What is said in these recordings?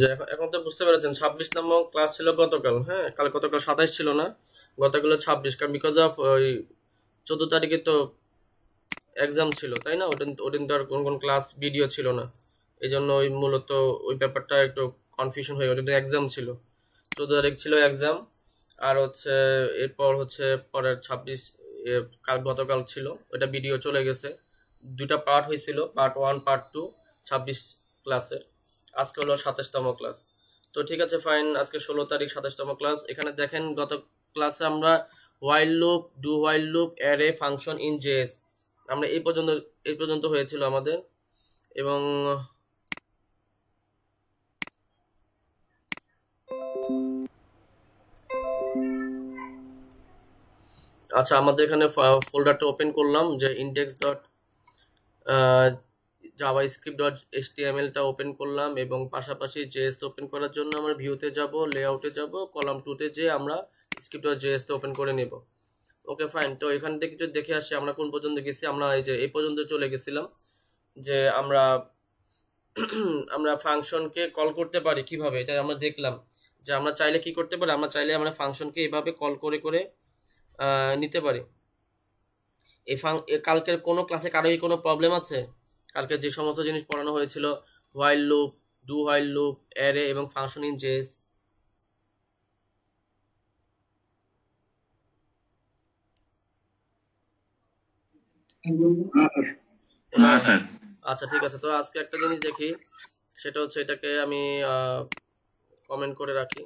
যে এখন তো বুঝতে পেরেছেন 26 নম্বর ক্লাস ছিল গতকাল। হ্যাঁ, কাল গতকাল 27 ছিল না, গতকাল 26, কারণ বিকজ অফ ওই 14 তারিখে তো এক্সাম ছিল, তাই না? ওদিন ওদিন তো আর কোন কোন ক্লাস ভিডিও ছিল না, এই জন্য ওই মূলত ওই ব্যাপারটা একটু কনফিউশন হয়ে গেল। ওদিন এক্সাম ছিল, 14 তারিখ ছিল এক্সাম। আর হচ্ছে এরপর হচ্ছে পরের 26 কাল গতকাল ছিল, ওটা ভিডিও চলে গেছে। দুইটা পার্ট হয়েছিল, পার্ট 1 পার্ট 2, 26 ক্লাসের। আজকে হলো 27তম ক্লাস। তো ঠিক আছে, ফাইন। আজকে 16 তারিখ, 27তম ক্লাস। এখানে দেখেন গত ক্লাসে আমরা while loop, do while loop, array, function in JS আমরা এই পর্যন্ত হয়েছিল আমাদের। এবং আচ্ছা, আমাদের এখানে ফোল্ডারটা ওপেন করলাম, যে ইন্ডেক্স ডট জাভাস্ক্রিপ্ট ডট এইচটিএমএলটা ওপেন করলাম, এবং পাশাপাশি জেএস ওপেন করার জন্য আমরা ভিউতে যাব, লেআউটে যাব, কলাম 2তে যে আমরা স্ক্রিপ্ট ডট জেএস ওপেন করে নেব। ওকে, ফাইন। তো এখান থেকে একটু দেখে আসি আমরা কোন পর্যন্ত গেছি। আমরা এই পর্যন্ত চলে গেছিলাম, যে আমরা আমরা ফাংশনকে কল করতে পারি কিভাবে, এটা আমরা দেখলাম। যে আমরা চাইলে কি করতে পারি, আমরা চাইলে আমরা ফাংশনকে এভাবে কল করে করে নিতে পারি। কালকের কোনো ক্লাসে কারোই কোনো প্রবলেম আছে? কালকে যে সমস্ত জিনিস পড়ানো হয়েছিল, while loop, do while loop, array এবং ফাংশন ইন জেএস। না স্যার। আচ্ছা, ঠিক আছে। তো আজকে একটা জিনিস দেখি, সেটা হচ্ছে এটাকে আমি কমেন্ট করে রাখি।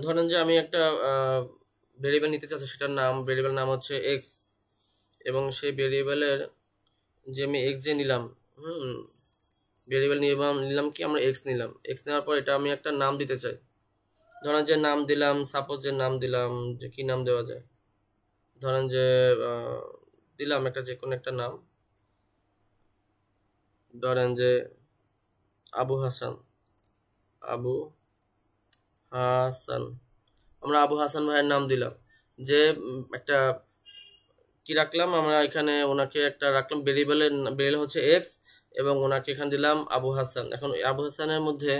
ধরেন যে আমি একটা ভেরিয়েবল নিতে চাচ্ছি, সেটার নাম, ভেরিয়েবল নাম হচ্ছে এক্স, এবং সেই ভেরিয়েবলের যে আমি এক্স যে নিলাম, ভেরিয়েবল নিলাম কি আমরা এক্স নিলাম, এক্স নেওয়ার পর এটা আমি একটা নাম দিতে চাই। ধরেন যে নাম দিলাম, সাপোজ যে নাম দিলাম, যে কি নাম দেওয়া যায়, ধরেন যে দিলাম একটা যে কোনো একটা নাম, ধরেন যে আবু হাসান, আবু হাসান, আমরা আবু হাসান ভাইয়ের নাম দিলাম। যে একটা কি রাখলাম আমরা এখানে, ওনাকে একটা রাখলাম ভেরিয়েবল হচ্ছে এক্স, এবং ওনাকে এখানে দিলাম আবু হাসান। এখন আবু হাসানের মধ্যে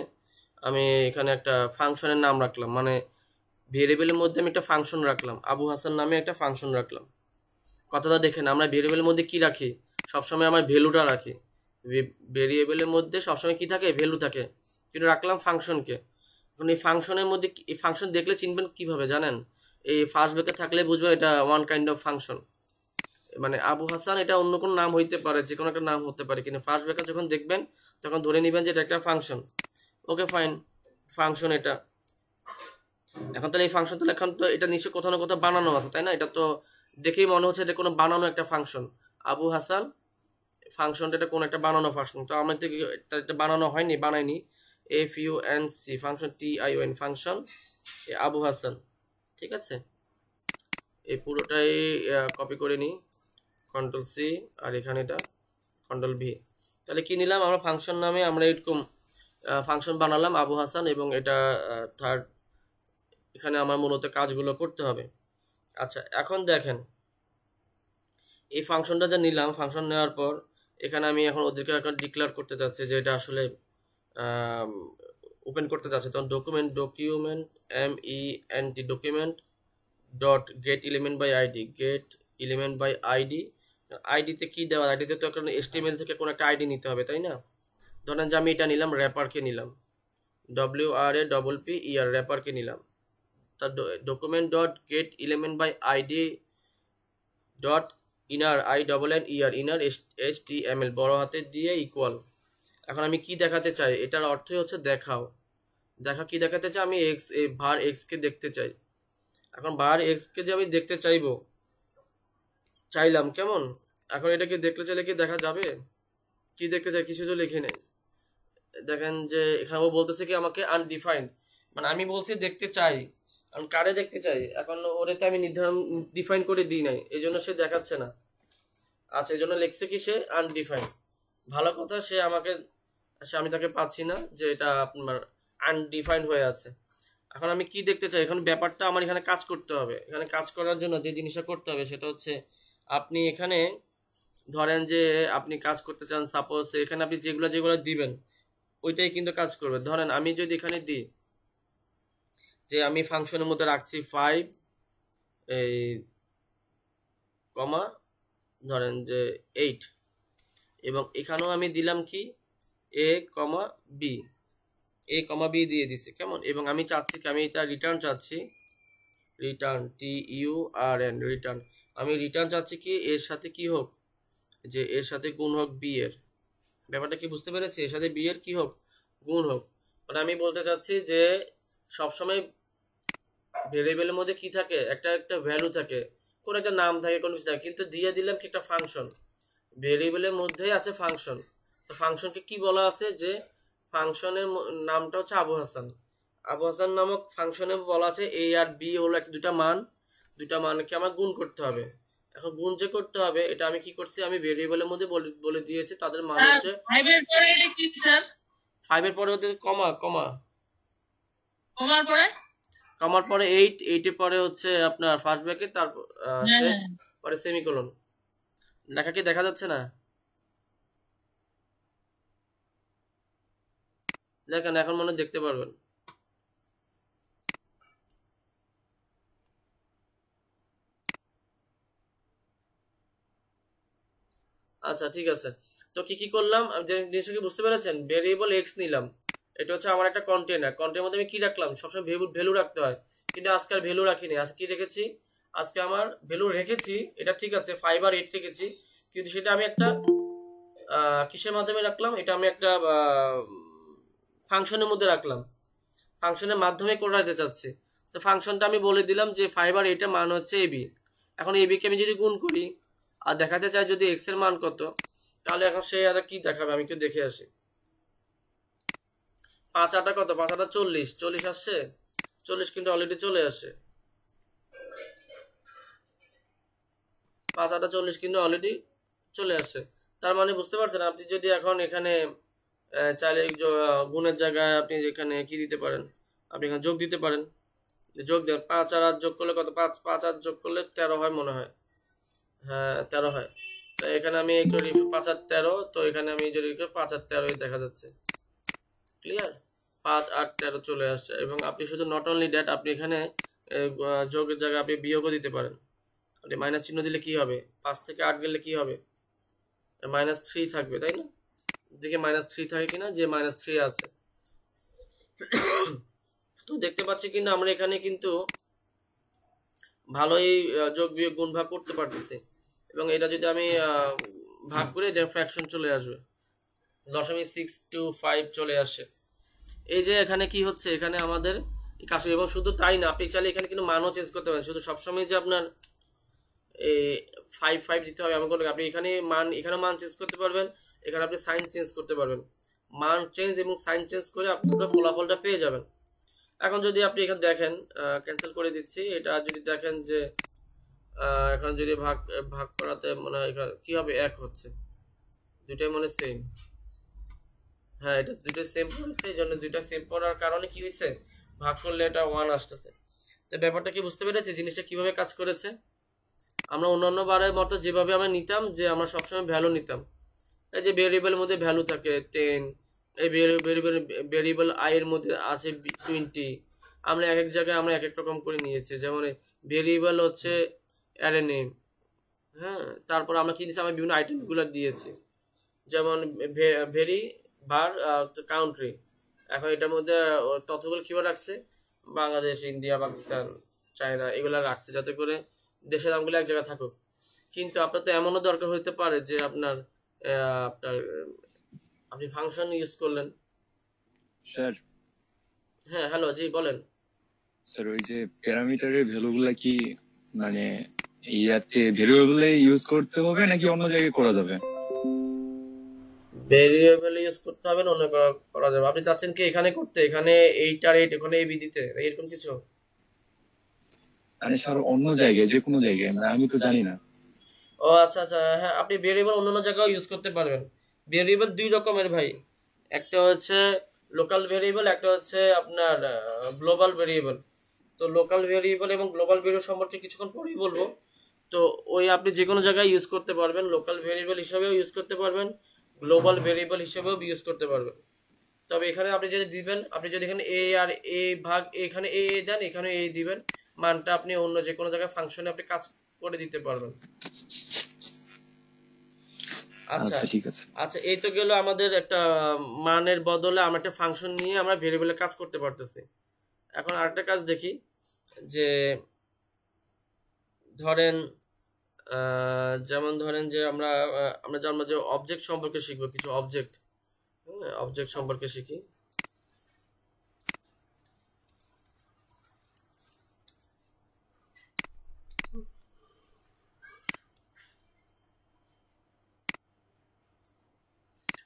আমি এখানে একটা ফাংশনের নাম রাখলাম, মানে ভেরিয়েবলের মধ্যে আমি একটা ফাংশন রাখলাম, আবু হাসান নামে একটা ফাংশন রাখলাম। কথাটা দেখেন, আমরা ভেরিয়েবলের মধ্যে কি রাখি, সবসময় আমার ভ্যালুটা রাখি। ভেরিয়েবলের মধ্যে সবসময় কি থাকে, ভ্যালু থাকে, কিন্তু রাখলাম ফাংশনকে। এখন এই ফাংশনের মধ্যে এই ফাংশন দেখলে চিনবেন কিভাবে জানেন, এই ফার্স্ট ব্র্যাকেট থাকলে বুঝবো এটা ওয়ান কাইন্ড অফ ফাংশন। মানে আবু হাসান এটা অন্য কোনো নাম হইতে পারে, যে কোনো একটা নাম হতে পারে, কিন্তু ফার্স্ট ব্র্যাকেট যখন দেখবেন তখন ধরে নেবেন যে এটা একটা ফাংশন। ওকে ফাইন, ফাংশন এটা। এখন তাহলে এই ফাংশন, তাহলে এখন তো এটা নিশ্চয়ই কোথাও না কোথাও বানানো আছে, তাই না? এটা তো দেখেই মনে হচ্ছে এটা কোনো বানানো একটা ফাংশন। আবু হাসান ফাংশনটা এটা কোনো একটা বানানো ফাংশন, তো আমার থেকে এটা বানানো হয়নি, বানাইনি। FUNC function, TION function Abu Hasan. ঠিক আছে, এই পুরোটাই কপি করে নিই, Ctrl+C, আর এখানে এটা Ctrl+V। তাহলে কি নিলাম আমরা, ফাংশন নামে আমরা এরকম ফাংশন বানালাম আবু হাসান, এবং এটা থার্ড, এখানে আমার মূলত কাজগুলো করতে হবে। আচ্ছা, এখন দেখেন এই ফাংশনটা যা নিলাম, ফাংশন নেওয়ার পর এখানে আমি এখন ওদেরকে এখন ডিক্লেয়ার করতে চাচ্ছি যে এটা আসলে ওপেন করতে যাচ্ছে। তখন document MENT document dot get element by ID, get element by ID. আইডিতে কি দেওয়া, আইডিতে তো একটা HTML থেকে কোনো একটা আইডি নিতে হবে, তাই না? ধরেন যে আমি এটা নিলাম, র্যাপারকে নিলাম, WRAPPER র্যাপারকে নিলাম। তার document dot get element by ID dot inner INNER inner HTML বড় হাতে দিয়ে ইকুয়াল। এখন আমি কি দেখাতে চাই, এটার অর্থই হচ্ছে দেখাও। কি দেখাতে চাই, আমি এক্স var x কে দেখতে চাই। এখন var x কে যে আমি দেখতে চাইলাম কেমন, এখন এটাকে দেখতে চাইলে কি দেখা যাবে, কি দেখতে চাই কিছু তো লিখে নেই। দেখেন যে এখানে ও বলতেছে কি আমাকে আনডিফাইন্ড, মানে আমি বলছি দেখতে চাই, আমি কারে দেখতে চাই, এখন ওরে তো আমি নির্ধারণ ডিফাইন করে দিই নাই, এই জন্য সে দেখাচ্ছে না। আচ্ছা, এই জন্য লিখছে কি সে আনডিফাইন্ড। ভালো কথা, আমি তাকে পাচ্ছি না, যে এটা আপনার আনডিফাইন্ড হয়ে আছে। এখন আমি কি দেখতে চাই, এখন ব্যাপারটা আমার এখানে কাজ করতে হবে। এখানে কাজ করার জন্য যে জিনিসটা করতে হবে সেটা হচ্ছে, আপনি এখানে ধরেন যে আপনি কাজ করতে চান, সাপোজ এখানে আপনি যেগুলো দিবেন ওইটাই কিন্তু কাজ করবে। ধরেন আমি যদি এখানে দিই যে আমি ফাংশনের মধ্যে রাখছি 5 এই কমা, ধরেন যে 8, এবং এখানেও আমি দিলাম কি A, B দিয়ে দিছি কেমন। এবং আমি চাচ্ছি কি, আমি এটা রিটার্ন চাচ্ছি, রিটার্ন রিটার্ন, আমি রিটার্ন চাচ্ছি কি এর সাথে কি হোক, যে এর সাথে গুণ হোক B এর। ব্যাপারটা কি বুঝতে পেরেছি, এর সাথে B এর কি হোক, গুণ হোক। মানে আমি বলতে চাচ্ছি যে সবসময় ভেরিয়েবলের মধ্যে কি থাকে, একটা ভ্যালু থাকে, কোন একটা নাম থাকে, কোনো কিছু থাকে, কিন্তু দিয়ে দিলাম কি একটা ফাংশন, ভেরিয়েবলের মধ্যেই আছে ফাংশন। তো ফাংশনকে কি বলা আছে, যে ফাংশনের নামটা হচ্ছে আবু হাসান। আবু হাসান নামক ফাংশনে বলা আছে A আর B হলো একটা দুইটা মানকে আমার গুণ করতে হবে। এখন গুণ যে করতে হবে, এটা আমি কি করছি, আমি ভেরিয়েবলের মধ্যে বলে দিয়েছি তাদের মান হচ্ছে 5 এর পরে এটা কি স্যার, 5 এর পরে হচ্ছে কমার পরে 8 এর পরে হচ্ছে আপনার ফার্স্ট ব্র্যাকেট, তারপর শেষ, পরে সেমিকোলন। লেখা কি দেখা যাচ্ছে না? দেখেন এখন মনে দেখতে পারবেন। আচ্ছা ঠিক আছে, তো কি করলাম, আমি জিনিসটা কি বুঝতে পেরেছেন? ভেরিয়েবল এক্স নিলাম, এটা হচ্ছে আমার একটা কন্টেনার মধ্যে আমি কি রাখলাম, সবসময় ভ্যালু রাখতে হয়, কিন্তু আজকে আর ভ্যালু রাখিনি। আজকে কি রেখেছি, আজকে আমার ভ্যালু রেখেছি, এটা ঠিক আছে 5 আর 8 রেখেছি, কিন্তু সেটা আমি একটা কিসের মাধ্যমে রাখলাম, এটা আমি একটা ফাংশনের মধ্যে রাখলাম। ফাংশনের মাধ্যমে করাতে চাচ্ছি। তো ফাংশনটা আমি বলে দিলাম যে 5 আর 8 এর মান হচ্ছে এবি। এখন এবি কে আমি যদি গুণ করি আর দেখাতে চাই যদি এক্স এর মান কত, তাহলে এখন সে আর কি দেখাবে, আমি একটু দেখে আসি। 5 8 কত, 5 8 40, 40 আসছে, 40 কিন্তু অলরেডি চলে আসে, 5 8 40 কিন্তু অলরেডি চলে আসে। তার মানে বুঝতে পারছেন, আপনি যদি এখন এখানে চাইলে গুণের জায়গায় আপনি এখানে কি দিতে পারেন, আপনি এখানে যোগ দিতে পারেন। যোগ দেন, 5 আর 8 যোগ করলে কত, 5 5 8 যোগ করলে 13 হয় মনে হয়, হ্যাঁ 13 হয়। তো এখানে আমি একটু 5 আর 13, তো এখানে আমি যদি 5 আর 13 দেখা যাচ্ছে, ক্লিয়ার, 5 8 13 চলে আসছে। এবং আপনি শুধু নট অনলি দ্যাট, আপনি এখানে যোগের জায়গায় আপনি বিয়োগও দিতে পারেন। আপনি মাইনাস চিহ্ন দিলে কি হবে, 5 থেকে 8 গেলে কি হবে, -3 থাকবে, তাই না? দেখে -3 থাকে কিনা, যে -3 আছে। তো দেখতে পাচ্ছি কিন্তু আমরা এখানে কিন্তু ভালোই যোগ বিয়োগ গুণ ভাগ করতে পারতেছি। এবং এটা যদি আমি ভাগ করে এটা ফ্র্যাকশন চলে আসবে, 0.625 চলে আসে। এই যে এখানে কি হচ্ছে, এখানে আমাদের কাছে। এবং শুধু তাই না, আপনি চাইলে এখানে কিন্তু মানও চেঞ্জ করতে পারেন। শুধু সবসময় যে আপনার এই 5 5 দিতে হবে এমন কোনো, আপনি এখানে মান চেঞ্জ করতে পারবেন, এখানে আপনি সাইন চেঞ্জ করতে পারবেন। মান চেঞ্জ এবং সাইন চেঞ্জ করে আপনি ফলাফলটা পেয়ে যাবেন। এখন যদি আপনি এখানে দেখেন, ক্যান্সেল করে দিচ্ছি, এটা যদি দেখেন যে এখন যদি ভাগ ভাগ করাতে মনে হয় কি হবে, 1 হচ্ছে, দুইটাই মনে সেম। হ্যাঁ, এটা দুইটা সেম পড়েছে, এই জন্য দুইটা সেম পড়ার কারণে কি হয়েছে, ভাগ করলে এটা 1 আসতেছে। তো ব্যাপারটা কি বুঝতে পেরেছি, জিনিসটা কিভাবে কাজ করেছে? আমরা অন্যান্য বারের মতো যেভাবে আমরা নিতাম, যে আমরা সবসময় ভ্যালু নিতাম, এই যে ভেরিয়েবলের মধ্যে ভ্যালু থাকে 10, এই ভেরিয়েবল আই এর মধ্যে আছে 20, আমরা এক এক জায়গায় আমরা এক এক রকম করে নিয়েছি। যেমন ভেরিয়েবল হচ্ছে অ্যারে নেম, হ্যাঁ, তারপর আমরা কি দিয়েছি, আমরা বিভিন্ন আইটেমগুলো দিয়েছি, যেমন ভেরি বার কাউন্ট্রি। এখন এটার মধ্যে তথ্যগুলো কিভাবে রাখছে, বাংলাদেশ, ইন্ডিয়া, পাকিস্তান, চায়না, এগুলো রাখছে যাতে করে দেশের নামগুলো এক জায়গায় থাকুক। কিন্তু আপনার তো এমনও দরকার হতে পারে যে আপনার আপনার আপনি ফাংশন ইউজ করলেন। স্যার হ্যাঁ, হ্যালো, জি বলেন। স্যার ওই যে প্যারামিটারের ভ্যালুগুলা কি মানে ইয়াতে ভেরিয়েবলে ইউজ করতে হবে নাকি অন্য জায়গায় করা যাবে? ভেরিয়েবল ইউজ করতে হবে না, অন্য করা যাবে। আপনি চাচ্ছেন কি এখানে করতে, এখানে 8 আর 8 এখানে এবি দিতে, এরকম কিছু? মানে স্যার অন্য জায়গায়, যে কোনো জায়গায়, মানে আমি তো জানি না। ও আচ্ছা আচ্ছা, হ্যাঁ, আপনি ভেরিয়েবল অন্যান্য জায়গায় ইউজ করতে পারবেন। ভেরিয়েবল দুই রকমের ভাই, একটা হচ্ছে লোকাল ভেরিয়েবল, একটা হচ্ছে আপনার গ্লোবাল ভেরিয়েবল। তো লোকাল ভেরিয়েবল এবং গ্লোবাল ভেরিয়েবল সম্পর্কে কিছুক্ষণ পরেই বলবো। তো ওই আপনি যে কোনো জায়গায় ইউজ করতে পারবেন, লোকাল ভেরিয়েবল হিসেবেও ইউজ করতে পারবেন, গ্লোবাল ভেরিয়েবল হিসেবেও ইউজ করতে পারবেন। তবে এখানে আপনি যদি দিবেন, আপনি যদি এখানে এ আর এ ভাগ, এখানে এ দেন, এখানে এ দিবেন, মানটা আপনি অন্য যে কোনো জায়গায় ফাংশনে আপনি কাজ করে দিতে পারবেন। আচ্ছা আচ্ছা ঠিক আছে। আচ্ছা, এই তো গেল আমাদের একটা মানের বদলে আমরা একটা ফাংশন নিয়ে আমরা ভেরিয়েবলে কাজ করতে পারতেছি। এখন আরেকটা কাজ দেখি, যে ধরেন যেমন ধরেন যে আমরা জানবো যে অবজেক্ট সম্পর্কে শিখবো, কিছু অবজেক্ট, অবজেক্ট সম্পর্কে শিখি।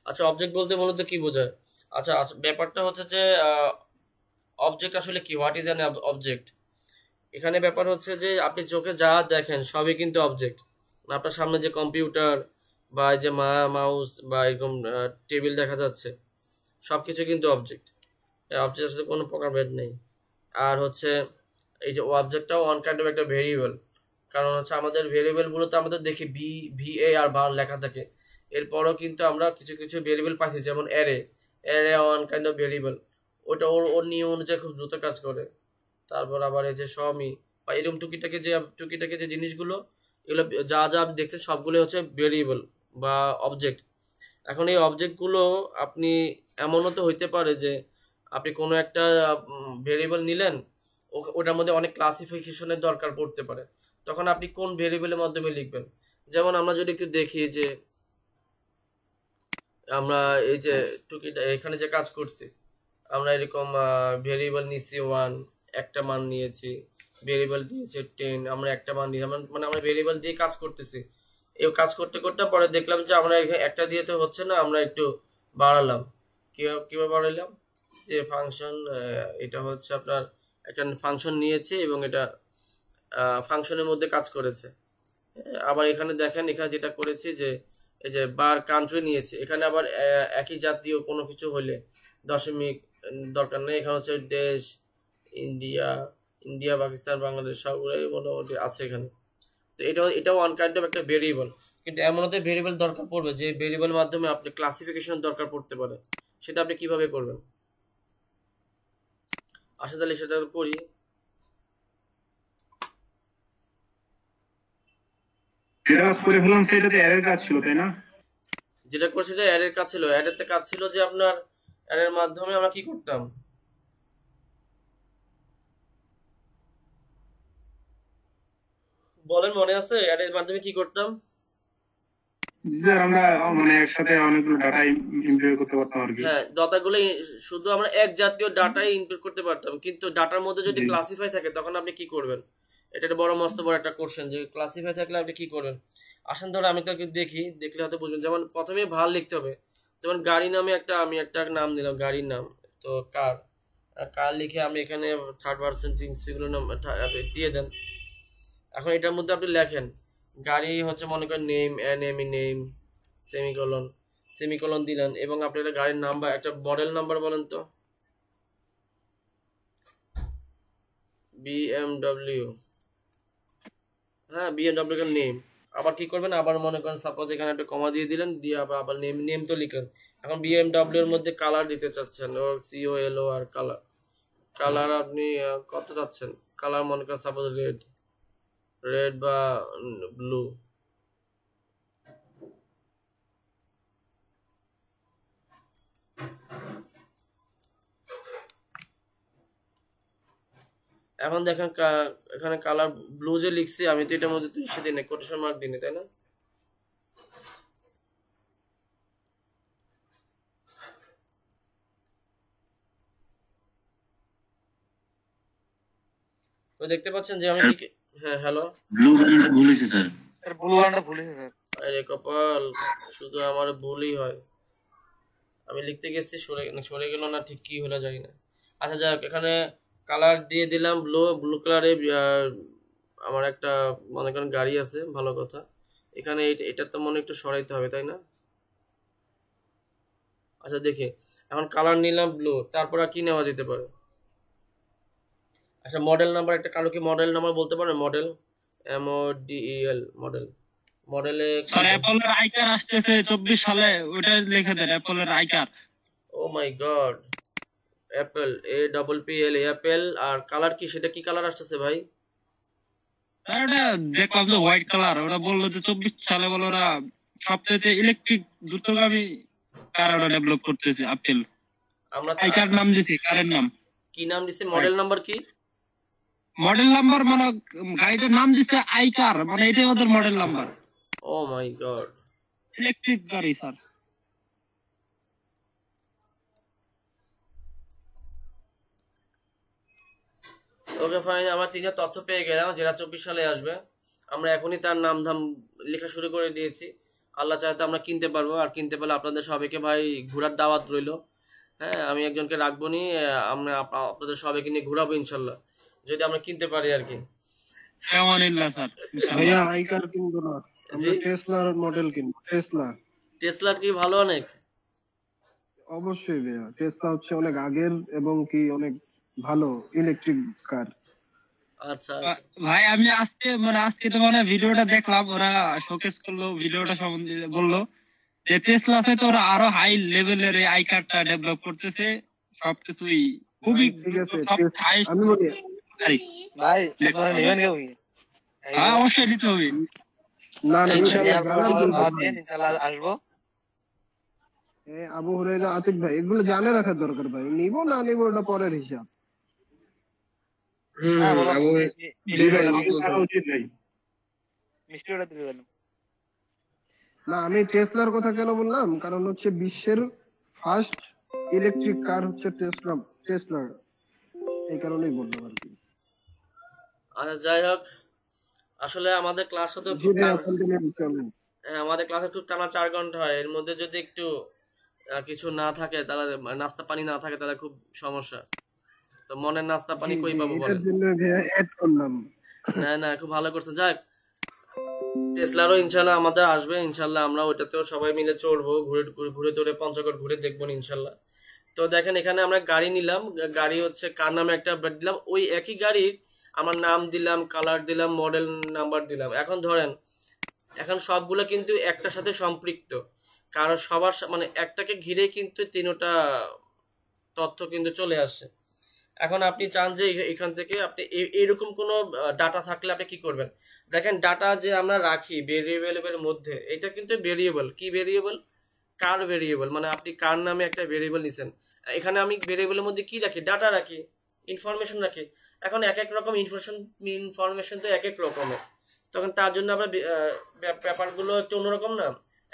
আচ্ছা, অবজেক্ট বলতে মূলত কি বোঝায়? আচ্ছা আচ্ছা, ব্যাপারটা হচ্ছে যে অবজেক্ট আসলে কি, হোয়াট ইজ অ্যান অবজেক্ট? এখানে ব্যাপার হচ্ছে যে আপনি চোখে যা দেখেন সবই কিন্তু অবজেক্ট। আপনার সামনে যে কম্পিউটার বা এই যে মাউস বা এরকম টেবিল দেখা যাচ্ছে, সবকিছু কিন্তু অবজেক্ট। অবজেক্ট আসলে কোনো প্রকার ভেদ নেই। আর হচ্ছে এই যে অবজেক্টটাও ওয়ান কাইন্ড অফ একটা ভেরিয়েবল, কারণ হচ্ছে আমাদের ভেরিয়েবলগুলোতে আমাদের দেখি VA আর বার লেখা থাকে। এরপরও কিন্তু আমরা কিছু কিছু ভেরিয়েবল পাইছি, যেমন array, one kind of variable, ওটা ওর নিয়ম অনুযায়ী খুব দ্রুত কাজ করে। তারপর আবার এই যে সমি বা এরকম টুকিটাকে যে জিনিসগুলো, এগুলো যা যা আপনি দেখছেন সবগুলো হচ্ছে ভেরিয়েবল বা অবজেক্ট। এখন এই অবজেক্টগুলো আপনি এমনও তো হইতে পারে যে আপনি কোনো একটা ভেরিয়েবল নিলেন, ওটার মধ্যে অনেক ক্লাসিফিকেশনের দরকার পড়তে পারে, তখন আপনি কোন ভেরিয়েবলের মাধ্যমে লিখবেন। যেমন আমরা যদি একটু দেখি যে আমরা এই যে টুকিটা এখানে যে কাজ করছি, আমরা এরকম ভেরিয়েবল নিয়েছি 1, একটা মান নিয়েছি, ভেরিয়েবল দিয়েছে 10, আমরা একটা মান নিয়েছি, মানে আমরা ভেরিয়েবল দিয়ে কাজ করতেছি। এই কাজ করতে করতে পরে দেখলাম যে আমরা এখানে একটা দিয়ে তো হচ্ছে না, আমরা একটু বাড়ালাম। কিভাবে বাড়ালাম, যে ফাংশন, এটা হচ্ছে আপনার একটা ফাংশন নিয়েছে এবং এটা ফাংশনের মধ্যে কাজ করেছে। আবার এখানে দেখেন, এখানে যেটা করেছি যে এই যে বার কান্ট্রি নিয়েছে, এখানে আবার একই জাতীয় কোনো কিছু হলে দশমিক দরকার নেই, এখানে হচ্ছে দেশ, ইন্ডিয়া, ইন্ডিয়া পাকিস্তান বাংলাদেশ সবগুলোই মোটামুটি আছে এখানে। তো এটাও ওয়ান কাইন্ড অফ একটা ভেরিয়েবল, কিন্তু এমন হতে ভেরিয়েবল দরকার পড়বে যে ভেরিয়েবলের মাধ্যমে আপনি ক্লাসিফিকেশন দরকার পড়তে পারে, সেটা আপনি কিভাবে করবেন? আশা তাহলে সেটা করি। যেটা কাজ করে ফেললাম সেটাতে এরর কাজ ছিল, তাই না? যেটা করছি যে অ্যাডের কাজ ছিল, অ্যাডের কাজ ছিল যে আপনার অ্যাডের মাধ্যমে আমরা কি করতাম, বলেন মনে আছে অ্যাডের মাধ্যমে কি করতাম? স্যার আমরা মানে একসাথে অনেকগুলো ডাটা ইনপুট করতে পারতাম আর কি। হ্যাঁ, ডাটাগুলো শুধু আমরা এক জাতীয় ডাটাই ইনপুট করতে পারতাম, কিন্তু ডাটার মধ্যে যদি জি। ক্লাসিফাই থাকে তখন আপনি কি করবেন? এটা একটা বড় মস্ত বড় একটা কোশ্চেন, যে ক্লাসিফাই থাকলে আপনি কি করবেন। আসেন ধরো আমি তোকে দেখি, দেখলে হয়তো বুঝবেন। যেমন প্রথমে ভাল লিখতে হবে, যেমন গাড়ি নামে আমি একটা নাম দিলাম, গাড়ির নাম, তো কার, কার লিখে আমি এখানে থার্ড পার্সন সেগুলো নাম দিয়ে দেন। এখন এটার মধ্যে আপনি লেখেন গাড়ি হচ্ছে মনে করেন নেম, নেম, সেমিকোলন, সেমিকোলন দিলেন, এবং আপনি একটা গাড়ির নাম্বার, একটা মডেল নাম্বার বলেন তো, বিএমডব্লিউ, হ্যাঁ বিএমডব্লিউ এর নেম। আবার কি করবেন, আবার মনে করেন সাপোজ এখানে একটা কমা দিয়ে দিলেন, দিয়ে আবার নেম তো লিখলেন। এখন বিএমডব্লিউ এর মধ্যে কালার দিতে চাচ্ছেন, ওর সিওএলও আর কালার, কালার আপনি কত চাচ্ছেন, কালার মনে করেন সাপোজ রেড বা ব্লু। এখন দেখেন এখানে কালার ব্লু যে লিখছি আমি, তো এটার মধ্যে তো ইসে দিই না, কোটেশন মার্ক দিই না, তাই না? তো দেখতে পাচ্ছেন যে আমি স্যার কি, হ্যাঁ হ্যালো, ব্লু বাটনটা ভুলেছি স্যার। স্যার ব্লু বাটনটা ভুলেছি স্যার। আরে কপাল, শুধু আমার ভুলই হয়, আমি লিখতে গেছি সরে গেল না, ঠিক কি হলো জানি না। আচ্ছা যাক, এখানে কালার দিয়ে দিলাম ব্লু কালারে। আমার একটা মনে করেন গাড়ি আছে, ভালো কথা। এখানে এটা তো মনে একটু সরাইতে হবে, তাই না? আচ্ছা দেখি, এখন কালার নিলাম ব্লু, তারপর আর কি নেওয়া যেতে পারে? আচ্ছা মডেল নাম্বার, একটা কালো কি মডেল নাম্বার বলতে পারেন? মডেল, MODEL, মডেল, মডেলে স্যার অ্যাপলের আইকার আসতেছে 24 সালে, ওটা লিখে দেন অ্যাপলের আইকার। ও মাই গড, অ্যাপেল, APPL, অ্যাপেল। আর কালার কি, সেটা কি কালার আসতেছে ভাই? স্যার ওটা দেখলাম যে হোয়াইট কালার, ওরা বললো যে 24 সালে বলে ওরা সবচেয়ে ইলেকট্রিক দ্রুতগামী কার ওরা ডেভেলপ করতেছে আপেল। আমরা আইকার নাম দিছে, কারের নাম। কি নাম দিছে, মডেল নাম্বার কি? মডেল নাম্বার মানে গাড়িটার নাম দিছে আইকার, মানে এটাই ওদের মডেল নাম্বার। ও মাই গড, ইলেকট্রিক গাড়ি স্যার। ওকে ফাইন, আমার তিনটা তথ্য পেয়ে গেলাম, যেটা 24 সালে আসবে। আমরা এখনই তার নাম ধাম লেখা শুরু করে দিয়েছি। আল্লাহ চাইতে আমরা কিনতে পারবো, আর কিনতে পারলে আপনাদের সবাইকে ভাই ঘোরার দাওয়াত রইলো। হ্যাঁ, আমি একজনকে রাখবো নি, আমরা আপনাদের সবাইকে নিয়ে ঘুরাবো ইনশাল্লাহ, যদি আমরা কিনতে পারি আর কি। কেমনিল্লাহ স্যার। ভাইয়া আইকার কিনবো না, জি, আমরা টেসলার মডেল কিনবো। টেসলা টেসলার কি ভালো অনেক? অবশ্যই ভাইয়া, টেসলা হচ্ছে অনেক আগের এবং কি অনেক ভালো ইলেকট্রিক কার। আচ্ছা আচ্ছা, ভাই আমি আজকে তো মানে ভিডিওটা দেখলাম, ওরা শোকেস করলো ভিডিওটা সম্বন্ধে, বললো যে টেসলাতে তো ওরা আরো হাই লেভেলের এই আই কার্ডটা ডেভেলপ করতেছে, সবকিছুই খুবই ঠিক আছে, সব highest আমি বলি গাড়ি। ভাই আপনারা নেবেন কেউ কি? হ্যাঁ অবশ্যই নিতে হবে। না না ইনশাআল্লাহ ইনশাআল্লাহ জানার দরকার বাদ ভাই। দিয়ে ইনশাআল্লাহ আসবো। আবু হুরায়রা, আতিক ভাই, এগুলো জানে রাখার দরকার ভাই। নিবো না নিবো ওটা পরের হিসাব। হ্যাঁ বলো, উচিত ভাই। মিষ্টি ওটা দিবেন। না, আমি টেসলার কথা কেন বললাম, কারণ হচ্ছে বিশ্বের ফার্স্ট ইলেকট্রিক কার হচ্ছে টেসলা টেসলা, এই কারণেই বললাম আর কি। আচ্ছা যাই হোক, আসলে আমাদের ক্লাস তো জি খুব ভাইয়া, কন্টিনিউ চলেন। আমাদের ক্লাসে খুব টানা 4 ঘন্টা হয়, এর মধ্যে যদি একটু কিছু না থাকে তাহলে নাস্তা পানি না থাকে তাহলে খুব সমস্যা। তো মনের নাস্তা পানি জি কই জি, পাবো এটার বলেন? জন্য ভাইয়া অ্যাড করলাম। না না, খুব ভালো করছেন। যাক, টেসলারও ইনশাল্লাহ আমাদের আসবে, ইনশাল্লাহ আমরা ওইটাতেও সবাই মিলে চড়বো, ঘুরে ঘুরে তোরে পঞ্চগড় ঘুরে দেখবো ইনশাল্লাহ। তো দেখেন এখানে আমরা গাড়ি নিলাম, গাড়ি হচ্ছে কার নামে একটা দিলাম, ওই একই গাড়ির আমার নাম দিলাম, কালার দিলাম, মডেল নাম্বার দিলাম। এখন ধরেন এখন সবগুলো কিন্তু একটার সাথে সম্পৃক্ত, কারণ সবার মানে একটাকে ঘিরে কিন্তু তিনটা তথ্য কিন্তু চলে আসছে। এখন আপনি চান যে এখান থেকে আপনি এরকম কোনো ডাটা থাকলে আপনি কি করবেন? দেখেন ডাটা যে আমরা রাখি ভেরিয়েবলের মধ্যে, এটা কিন্তু ভেরিয়েবল। কি ভেরিয়েবল? কার ভেরিয়েবল, মানে আপনি কার নামে একটা ভেরিয়েবল নিছেন। এখানে আমি ভেরিয়েবলের মধ্যে কি রাখি? ডাটা রাখি, ইনফরমেশন রাখি। এখন এক এক রকম ইনফরমেশন তো এক এক রকমের, তখন তার জন্য আমরা ব্যাপারগুলো একটু অন্যরকম না,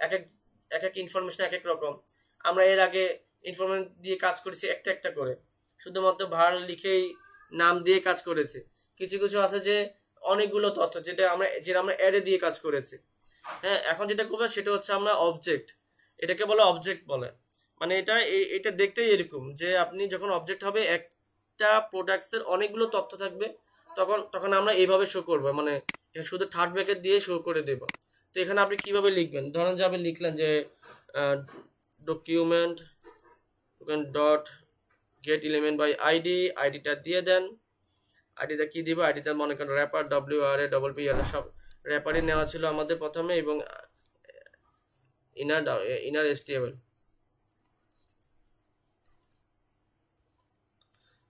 এক এক এক এক ইনফরমেশন এক এক রকম। আমরা এর আগে ইনফরমেশন দিয়ে কাজ করেছি একটা একটা করে, শুধুমাত্র ভার লিখেই নাম দিয়ে কাজ করেছি। কিছু কিছু আছে যে অনেকগুলো তথ্য, যেটা আমরা অ্যারে দিয়ে কাজ করেছি। হ্যাঁ, এখন যেটা করবো সেটা হচ্ছে আমরা অবজেক্ট, এটাকে বলে অবজেক্ট বলে। মানে এটা দেখতেই এরকম যে আপনি যখন অবজেক্ট হবে, একটা প্রোডাক্টসের অনেকগুলো তথ্য থাকবে, তখন আমরা এইভাবে শো করবো, মানে শুধু থার্ড ব্র্যাকেট দিয়ে শো করে দেব। তো এখানে আপনি কিভাবে লিখবেন? ধরেন যে আপনি লিখলেন যে document dot get element by ID, আইডিটা দিয়ে দেন। আইডিটা কি দিব? আইডিটা মনে করেন র্যাপার, WRAPPER, সব র্যাপারই নেওয়া ছিল আমাদের প্রথমে, এবং ইনার HTML।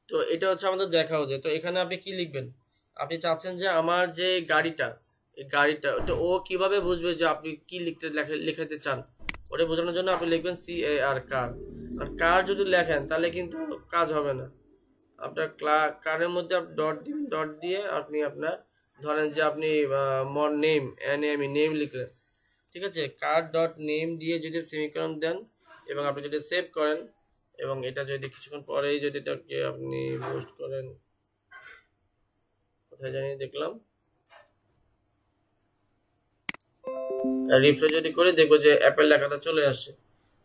তো এটা হচ্ছে আমাদের দেখা উচিত। তো এখানে আপনি কি লিখবেন? আপনি চাচ্ছেন যে আমার যে গাড়িটা, এই গাড়িটা তো ও কিভাবে বুঝবে যে আপনি কি লেখাতে চান? ওটা বোঝানোর জন্য আপনি লিখবেন CAR, কার। আর কার যদি লেখেন তাহলে কিন্তু কাজ হবে না। আপনার কারের মধ্যে আপনি ডট দিবেন, ডট দিয়ে আপনি আপনার ধরেন যে আপনি নেম নেম লিখলেন, ঠিক আছে? কার ডট নেম দিয়ে যদি সেমিকোলন দেন এবং আপনি যদি সেভ করেন, এবং এটা যদি কিছুক্ষণ পরেই যদি এটাকে আপনি পোস্ট করেন, কোথায় জানি দেখলাম, রিফ্রেশ যদি করে দেখবো যে অ্যাপেল লেখাটা চলে আসছে।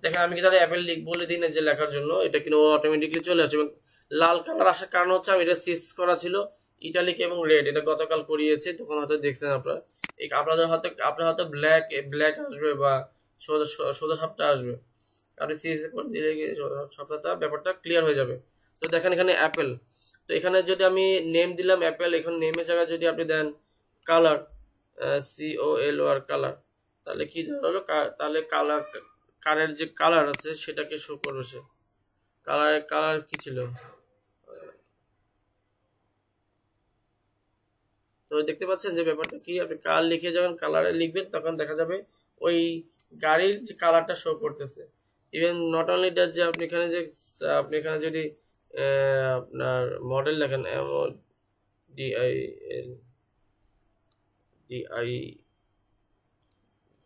দেখেন আমি কি তাহলে অ্যাপেল বলে দিই না যে লেখার জন্য, এটা কিন্তু অটোমেটিকলি চলে আসে। এবং লাল কালার আসার কারণ হচ্ছে আমি এটা সিস করা ছিল ইটালিক এবং রেড, এটা গতকাল করিয়েছে, তখন হয়তো দেখছেন আপনারা। আপনার হয়তো ব্ল্যাক আসবে বা সোজা সাপটা আসবে, আপনি সিএস করে দিলে সবটা ব্যাপারটা ক্লিয়ার হয়ে যাবে। তো দেখেন এখানে অ্যাপেল, তো এখানে যদি আমি নেম দিলাম অ্যাপেল, এখন নেমের জায়গায় যদি আপনি দেন কালার, COLOR কালার, তাহলে কি হলো? তাহলে কারের যে কালার আছে সেটাকে শো করবে সে। কালার কি ছিল? তো দেখতে পাচ্ছেন যে ব্যাপারটা কি, আপনি কার লিখে যখন কালারে লিখবেন তখন দেখা যাবে ওই গাড়ির যে কালারটা শো করতেছে। ইভেন নট অনলি দ্যাট, যে আপনি এখানে যদি আপনার মডেল লেখেন,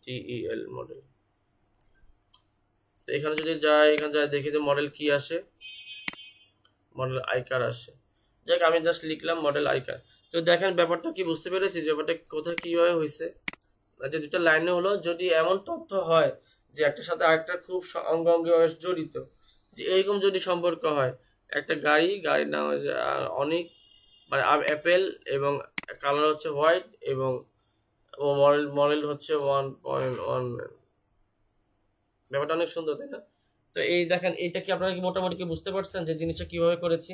DIDEL মডেল, তো এখানে যদি এখানে দেখি যে মডেল কি আসে, মডেল আইকার আসে। যাক, আমি জাস্ট লিখলাম মডেল আইকার। তো দেখেন ব্যাপারটা কি বুঝতে পেরেছি, ব্যাপারটা কোথায় কিভাবে হয়েছে। যে দুটো লাইনে হলো, যদি এমন তথ্য হয় যে একটার সাথে আরেকটা খুব অঙ্গাঙ্গিভাবে জড়িত, যে এরকম যদি সম্পর্ক হয়, একটা গাড়ির নাম হচ্ছে অনেক, মানে অ্যাপেল, এবং কালার হচ্ছে হোয়াইট, এবং মডেল হচ্ছে 1.1, ব্যাপারটা অনেক সুন্দর, তাই না? তো এই দেখেন, এইটা কি আপনারা কি মোটামুটি কি বুঝতে পারছেন যে জিনিসটা কিভাবে করেছি?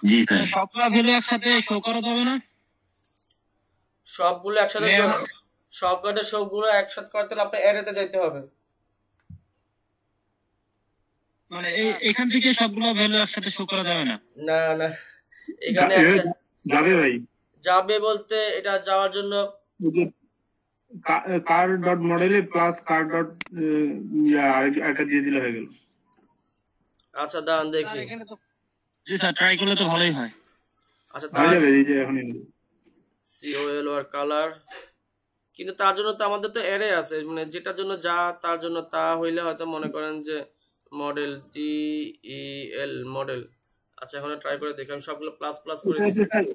জি স্যার। সবগুলা ভ্যালু একসাথে শো করা যাবে না? সবগুলো একসাথে সবগুলো একসাথে করতে হলে আপনার অ্যারেতে যাইতে হবে। মানে এখান থেকে সবগুলা ভ্যালু একসাথে শো করা যাবে না? না না, এখানে যাবে ভাই, যাবে বলতে এটা যাওয়ার জন্য কার ডট মডেলে প্লাস কার ডট আরেকটা দিয়ে দিলে হয়ে গেল। আচ্ছা দাঁড়ান দেখি। জি স্যার, ট্রাই করলে তো ভালোই হয়। আচ্ছা হয়ে যাবে, এই যে এখনই COLOR কালার, কিন্তু তার জন্য তো আমাদের তো অ্যারে আছে, মানে যেটার জন্য যা তার জন্য তা হইলে হয়তো মনে করেন যে মডেল DEL মডেল। আচ্ছা এখন ট্রাই করে দেখি, আমি সবগুলো প্লাস প্লাস করে এটা দিচ্ছি। হচ্ছে স্যার,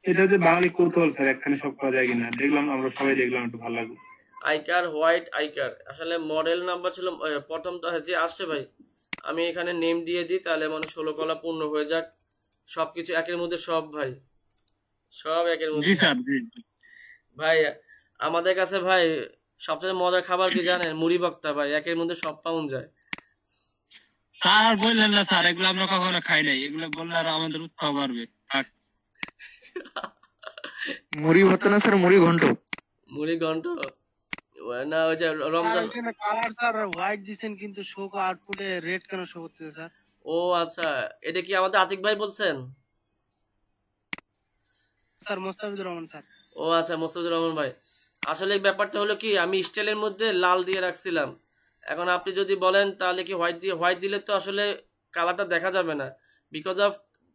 এটা হচ্ছে বাঙালি কৌতূহল স্যার, একখানে সব পাওয়া যায় কিনা দেখলাম, আমরা সবাই দেখলাম, একটু ভালো লাগলো। আইকার হোয়াইট আইকার আসলে মডেল নাম্বার ছিল প্রথম তো যে আসছে ভাই, আমি এখানে নেম দিয়ে দিই, তাহলে মানে 16 কলা পূর্ণ হয়ে যাক। সবকিছু একের মধ্যে সব ভাই, সব একের জি মধ্যে। স্যার, জি। ভাই আমাদের কাছে ভাই সবচেয়ে মজার খাবার কি জানেন? মুড়ি ভক্তা ভাই, একের মধ্যে সব পাউন যায়। স্যার আর বললেন না স্যার, এগুলো আমরা কখনো খাই নাই, এগুলো বললে আর আমাদের উৎসাহ বাড়বে। থাক। মুড়ি ভর্তা না স্যার, মুড়ি ঘন্ট। মুড়ি ঘন্ট না, ওই যে রমজান। কালার স্যার হোয়াইট দিছেন কিন্তু শো আউটপুটে রেড কেন শো হচ্ছে স্যার? ও আচ্ছা, এটা কি আমাদের আতিক ভাই বলছেন? Sir Mustafizur Rahman sir. ও আচ্ছা, মোস্তাফিজুর রহমান ভাই। আসলে এই ব্যাপারটা হলো কি, আমি স্টাইলের মধ্যে লাল দিয়ে রাখছিলাম। এখন আপনি যদি বলেন তাহলে কি হোয়াইট দিলে তো আসলে কালারটা দেখা যাবে না, বিকজ অফ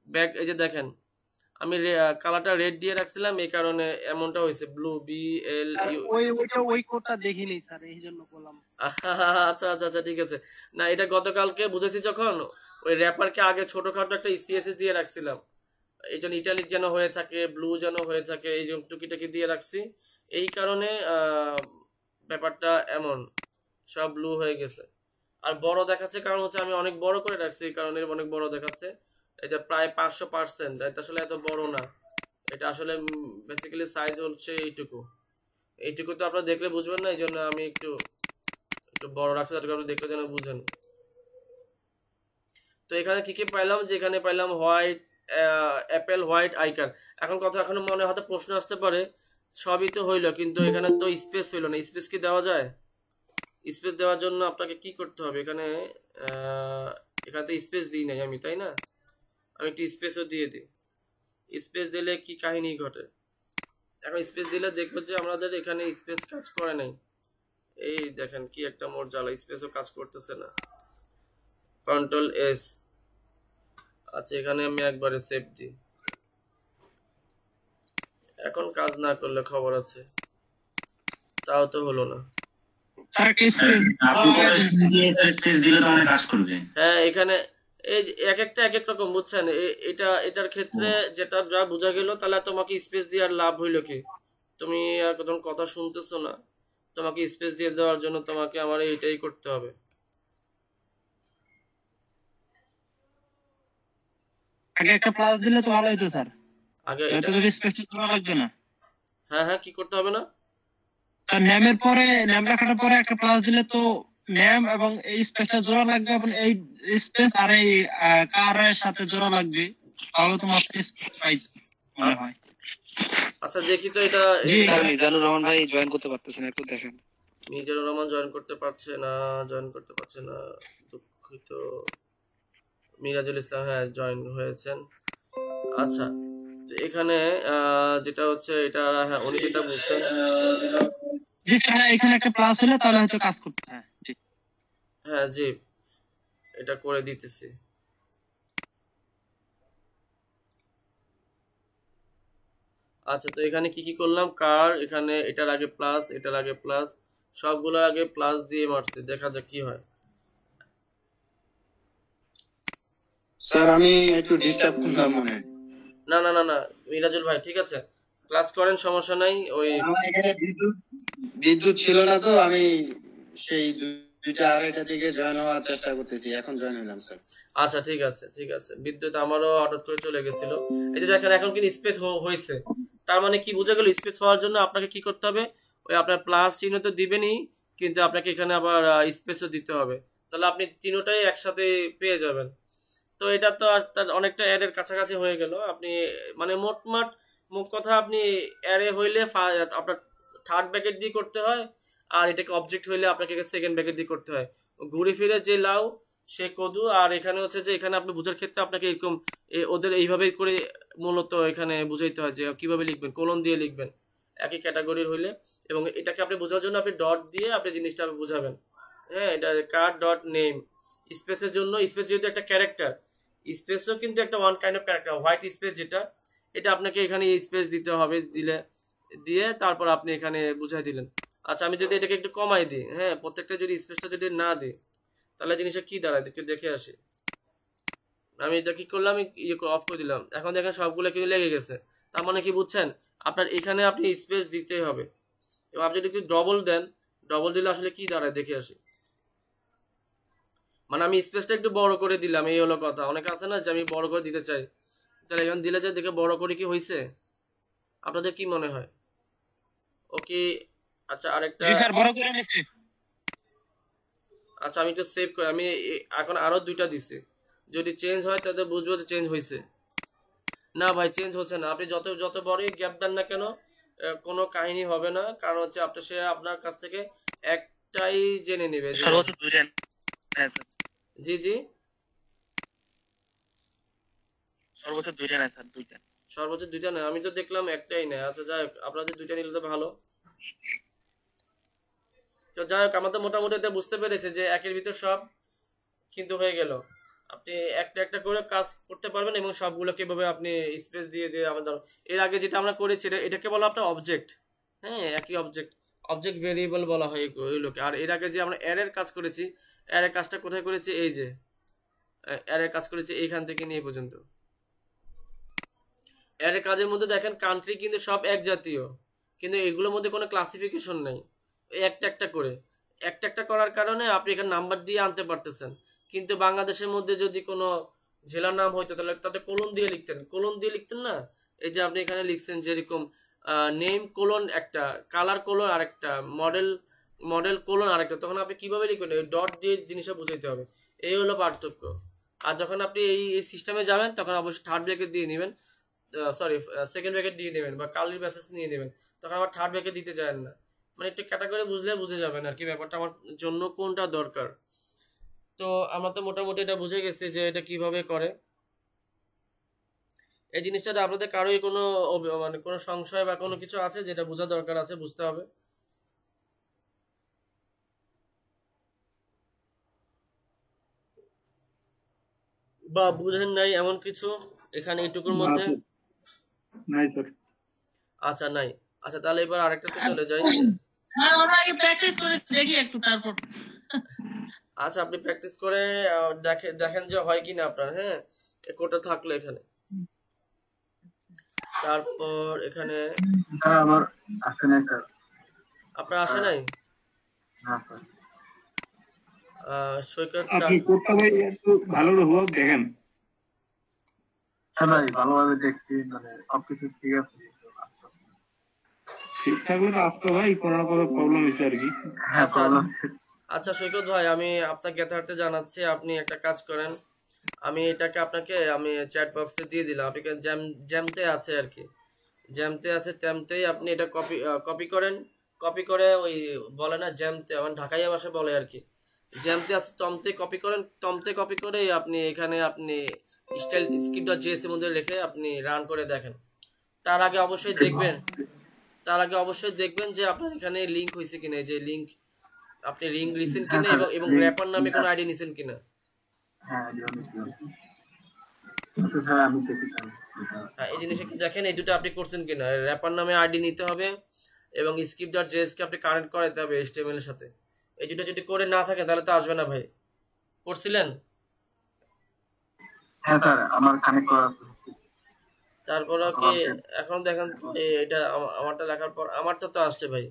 ব্যাক। এই যে দেখেন আমি কালারটা রেড দিয়ে রাখছিলাম, এই কারণে এমনটা হয়েছে। Blue BLU। ওই কোডটা দেখিনি স্যার, এই জন্য বললাম। আচ্ছা আচ্ছা আচ্ছা, ঠিক আছে। না, এটা গতকালকে বুঝেছি যখন, ওই র্যাপারকে আগে ছোটখাটো একটা CSS দিয়ে রাখছিলাম, এই জন্য ইটালিক যেন হয়ে থাকে, ব্লু যেন হয়ে থাকে, এই জন্য টুকিটাকি দিয়ে রাখছি। এই কারণে ব্যাপারটা এমন সব ব্লু হয়ে গেছে। আর বড় দেখাচ্ছে কারণ হচ্ছে আমি অনেক বড় করে রাখছি, এই কারণে অনেক বড় দেখাচ্ছে। এটা প্রায় 500%, এটা আসলে এত বড় না। এটা আসলে বেসিক্যালি সাইজ হচ্ছে এইটুকু। এইটুকু তো আপনারা দেখলে বুঝবেন না, এই জন্য আমি একটু একটু বড় রাখছি, যাতে আপনি দেখলে যেন বুঝেন। তো এখানে কি কি পাইলাম, যে এখানে পাইলাম হোয়াইট অ্যাপেল হোয়াইট আইকার। এখন কথা, এখনো মনে হয়তো প্রশ্ন আসতে পারে, সবই তো হইলো কিন্তু এখানে তো স্পেস হইলো না। স্পেস কি দেওয়া যায়? স্পেস দেওয়ার জন্য আপনাকে কি করতে হবে? এখানে এখানে তো স্পেস দিই নাই আমি, তাই না? আমি একটু স্পেসও দিয়ে দিই। স্পেস দিলে কি কাহিনী ঘটে? এখন স্পেস দিলে দেখবো যে আমাদের এখানে স্পেস কাজ করে নাই। এই দেখেন কি একটা মোর জ্বালা, স্পেসও কাজ করতেছে না। Ctrl+S। আচ্ছা এখানে আমি একবারে সেভ দিই, এখন কাজ না করলে খবর আছে। তাও তো হলো না। স্যার একটা স্পেস দিলে তো অনেক কাজ করবে। হ্যাঁ, এখানে এই এক একটা এক এক রকম, বুঝছেন? এটার ক্ষেত্রে যেটা যা বোঝা গেল, তাহলে তোমাকে স্পেস দিয়ে আর লাভ হইলো কি? তুমি আর তখন কথা শুনতেছো না। তোমাকে স্পেস দিয়ে দেওয়ার জন্য তোমাকে আমার এইটাই করতে হবে। আগে একটা প্লাস দিলে তো ভালো হতো স্যার, আগে এটা তো স্পেসটা করা লাগবে না। হ্যাঁ হ্যাঁ, কি করতে হবে না? তার নামের পরে, নাম রাখার পরে একটা প্লাস দিলে তো নাম এবং এই স্পেসটা জোড়া লাগবে, এবং এই স্পেস আর এই কারের সাথে জোড়া লাগবে, তাহলে তো মাত্র স্পেস পাইতো মনে হয়। আচ্ছা দেখি তো এটা। মিজানুর রহমান ভাই জয়েন করতে পারতেছেন, একটু দেখেন। মিজানুর রহমান জয়েন করতে পারছে না, দুঃখিত। মিরাজুল ইসলাম হ্যাঁ জয়েন হয়েছেন। আচ্ছা, তো এখানে যেটা হচ্ছে এটা, হ্যাঁ উনি যেটা বলছেন, জি স্যার, হ্যাঁ, এখানে একটা প্লাস হলে তাহলে হয়তো কাজ করতে। হ্যাঁ জি। হ্যাঁ জি, এটা করে দিতেছি। আচ্ছা, তো এখানে কি কি করলাম? কার এখানে এটার আগে প্লাস, এটার আগে প্লাস, সবগুলোর আগে প্লাস দিয়ে মারছি, দেখা যাক কি হয়। স্যার আমি একটু ডিস্টার্ব করলাম মনে হয়। না না না না, মিরাজুল ভাই ঠিক আছে, ক্লাস করেন, সমস্যা নাই। ওই আমার এখানে বিদ্যুৎ ছিল না, তো আমি সেই 2টা-2:30টার দিকে জয়েন হওয়ার চেষ্টা করতেছি, এখন জয়েন হলাম স্যার। আচ্ছা ঠিক আছে ঠিক আছে, বিদ্যুৎ আমারও হঠাৎ করে চলে গেছিল। এই যে দেখেন এখন কিন্তু স্পেস হয়েছে, তার মানে কি বোঝা গেল? স্পেস হওয়ার জন্য আপনাকে কি করতে হবে? ওই আপনার প্লাস চিহ্ন তো দিবেনই, কিন্তু আপনাকে এখানে আবার স্পেসও দিতে হবে, তাহলে আপনি তিনটাই একসাথে পেয়ে যাবেন। তো এটা তো তার অনেকটা অ্যাডের কাছাকাছি হয়ে গেল। আপনি মানে মোট কথা, আপনি অ্যারে হইলে আপনার থার্ড ব্র্যাকেট দিয়ে করতে হয়, আর এটাকে অবজেক্ট হইলে আপনাকে সেকেন্ড ব্র্যাকেট দিয়ে করতে হয়। ঘুরে ফিরে যে লাউ সে কদু। আর এখানে হচ্ছে যে এখানে আপনি বোঝার ক্ষেত্রে আপনাকে এরকম ওদের এইভাবে করে মূলত এখানে বুঝাইতে হয় যে কিভাবে লিখবেন, কোলন দিয়ে লিখবেন একই ক্যাটাগরির হইলে। এবং এটাকে আপনি বোঝার জন্য আপনি ডট দিয়ে আপনি জিনিসটা বুঝাবেন। হ্যাঁ, এটা কার ডট নেম। স্পেসের জন্য, স্পেস যেহেতু একটা ক্যারেক্টার, স্পেসও কিন্তু একটা one kind of character. White space যেটা, এটা আপনাকে এখানে স্পেস দিতে হবে, দিয়ে তারপর আপনি এখানে বুঝাই দিলেন। আচ্ছা, আমি যদি এটাকে একটু কমাই দিই, হ্যাঁ প্রত্যেকটা যদি স্পেসটা যদি না দিই, তাহলে জিনিসটা কি দাঁড়ায় একটু দেখে আসি। আমি এটা কি করলাম, ইয়ে অফ করে দিলাম। এখন দেখেন সবগুলো কিন্তু লেগে গেছে। তার মানে কি বুঝছেন, আপনার এখানে আপনি স্পেস দিতেই হবে। এবং আপনি যদি একটু ডবল দেন, ডবল দিলে আসলে কি দাঁড়ায় দেখে আসি। মানে আমি স্পেসটা একটু বড় করে দিলাম, এই হলো কথা। অনেকে আছে না যে আমি বড় করে দিতে চাই, তাহলে এখন দিলে যে দেখে বড় করে কি হয়েছে, আপনাদের কি মনে হয়? ওকে, আচ্ছা আরেকটা, জি স্যার, বড় করে নিছি। আচ্ছা আমি একটু সেভ করি। আমি এখন আরো 2টা দিছি, যদি চেঞ্জ হয় তাহলে বুঝবো যে চেঞ্জ হয়েছে। না ভাই চেঞ্জ হচ্ছে না। আপনি যত যত বড়ই গ্যাপ দেন না কেন কোনো কাহিনী হবে না, কারণ হচ্ছে আপনার সে আপনার কাছ থেকে একটাই জেনে নেবে যে সর্বোচ্চ 2টা। হ্যাঁ স্যার, জি জি সর্বোচ্চ 2টা না স্যার, 2টা। সর্বোচ্চ 2টা না, আমি তো দেখলাম একটাই নেয়। আচ্ছা যাই হোক, আপনাদের 2টা নিলে তো ভালো। তো যাই হোক, আমরা তো মোটামুটি এটা বুঝতে পেরেছি যে একের ভিতর সব কিন্তু হয়ে গেল। আপনি একটা একটা করে কাজ করতে পারবেন এবং সবগুলো কিভাবে আপনি স্পেস দিয়ে দিয়ে আমাদের, এর আগে যেটা আমরা করেছি এটাকে বলা আপনার অবজেক্ট। হ্যাঁ, একই অবজেক্ট, অবজেক্ট ভেরিয়েবল বলা হয় এগুলোকে। আর এর আগে যে আমরা অ্যারের কাজ করেছি, অ্যারের কাজটা কোথায় করেছি, এই যে অ্যারের কাজ করেছি এইখান থেকে নিয়ে পর্যন্ত। অ্যারের কাজের মধ্যে দেখেন কান্ট্রি কিন্তু সব এক জাতীয়, কিন্তু এগুলোর মধ্যে কোনো ক্লাসিফিকেশন নেই। একটা একটা করে, একটা একটা করার কারণে আপনি এখানে নাম্বার দিয়ে আনতে পারতেছেন। কিন্তু বাংলাদেশের মধ্যে যদি কোনো জেলার নাম হইতো তাহলে তাতে কোলন দিয়ে লিখতেন, কোলন দিয়ে লিখতেন না। এই যে আপনি এখানে লিখছেন যেরকম নেম কোলন একটা, কালার কোলন আরেকটা, মডেল মডেল কোলন আরেকটা, তখন আপনি কিভাবে লিখবেন, ডট দিয়ে জিনিসটা বুঝাইতে হবে। এই হলো পার্থক্য। আর যখন আপনি এই সিস্টেমে যাবেন তখন অবশ্যই থার্ড ব্র্যাকেট দিয়ে নেবেন, সরি সেকেন্ড ব্র্যাকেট দিয়ে নেবেন বা কার্লি ব্রেসেস নিয়ে নেবেন, তখন আবার থার্ড ব্র্যাকেট দিতে চান না। মানে একটু ক্যাটাগরি বুঝলে বুঝে যাবেন আর কি ব্যাপারটা আমার জন্য কোনটা দরকার। তো আমরা তো মোটামুটি এটা বুঝে গেছি যে এটা কিভাবে করে। এই জিনিসটাতে আপনাদের কারোই কোনো মানে কোনো সংশয় বা কোনো কিছু আছে যেটা বোঝা দরকার আছে, বুঝতে হবে? বা বুঝেন নাই এমন কিছু এখানে এইটুকুর মধ্যে? নাই স্যার। আচ্ছা নাই। আচ্ছা তাহলে এবার আরেকটাতে চলে যাই। হ্যাঁ, আমরা আগে প্র্যাকটিস করে দেখি একটু, তারপর আচ্ছা আপনি প্র্যাকটিস করে দেখেন যে হয় কিনা আপনার। হ্যাঁ, কোডটা থাকলো এখানে। তারপর এখানে আমার আসে নাই স্যার। আপনার আসে নাই? না স্যার। সৈকত আপনি কোডটা ভাই একটু ভালো হোক দেখেন। হ্যাঁ ভাই, ভালোভাবে দেখছি, মানে সবকিছু ঠিক আছে। ঠিক থাকলে তো আসতো ভাই, কোনো না কোনো প্রবলেম হয়েছে আর কি। হ্যাঁ, আচ্ছা প্রবলেম। আচ্ছা সৈকত ভাই, আমি আপনার জ্ঞাতার্থে জানাচ্ছি, আপনি একটা কাজ করেন, আমি এটাকে আপনাকে আমি চ্যাট বক্সে দিয়ে দিলাম। আপনি জ্যামতে আছে আর কি, জ্যামতে আছে তেমতেই আপনি এটা কপি করেন। কপি করে ওই বলে না জ্যামতে, আমার ঢাকাইয়া ভাষা বলে আর কি, জ্যামতে আছে তমতে কপি করেন। তমতে কপি করে আপনি এখানে আপনি স্টাইল স্ক্রিপ্ট.js এর মধ্যে রেখে আপনি রান করে দেখেন। তার আগে অবশ্যই দেখবেন যে আপনার এখানে লিংক হয়েছে কিনা, যে লিংক আপনি রিং লিসেন কিনা এবং র্যাপার নামে কোনো আইডি নিছেন কিনা। হ্যাঁ, আমি দেখি। হ্যাঁ, এই জিনিসটা দেখেন, এই দুটো আপনি করছেন কিনা। র্যাপার নামে আইডি নিতে হবে এবং script.js কে আপনি কানেক্ট করাতে হবে HTML এর সাথে। এই দুটো যদি করে না থাকে তাহলে তো আসবে না ভাই। করছিলেন? হ্যাঁ স্যার, আমার কানেক্ট করা আছে। তারপর কি এখন দেখেন তো এটা আমারটা লেখার পর আমারটা তো আসছে ভাই,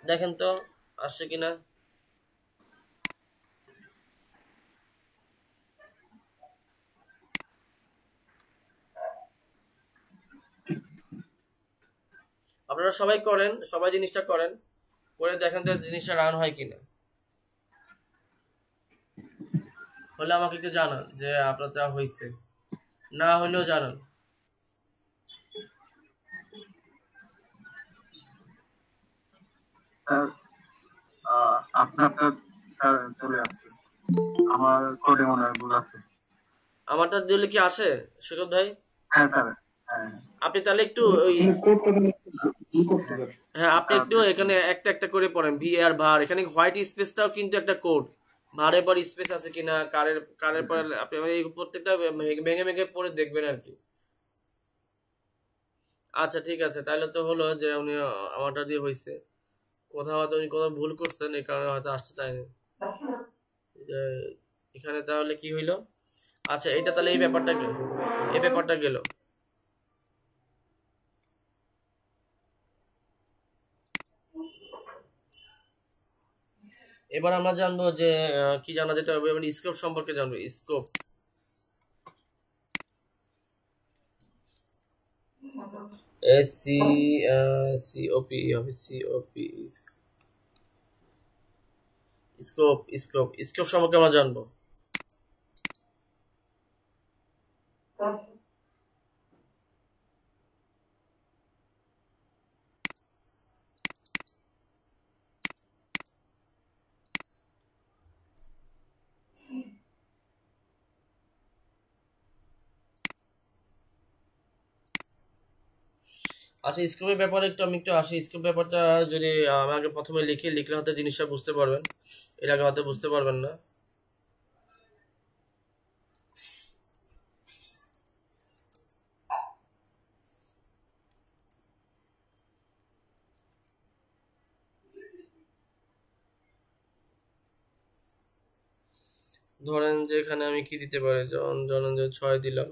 দেখেন তো আসছে কিনা। আপনারা সবাই করেন, সবাই জিনিসটা করেন, করে দেখেন তো জিনিসটা রান হয় কিনা। হলে আমাকে একটু জানান যে আপনার তা হয়েছে, না হলেও জানান। স্যার, আপনারটা স্যার চলে আসছে, আমার কোডে মনে হয় ভুল আছে। আমারটা দিলে কি আসে সৈকত ভাই? হ্যাঁ স্যার। হ্যাঁ, আপনি তাহলে একটু ওই কোডটা ভুল করতে স্যার। হ্যাঁ আপনি একটু এখানে একটা একটা করে পড়েন, VAR ভার, এখানে হোয়াইট স্পেসটাও কিন্তু একটা কোড, ভারের পর স্পেস আছে কিনা, কারের পর আপনি এই প্রত্যেকটা ভেঙে ভেঙে পড়ে দেখবেন আর কি। আচ্ছা ঠিক আছে, তাহলে তো হলো যে উনি আমারটা দিয়ে হয়েছে। কোথাও হয়তো উনি কোথাও ভুল করছেন, এই কারণে হয়তো আসতে চায়নি। যে এখানে তাহলে কি হইলো? আচ্ছা, এটা তাহলে এই ব্যাপারটা গেল। এবার আমরা জানবো যে কি জানা যেতে হবে, মানে স্কোপ সম্পর্কে জানবো। স্কোপ, সিওপি হবে, সিওপি, স্কোপ সম্পর্কে আমরা জানবো। আচ্ছা, স্কোপের ব্যাপারে আমি একটু আসি। স্কোপ ব্যাপারটা যদি আমাকে প্রথমে লিখলে হয়তো জিনিসটা বুঝতে পারবেন, এর আগে হয়তো বুঝতে পারবেন না। ধরেন যে এখানে আমি কি দিতে পারি, ধরেন যে 6 দিলাম,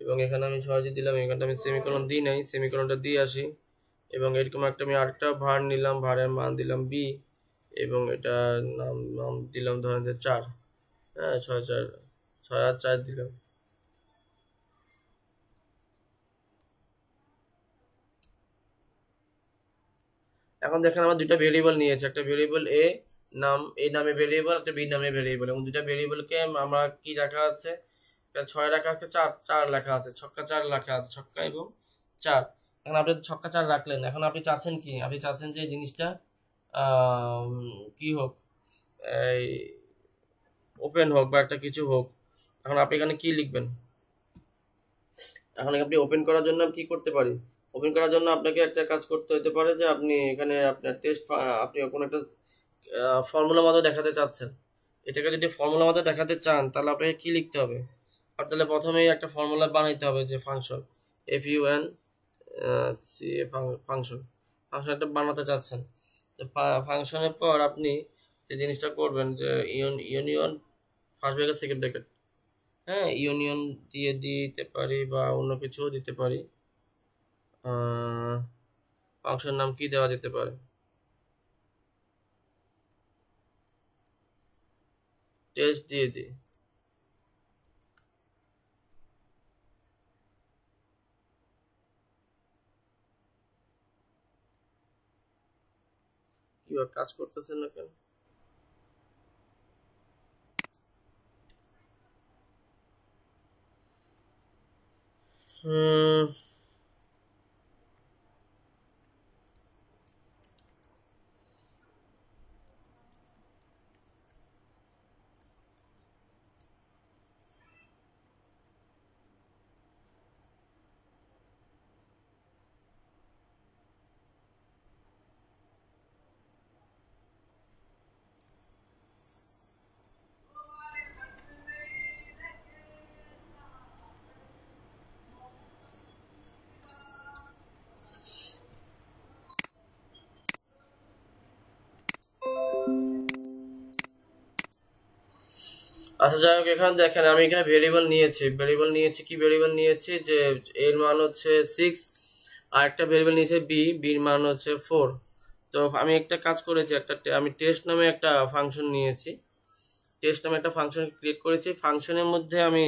এবং এখানে আমি 6 দিলাম, এখানটা আমি সেমিকোলন দিই নাই, সেমিকোলনটা দিয়ে আসি, এবং এরকম একটা আমি আরেকটা ভার নিলাম, ভারের মান দিলাম বি, এবং এটা নাম দিলাম ধরেন যে 4। হ্যাঁ, 6 আর 4 দিলাম। এখন দেখেন আমার দুইটা ভেরিয়েবল নিয়েছে, একটা ভেরিয়েবল এ নামে ভেরিয়েবল, একটা বি নামে ভেরিয়েবল, এবং দুইটা ভেরিয়েবলকে আমরা কি রাখা আছে, 6 রাখা আছে, 4 লেখা আছে, ছক্কা 4 লেখা আছে, ছক্কা এবং 4। এখন আপনি ছক্কা 4 রাখলেন, এখন আপনি চাচ্ছেন কি, আপনি চাচ্ছেন যে জিনিসটা কি হোক, এই ওপেন হোক বা একটা কিছু হোক। এখন আপনি এখানে কি লিখবেন? এখন আপনি ওপেন করার জন্য কি করতে পারি? ওপেন করার জন্য আপনাকে একটা কাজ করতে হতে পারে যে আপনি এখানে আপনার আপনি কোনো একটা ফর্মুলা মতো দেখাতে চাচ্ছেন। এটাকে যদি ফর্মুলা মতো দেখাতে চান তাহলে আপনাকে কি লিখতে হবে? আর তাহলে প্রথমেই একটা ফর্মুলা বানাইতে হবে, যে ফাংশন FUN সি ফাংশন একটা বানাতে চাচ্ছেন। তো ফাংশনের পর আপনি যে জিনিসটা করবেন যে union first bracket second bracket, হ্যাঁ, ইউনিয়ন দিয়ে দিতে পারি বা অন্য কিছুও দিতে পারি। ফাংশন নাম কি দেওয়া যেতে পারে? টেস্ট দিয়ে দিই। কিভাবে কাজ করতেছে না কেন? আচ্ছা, যাই হোক, এখানে দেখেন আমি এখানে ভেরিয়েবল নিয়েছি কি ভেরিয়েবল নিয়েছি, যে এর মান হচ্ছে 6, আর একটা ভেরিয়েবল নিয়েছে বির মান হচ্ছে 4। তো আমি একটা কাজ করেছি, আমি টেস্ট নামে একটা ফাংশন নিয়েছি, টেস্ট নামে একটা ফাংশন ক্রিয়েট করেছি। ফাংশনের মধ্যে আমি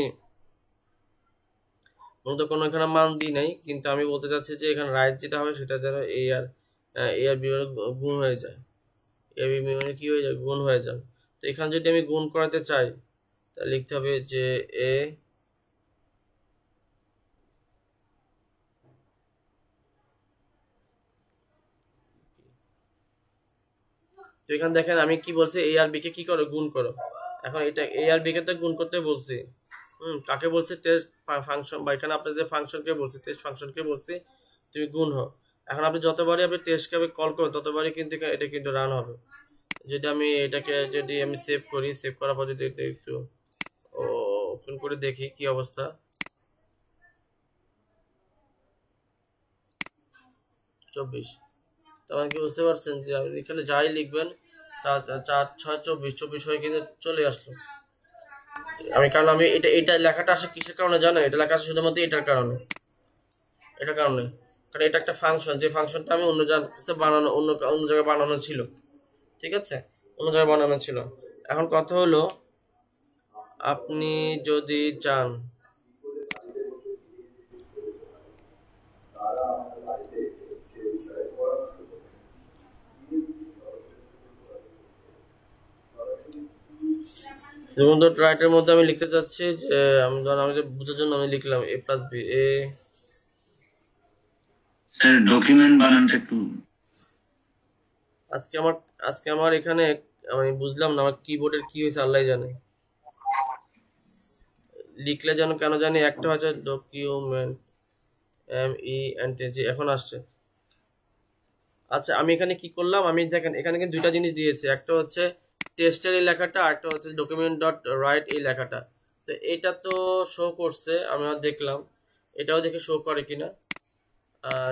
মূলত কোনো এখানে মান দিই নাই, কিন্তু আমি বলতে চাচ্ছি যে এখানে রাইট যেটা হবে সেটা যেন এ আর বি গুণ হয়ে যায়, এ বি মানে কি হয়ে যায়, গুণ হয়ে যায়। তো এখানে যদি আমি গুণ করাতে চাই তাহলে লিখতে হবে যে এ তো এখানে দেখেন আমি কি বলছি, এ আর বি কে কি করো, গুণ করো। এখন এটা এ আর বি কে তো গুণ করতে বলছি, কাকে বলছে, টেস্ট ফাংশন, বা এখানে আপনাদের ফাংশনকে বলছি, টেস্ট ফাংশনকে বলছি তুমি গুণ হও। এখন আপনি যতবারই আপনি টেস্টকে কল করবেন ততবারই কিন্তু এটা কিন্তু রান হবে। যদি আমি এটাকে সেভ করি, সেভ করার পর যদি একটু ওপেন করে দেখি কি অবস্থা, 24। তখন কি বুঝতে পারছেন যে আপনি এখানে যাই লিখবেন 4 6 24 হয়ে কিন্তু চলে আসলো। কারণ আমি এটা লেখাটা আসে কিসের কারণে জানো? এটা লেখা আছে শুধুমাত্র এটার কারণে, কারণ এটা একটা ফাংশন, যে ফাংশনটা আমি অন্য জায়গায় বানানো, অন্য জায়গায় বানানো ছিল, ঠিক আছে, অন্য জায়গায় বানানো ছিল। এখন কথা হলো, আপনি যদি চান যেমন রাইটের মধ্যে আমি লিখতে চাচ্ছি যে আমি বুঝার জন্য আমি লিখলাম a + b a। Sir document বানানটা একটু আজকে আমার এখানে আমি বুঝলাম না আমার কিবোর্ডের কি হয়েছে আল্লাহ জানে। লিখলে যেন কেন জানি একটা হচ্ছে ডকুমেন্ট MENT এখন আসছে। আচ্ছা আমি এখানে কি করলাম, আমি দেখেন এখানে কিন্তু দুইটা জিনিস দিয়েছে, একটা হচ্ছে টেস্টের এই লেখাটা, আর একটা হচ্ছে document.write এই লেখাটা। তো এটা তো শো করছে, আমি দেখলাম, এটাও দেখে শো করে কিনা।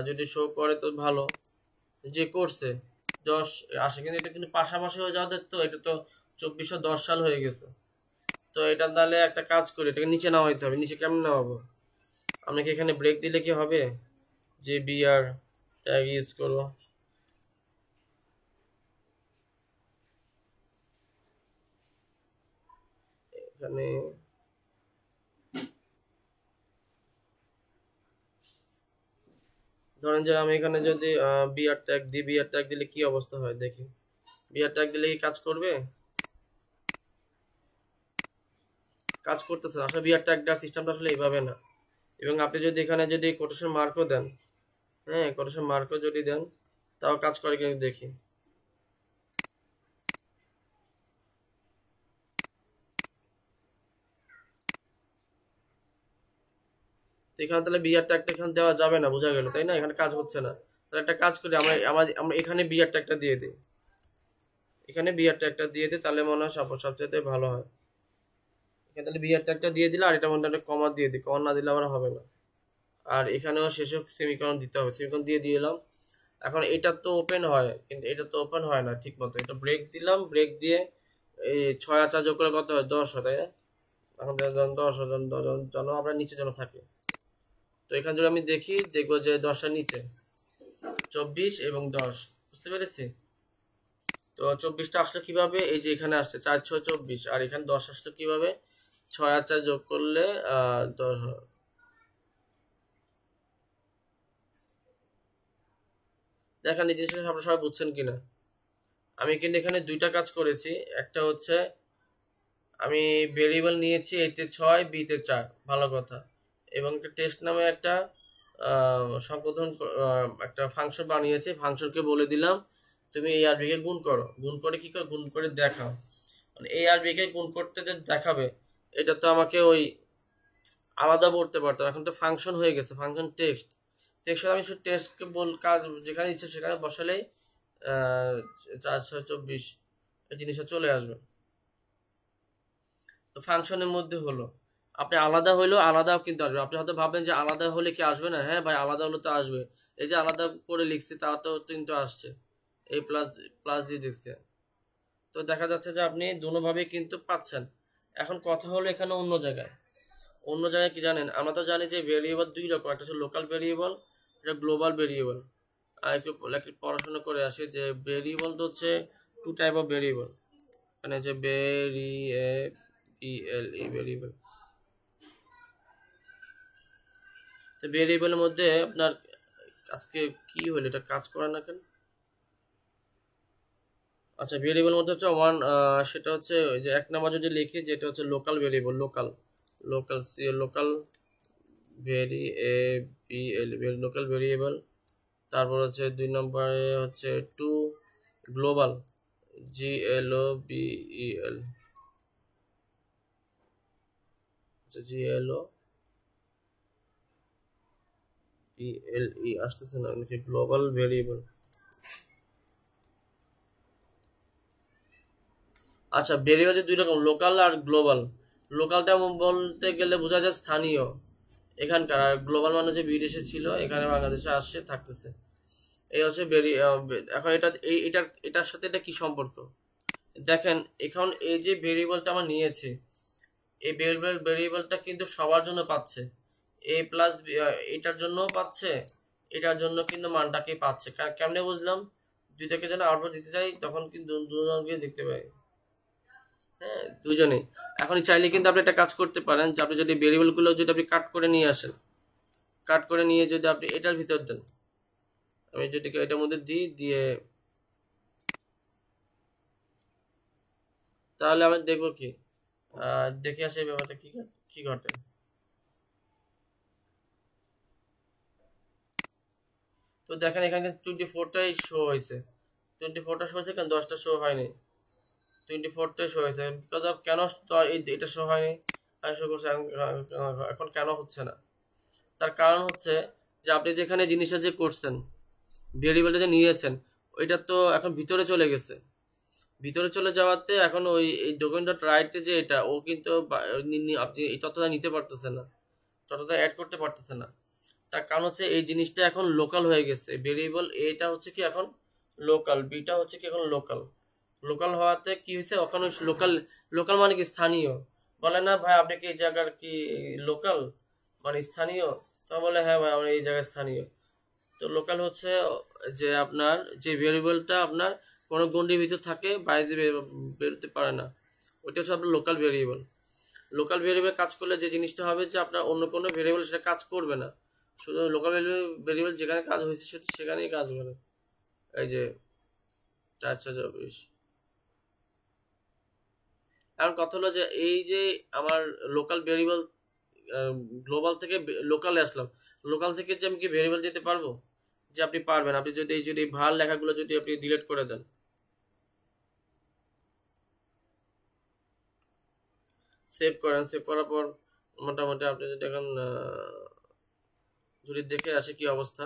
যদি শো করে তো ভালো, যে করছে 10 আসে, কিন্তু এটা কিন্তু পাশাপাশি হয়ে যাওয়া, তো এটা তো 2410 সাল হয়ে গেছে। তো এটা তাহলে একটা কাজ করি, এটাকে নিচে নামাইতে হবে। নিচে কেমন নামাবো? আমরা কি এখানে ব্রেক দিলে কি হবে? যে BR ট্যাগ ইউজ করবো, এখানে ধরেন যে আমি এখানে যদি BR ট্যাগ দিই, BR ট্যাগ দিলে কি অবস্থা হয় দেখি। BR ট্যাগ দিলে কি কাজ করবে? কাজ করতেছে না আসলে। BR ট্যাগ দেওয়ার সিস্টেমটা আসলে এইভাবে না। এবং আপনি যদি এখানে যদি কোটেশন মার্কও দেন, হ্যাঁ কোটেশন মার্কও যদি দেন তাও কাজ করে কিন্তু দেখি। এখানে তাহলে BR ট্যাগটা এখানে দেওয়া যাবে না, বোঝা গেল তাই না? এখানে কাজ হচ্ছে না। তাহলে একটা কাজ করি, আমরা এখানে BR ট্যাগটা দিয়ে দিই, এখানে BR ট্যাগটা দিয়ে দিই, তাহলে মনে হয় সবচেয়ে ভালো হয়। এখানে তাহলে BR ট্যাগটা দিয়ে দিলে, আর এটা মধ্যে একটা কমা দিয়ে দিই, কমা না দিলে আবার হবে না। আর এখানেও শেষে সেমিকোলন দিতে হবে, সেমিকোলন দিয়ে দিলাম। এখন এটা তো ওপেন হয়, কিন্তু এটা তো ওপেন হয় না ঠিক মতো। এটা ব্রেক দিলাম, ব্রেক দিয়ে এই 6 আর 4 যোগ করে কত হয়? 10 হয়, তাই না? এখন 10 যেন আমরা নিচে যেন থাকে। তো এখানে যদি আমি দেখবো যে 10টার নিচে 24 এবং 10, বুঝতে পেরেছি? তো 24টা আসলো কিভাবে? এই যে এখানে আসছে 4 6 24, আর এখানে 10 আসলো কিভাবে? 6 আর 4 যোগ করলে 10 হয়। দেখেন এই জিনিসটা আপনারা সবাই বুঝছেন কিনা। আমি কিন্তু এখানে দুইটা কাজ করেছি। একটা হচ্ছে আমি ভেরিয়েবল নিয়েছি এতে 6 বিতে 4, ভালো কথা, এবং টেস্ট নামে একটা সংশোধন একটা ফাংশন বানিয়েছি। ফাংশনকে বলে দিলাম তুমি এই আর বি কে গুণ করো, গুণ করে কি করো? গুণ করে দেখাও। মানে এই আর বি কে গুণ করতে যে দেখাবে, এটা তো আমাকে ওই আলাদা বলতে পারতাম। এখন তো ফাংশন হয়ে গেছে, ফাংশন টেক্সট আমি শুধু টেস্টকে কাজ যেখানে ইচ্ছে সেখানে বসালেই 4 6 24 এই জিনিসটা চলে আসবে। তো ফাংশনের মধ্যে হলো, আপনি আলাদা হইলেও আলাদাও কিন্তু আসবে। আপনি হয়তো ভাববেন যে আলাদা হলে কি আসবে না? হ্যাঁ ভাই, আলাদা হলে তো আসবে। এই যে আলাদা করে লিখছি তা তো কিন্তু আসছে, এই প্লাস দিয়ে দেখছে। তো দেখা যাচ্ছে যে আপনি দুটোভাবে কিন্তু পাচ্ছেন। এখন কথা হলো এখানে অন্য জায়গায় কি জানেন? আমরা তো জানি যে ভেরিয়েবল দুই রকম, একটা হচ্ছে লোকাল ভেরিয়েবল, এটা গ্লোবাল ভেরিয়েবল। আর একটু পড়াশোনা করে আসি যে ভেরিয়েবল তো হচ্ছে 2 টাইপ অফ ভেরিয়েবল। মানে যে ভেরিয়েবল, তো ভেরিয়েবলের মধ্যে আপনার আজকে কি হলো, এটা কাজ করে না কেন? আচ্ছা ভেরিয়েবলের মধ্যে হচ্ছে সেটা হচ্ছে ওই যে 1 নাম্বার যদি লিখি, যেটা হচ্ছে local variable, local local variable. তারপর হচ্ছে 2 নম্বরে হচ্ছে 2 গ্লোবাল, GLOBAL, আচ্ছা GLOBAL আসতেছে না নাকি? Global variable. আচ্ছা ভেরিয়েবল যে দুই রকম, লোকাল আর গ্লোবাল। লোকালটা বলতে গেলে বোঝা যায় স্থানীয় এখানকার, আর গ্লোবাল মানে যে বিদেশে ছিল এখানে বাংলাদেশে আসছে থাকতেছে। এই হচ্ছে এখন এটার সাথে এটা কি সম্পর্ক দেখেন। এখন এই যে ভেরিয়েবলটা আমরা নিয়েছি, এই ভেরিয়েবলটা কিন্তু সবার জন্য পাচ্ছে, a প্লাস এটার জন্য পাচ্ছে, এটার জন্য কিন্তু মানটাকে পাচ্ছে। কেমনে বুঝলাম? দুইটাকে যেন আউটপুট দিতে চাই তখন কিন্তু দুজনকে দেখতে পাই, হ্যাঁ দুজনেই। এখন চাইলে কিন্তু আপনি একটা কাজ করতে পারেন যে আপনি যদি ভেরিয়েবলগুলো যদি আপনি কাট করে নিয়ে আসেন, কাট করে নিয়ে যদি আপনি এটার ভিতর দেন, আমি যদি এটার মধ্যে দিয়ে তাহলে আমি দেখবো কি দেখে আসি ব্যাপারটা কি ঘটে। তো দেখেন এখানে 24টাই শো হয়েছে, 24টা শো হয়েছে, কারণ 10টা শো হয়নি। 24টাই শো হয়েছে বিকজ অফ কেন এটা শো হয়নি শো করছে এখন কেন হচ্ছে না? তার কারণ হচ্ছে যে আপনি যেখানে জিনিসটা যে করছেন, ভেরিয়েবলটা যে নিয়েছেন, ওইটা তো এখন ভিতরে চলে গেছে। ভিতরে চলে যাওয়াতে এখন এই ডকুমেন্ট ডট রাইটে যে এটা ও কিন্তু আপনি এই তথ্যটা নিতে পারতেছে না, তথ্যটা অ্যাড করতে পারতেছে না। তার কারণ হচ্ছে এই জিনিসটা এখন লোকাল হয়ে গেছে। ভেরিয়েবল এটা হচ্ছে কি এখন লোকাল, বিটা হচ্ছে কি এখন লোকাল। লোকাল হওয়াতে কি হয়েছে, ওখানে লোকাল, লোকাল মানে কি স্থানীয়। বলে না ভাই আপনি কি এই জায়গার কি লোকাল মানে স্থানীয়? তো বলে হ্যাঁ ভাই আমরা এই জায়গায় স্থানীয়। তো লোকাল হচ্ছে যে আপনার যে ভেরিয়েবলটা আপনার কোনো গণ্ডির ভিতর থাকে, বাইরে বেরোতে পারে না, ওইটা হচ্ছে আপনার লোকাল ভেরিয়েবল। লোকাল ভেরিয়েবল কাজ করলে যে জিনিসটা হবে যে আপনার অন্য কোনো ভেরিয়েবল সেটা কাজ করবে না, শুধু লোকাল ভেরিয়েবল যেখানে কাজ হয়েছে সেখানেই কাজ করে। এই যে 424। এখন কথা হলো যে এই যে আমার লোকাল ভেরিয়েবল গ্লোবাল থেকে লোকালে আসলাম, লোকাল থেকে যে আমি কি ভেরিয়েবল দিতে পারবো? যে আপনি পারবেন, আপনি যদি ভাল লেখাগুলো যদি আপনি ডিলিট করে দেন, সেভ করেন, সেভ করার পর মোটামুটি আপনি যদি এখন যদি দেখে আসে কি অবস্থা,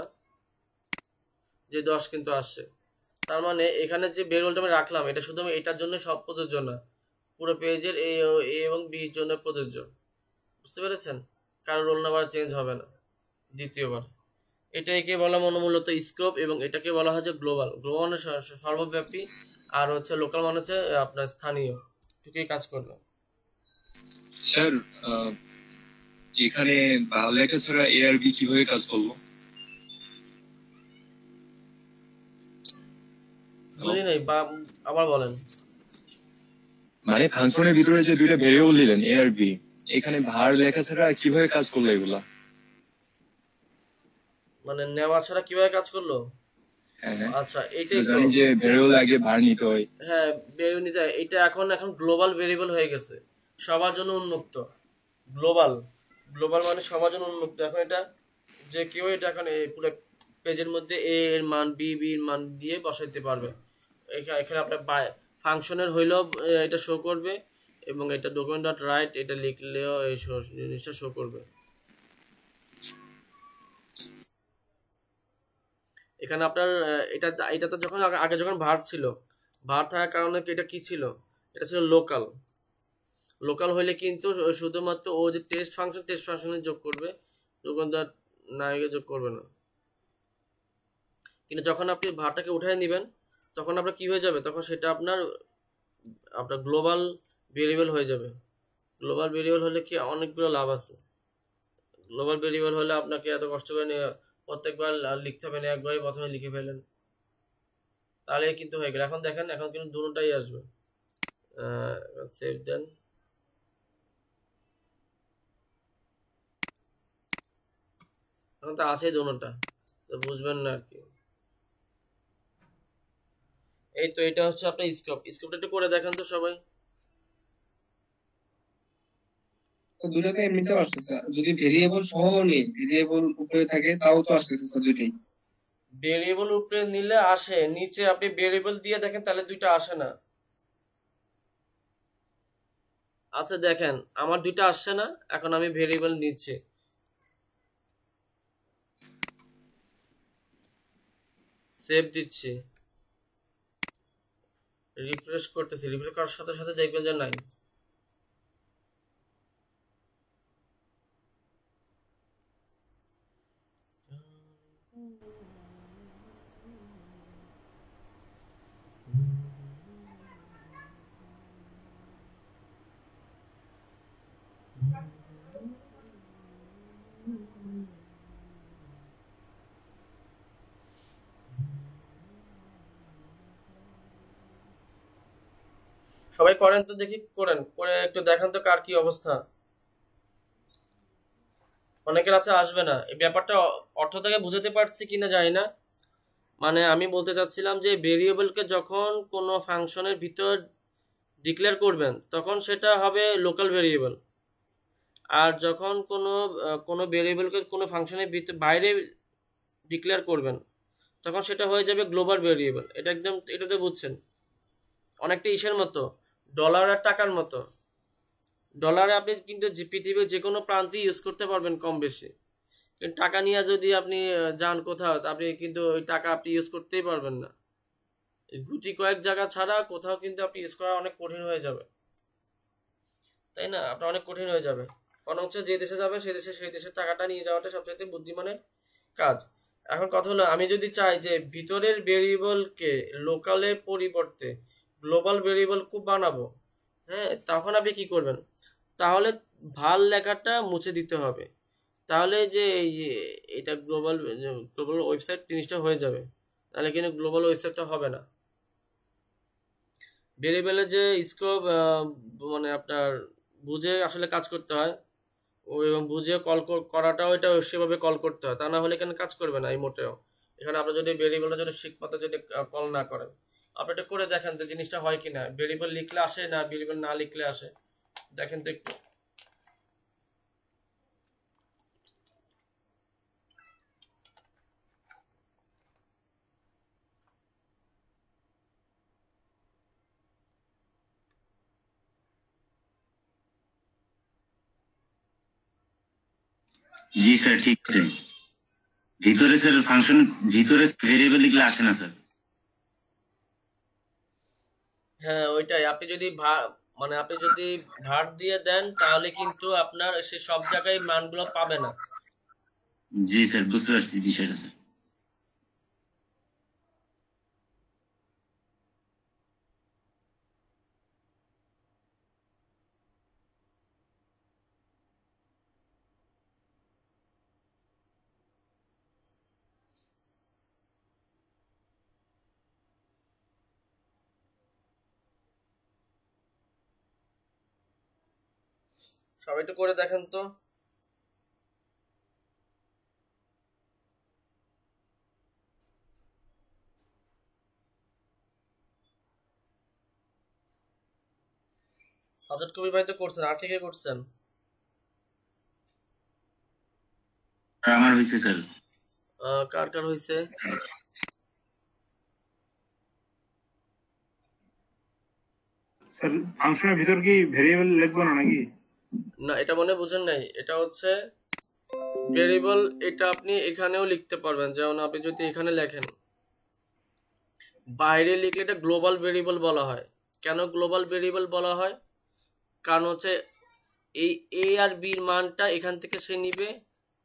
যে 10 কিন্তু আসছে। তার মানে এখানে যে ভেরিয়েবলটা আমি রাখলাম এটা শুধু এটার জন্য সব প্রযোজ্য না, পুরো পেজের এ এবং বি জন্য প্রযোজ্য। বুঝতে পেরেছেন? কারণ রোল নাম্বার চেঞ্জ হবে না দ্বিতীয়বার। এটাকে বলা মূলত স্কোপ, এবং এটাকে বলা হয় যে গ্লোবাল। গ্লোবাল মানে সর্বব্যাপী, আর হচ্ছে লোকাল মানে হচ্ছে আপনার স্থানীয়, টুকুই কাজ করবে। স্যার এখানে লেখা ছাড়া এআরবি কিভাবে কাজ করলো? বুঝি নাই, বা আবার বলেন। মানে ফাংশনের ভিতরে যে দুইটা ভেরিয়েবল দিলেন এআরবি, এখানে ভার লেখা ছাড়া কিভাবে কাজ করলো এগুলা? মানে নেওয়া ছাড়া কিভাবে কাজ করলো? আচ্ছা এইটাই তো জানি যে ভেরিয়েবল আগে ভার নিতে হয়। হ্যাঁ ভেরিয়েবল নিতে হয়। এটা এখন গ্লোবাল ভেরিয়েবল হয়ে গেছে, সবার জন্য উন্মুক্ত। গ্লোবাল, গ্লোবাল মানে সবার জন্য উন্মুক্ত। এখন এটা যে কেউ এটা এখন পুরো পেজের মধ্যে এ এর মান বি এর মান দিয়ে বসাইতে পারবে। এখানে আপনার ফাংশনের হইলেও এটা শো করবে, এবং এটা ডকুমেন্ট ডট রাইট এটা লিখলেও এই জিনিসটা শো করবে। এখানে আপনার এটা তো যখন আগে যখন ভার ছিল, ভার থাকার কারণে এটা কি ছিল, এটা ছিল লোকাল। লোকাল হইলে কিন্তু শুধুমাত্র ও যে টেস্ট ফাংশনে যোগ করবে, ডকুমেন্ট ডট নায়কে যোগ করবে না। কিন্তু যখন আপনি ভারটাকে উঠায় নেবেন তখন আপনার কি হয়ে যাবে, তখন সেটা আপনার গ্লোবাল ভেরিয়েবল হয়ে যাবে। গ্লোবাল ভেরিয়েবল হলে কি অনেকগুলো লাভ আছে। গ্লোবাল ভেরিয়েবল হলে আপনাকে এত কষ্ট করে প্রত্যেকবার লিখতে হবে না, একবারই প্রথমে লিখে ফেলেন, তাহলে কিন্তু হয়ে গেল। এখন দেখেন এখন কিন্তু দুটোটাই আসবে। সেভ দেন, এখন তো আছেই দুটোটা, তো বুঝবেন না আর কি। এই তো এটা হচ্ছে আপনার স্কোপটা একটু করে দেখেন তো সবাই। দুটাকে এমনিতেও আসতেছে, যদি ভেরিয়েবল সহ নেই, ভেরিয়েবল উপরে থাকে তাও তো আসতেছে স্যার দুইটাই। ভেরিয়েবল উপরে নিলে আসে, নিচে আপনি ভেরিয়েবল দিয়ে দেখেন তাহলে দুইটা আসে না। আচ্ছা দেখেন আমার দুইটা আসছে না, এখন আমি ভেরিয়েবল নিচ্ছি, সেভ দিচ্ছি, রিফ্রেশ করতেছি, রিফ্রেশ করার সাথে সাথে দেখবেন যে নাই। সবাই করেন তো দেখি, করেন, করে একটু দেখান তো কার কি অবস্থা। অনেকের আছে আসবে না। এই ব্যাপারটা অর্থ থেকে বুঝাতে পারছি কিনা জানি না। মানে আমি বলতে চাচ্ছিলাম যে ভেরিয়েবলকে যখন কোনো ফাংশনের ভিতর ডিক্লেয়ার করবেন তখন সেটা হবে লোকাল ভেরিয়েবল, আর যখন কোনো ভেরিয়েবলকে কোনো ফাংশনের ভিতর বাইরে ডিক্লেয়ার করবেন তখন সেটা হয়ে যাবে গ্লোবাল ভেরিয়েবল। এটা তো বুঝছেন। অনেকটা ইসের মতো, ডলার আর টাকার মতো। ডলারে আপনি কিন্তু পৃথিবীর যে কোনো প্রান্তে ইউজ করতে পারবেন কম বেশি, কিন্তু টাকা নিয়ে যদি আপনি যান কোথাও, আপনি কিন্তু ওই টাকা আপনি ইউজ করতেই পারবেন না। গুটি কয়েক জায়গা ছাড়া কোথাও কিন্তু আপনি ইউজ করা অনেক কঠিন হয়ে যাবে, তাই না? আপনার অনেক কঠিন হয়ে যাবে। বরঞ্চ যে দেশে যাবেন সেই দেশের টাকাটা নিয়ে যাওয়াটা সবচেয়ে বুদ্ধিমানের কাজ। এখন কথা হলো, আমি যদি চাই যে ভিতরের ভেরিয়েবলকে লোকালের পরিবর্তে গ্লোবাল ভেরিয়েবল বানাবো, হ্যাঁ, তখন আপনি কি করবেন? তাহলে ভাল লেখাটা মুছে দিতে হবে। তাহলে যে এটা গ্লোবাল ওয়েবসাইট জিনিসটা হয়ে যাবে, তাহলে কিন্তু গ্লোবাল ওয়েবসাইটটা হবে না। ভেরিয়েবলের যে স্কোপ মানে আপনার বুঝে আসলে কাজ করতে হয়, এবং বুঝে কল করাটাও এটা সেভাবে কল করতে হয়, তা না হলে এখানে কাজ করবে না এই মোটেও। এখানে আপনার যদি ভেরিয়েবলটা যদি ঠিকমতো যদি কল না করেন, আপনি এটা করে দেখেন তো জিনিসটা হয় কিনা। ভেরিয়েবল লিখলে আসে না ভেরিয়েবল না লিখলে আসে, দেখেন তো একটু। জি স্যার, ঠিক আছে। ভিতরে স্যার ফাংশন, ভিতরে ভেরিয়েবল লিখলে আসে না স্যার। হ্যাঁ ওইটাই। আপনি যদি আপনি যদি ভার দিয়ে দেন তাহলে কিন্তু আপনার সে সব জায়গায় মানগুলো পাবে না। জি স্যার, বুঝতে পারছি বিষয়টা স্যার। সবাই একটু করে দেখেন তো। সাজেদ কবির ভাই তো করছেন, আর কে কে করছেন? আমার হয়েছে স্যার। কার কার হয়েছে? স্যার ফাংশনের ভিতর কি ভেরিয়েবল লিখবো না নাকি? না, এটা মনে বুঝেন নাই। এটা হচ্ছে ভেরিয়েবল, এটা আপনি এখানেও লিখতে পারবেন। যেমন আপনি যদি এখানে লেখেন, বাইরে লিখলে এটা গ্লোবাল ভেরিয়েবল বলা হয়। কেন গ্লোবাল ভেরিয়েবল বলা হয়? কারণ হচ্ছে এই এ আর বির মানটা এখান থেকে সে নিবে,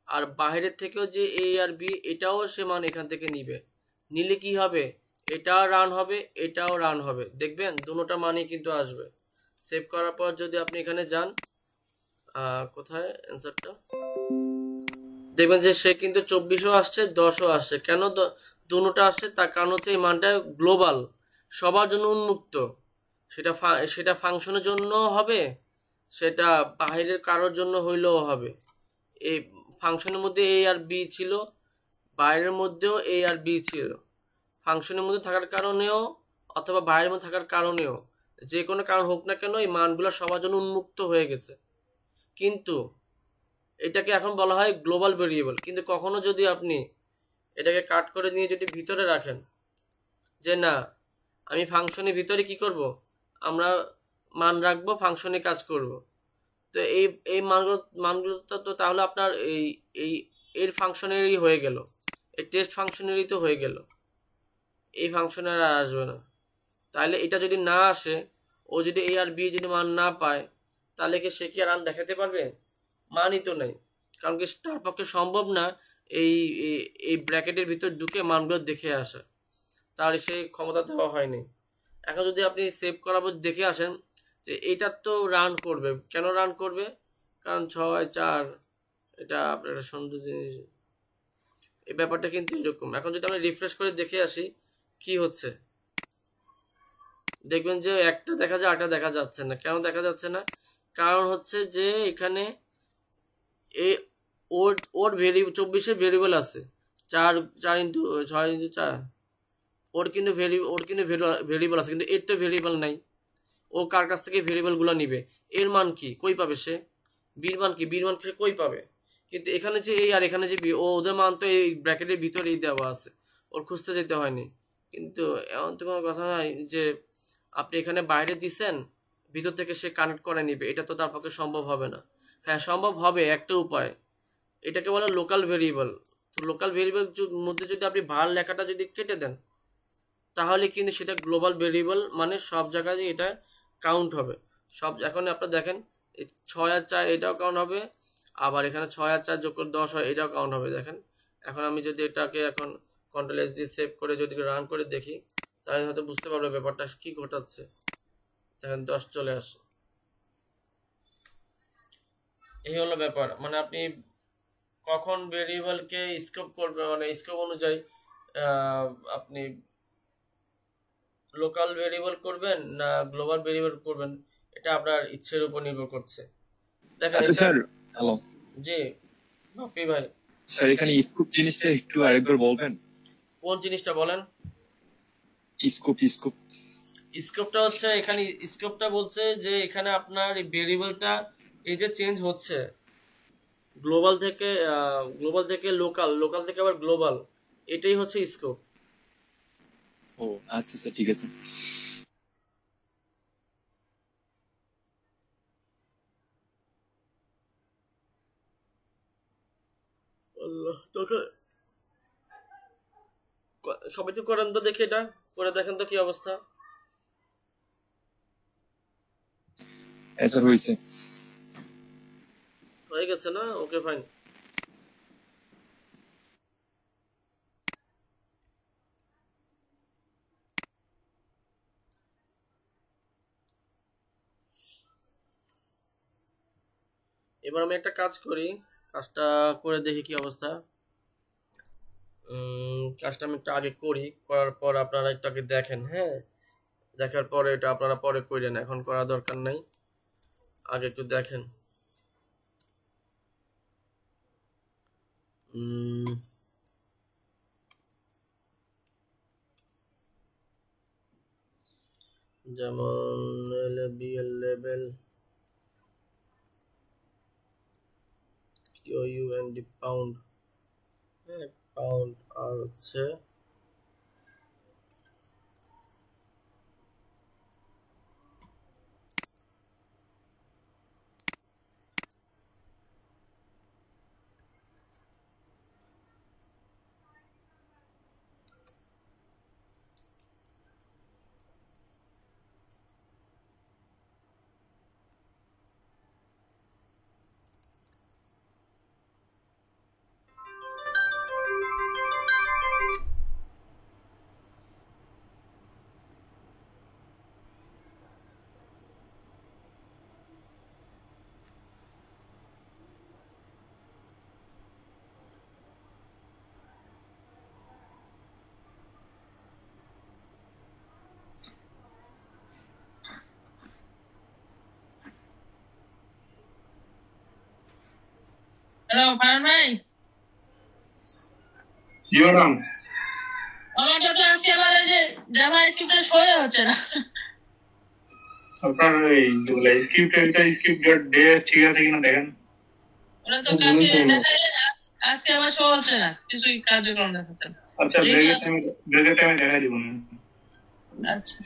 আর বাইরের থেকেও যে এ আর বি এটাও সে মান এখান থেকে নিবে। নিলে কি হবে? এটাও রান হবে, এটাও রান হবে। দেখবেন দুটোটা মানই কিন্তু আসবে। সেভ করার পর যদি আপনি এখানে যান, কোথায় অ্যান্সারটা, দেখবেন যে সে কিন্তু 24ও আসছে 10ও আসছে। কেন দুটোটা আসছে? তার কারণ হচ্ছে এই মানটা গ্লোবাল, সবার জন্য উন্মুক্ত। সেটা ফাংশনের জন্য হবে, সেটা বাইরের কারোর জন্য হইলেও হবে। এই ফাংশনের মধ্যে এ আর বি ছিল, বাইরের মধ্যেও এ আর বি ছিল। ফাংশনের মধ্যে থাকার কারণেও অথবা বাইরের মধ্যে থাকার কারণেও, যে কোনো কারণ হোক না কেন, এই মানগুলো সবার জন্য উন্মুক্ত হয়ে গেছে। কিন্তু এটাকে এখন বলা হয় গ্লোবাল ভেরিয়েবল। কিন্তু কখনো যদি আপনি এটাকে কাট করে নিয়ে যদি ভিতরে রাখেন, যে না আমি ফাংশনের ভিতরে কি করব, আমরা মান রাখবো, ফাংশনে কাজ করব, তো এই মানগুলো তো তাহলে আপনার এই এর ফাংশনেরই হয়ে গেল, এই টেস্ট ফাংশনেরই তো হয়ে গেল, এই ফাংশনের আর আসবে না। তাহলে এটা যদি না আসে, ও যদি এ আর বি যদি মান না পায়, তাহলে কি সে কি আর মান দেখাতে পারবে? মানই তো নেই। কারণ কি তার পক্ষে সম্ভব না এই এই ব্র্যাকেটের ভিতর ঢুকে মানগুলো দেখে আসা, তার সেই ক্ষমতা দেওয়া হয়নি। এখন যদি আপনি সেভ করার পর দেখে আসেন যে এইটার তো রান করবে, কেন রান করবে? কারণ 6 4 এটা আপনার সুন্দর জিনিস। এই ব্যাপারটা কিন্তু এরকম। এখন যদি আমি রিফ্রেশ করে দেখে আসি কি হচ্ছে, দেখবেন যে একটা দেখা যায় আরেকটা দেখা যাচ্ছে না। কেন দেখা যাচ্ছে না? কারণ হচ্ছে যে এখানে এ ওর ওর ভেরিয়েবল 24 ভেরিয়েবল আছে, 4 ইন্টু 6 ইন্টু 4, ওর কিন্তু ভেরিয়েবল আছে, কিন্তু এর তো ভেরিয়েবল নাই। ও কার কাছ থেকে ভেরিয়েবলগুলো নিবে? এর মান কি কই পাবে সে? বির মান কি? বির মান সে কই পাবে? কিন্তু এখানে যে এই আর এখানে যে বি, ও ওদের মান তো এই ব্র্যাকেটের ভিতরেই দেওয়া আছে, ওর খুঁজতে যেতে হয়নি। কিন্তু এমন তো কোনো কথা নাই যে আপনি এখানে বাইরে দিছেন, ভিতর থেকে সে কানেক্ট করে নিবে, এটা তো তার পক্ষে সম্ভব হবে না। হ্যাঁ সম্ভব হবে, একটা উপায়, এটাকে বলে লোকাল ভেরিয়েবল। তো লোকাল ভেরিয়েবল মধ্যে যদি আপনি ভার লেখাটা যদি কেটে দেন, তাহলে কিন্তু সেটা গ্লোবাল ভেরিয়েবল, মানে সব জায়গায় এটা কাউন্ট হবে। সব এখন আপনারা দেখেন 6 আর 4 এটাও কাউন্ট হবে, আবার এখানে 6 আর 4 যোগ করে 10 হয়, এটাও কাউন্ট হবে। দেখেন এখন আমি যদি এটাকে এখন কন্ট্রোল এস দিয়ে সেভ করে যদি রান করে দেখি, তাহলে হয়তো বুঝতে পারবে ব্যাপারটা কি ঘটাচ্ছে। দেখেন 10 চলে আসে। এই হলো ব্যাপার, মানে আপনি কখন ভেরিয়েবলকে স্কোপ করবে, মানে স্কোপ অনুযায়ী আপনি লোকাল ভেরিয়েবল করবেন না গ্লোবাল ভেরিয়েবল করবেন, এটা আপনার ইচ্ছের উপর নির্ভর করছে। দেখেন আচ্ছা স্যার, হ্যালো। জি বাপি ভাই। স্যার এখানে স্কোপ জিনিসটা একটু আরেকবার বলবেন? কোন জিনিসটা বলেন? স্কোপটা হচ্ছে এখানে, স্কোপটা বলছে যে এখানে আপনার এই ভেরিয়েবলটা এই যে চেঞ্জ হচ্ছে গ্লোবাল থেকে লোকাল, লোকাল থেকে আবার গ্লোবাল, এটাই হচ্ছে স্কোপ। ও আচ্ছা স্যার, ঠিক আছে। আল্লাহ, তোকে সবাই তো করেন তো, দেখি এটা করে দেখেন তো কি অবস্থা। স্যার হয়েছে, হয়ে গেছে না? Okay fine. এবার আমি একটা কাজ করি, কাজটা করে দেখি কি অবস্থা। কাজটা আমি একটু আগে করি, করার পর আপনারা একটু আগে দেখেন। হ্যাঁ, দেখার পরে এটা আপনারা পরে করেন, এখন করা দরকার নাই, আগে একটু দেখেন। যেমন বিএল লেভেল ইউএনডি পাউন্ড, হ্যাঁ পাউন্ড, আর হচ্ছে হ্যালো ফারহান ভাই। জি ম্যাডাম। আমারটা তো আজকে আবার এই যে জাভা স্ক্রিপ্টে শোয়ে হচ্ছে না। আপনার এই যেগুলো স্ক্রিপ্ট ডে ঠিক আছে কিনা দেখেন। ওরা তো কালকে দেখাইলে আজকে আবার শো হচ্ছে না, কিছুই কার্যক্রম দেখাচ্ছে না। আচ্ছা ব্রেকের টাইমে দেখা দিব না। আচ্ছা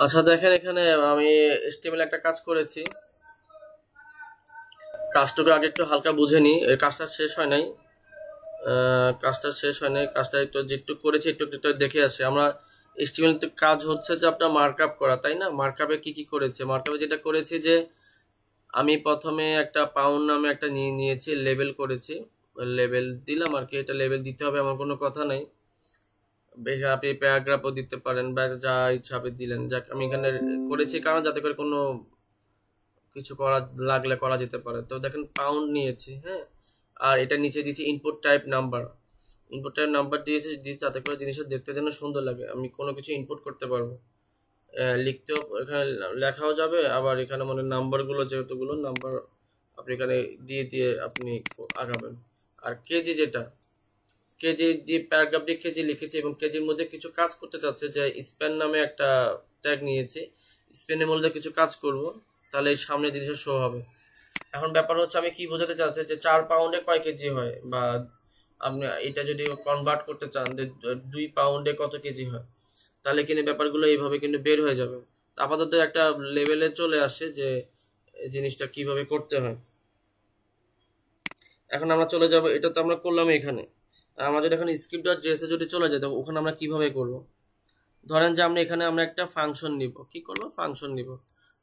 আচ্ছা দেখেন, এখানে আমি HTML একটা কাজ করেছি, কাজটুকু আগে একটু হালকা বুঝে নি, কাজটা শেষ হয় নাই, কাজটা একটু করেছি, একটু দেখে আসি আমরা। HTML কাজ হচ্ছে যে আপনার মার্কআপ করা, তাই না? মার্কআপে কি করেছে, মার্কআপে যেটা করেছি যে আমি প্রথমে একটা পাউন্ড নামে একটা নিয়েছি, লেবেল করেছি, লেবেল দিলাম আর কি। এটা লেবেল দিতে হবে এমন কোনো কথা নাই, আপনি প্যারাগ্রাফও দিতে পারেন বা যা ইচ্ছা আপনি দিলেন। যাক, আমি এখানে করেছি কারণ যাতে করে কোনো কিছু করা লাগলে করা যেতে পারে। তো দেখেন পাউন্ড নিয়েছি, হ্যাঁ, আর এটা নিচে দিয়েছি input type number. Input type number দিয়েছি যাতে করে জিনিসটা দেখতে যেন সুন্দর লাগে, আমি কোনো কিছু ইনপুট করতে পারবো, লিখতেও এখানে লেখাও যাবে, আবার এখানে মানে নাম্বারগুলো যেহেতুগুলো নাম্বার আপনি এখানে দিয়ে আপনি আগাবেন। আর কেজি, যেটা কেজি দিয়ে প্যারাগ্রাফ দিয়ে কেজি লিখেছি এবং কেজির মধ্যে কিছু কাজ করতে চাচ্ছে, যে স্প্যান নামে একটা ট্যাগ নিয়েছি, স্প্যানের মধ্যে কিছু কাজ করব, তাহলে এই সামনে জিনিসটা শো হবে। এখন ব্যাপার হচ্ছে আমি কি বোঝাতে চাচ্ছি যে 4 পাউন্ডে কয় কেজি হয়, বা আপনি এটা যদি কনভার্ট করতে চান যে 2 পাউন্ডে কত কেজি হয়, তাহলে কিন্তু ব্যাপারগুলো এইভাবে কিন্তু বের হয়ে যাবে। আপাতত একটা লেভেলে চলে আসে যে জিনিসটা কিভাবে করতে হয়। এখন আমরা চলে যাব, এটা তো আমরা করলাম এখানে, আমরা যদি এখন script.js এ যদি চলে যাই, তবে ওখানে আমরা কিভাবে করব। ধরেন যে আমরা এখানে একটা ফাংশন নিব, কি করব, ফাংশন নিব।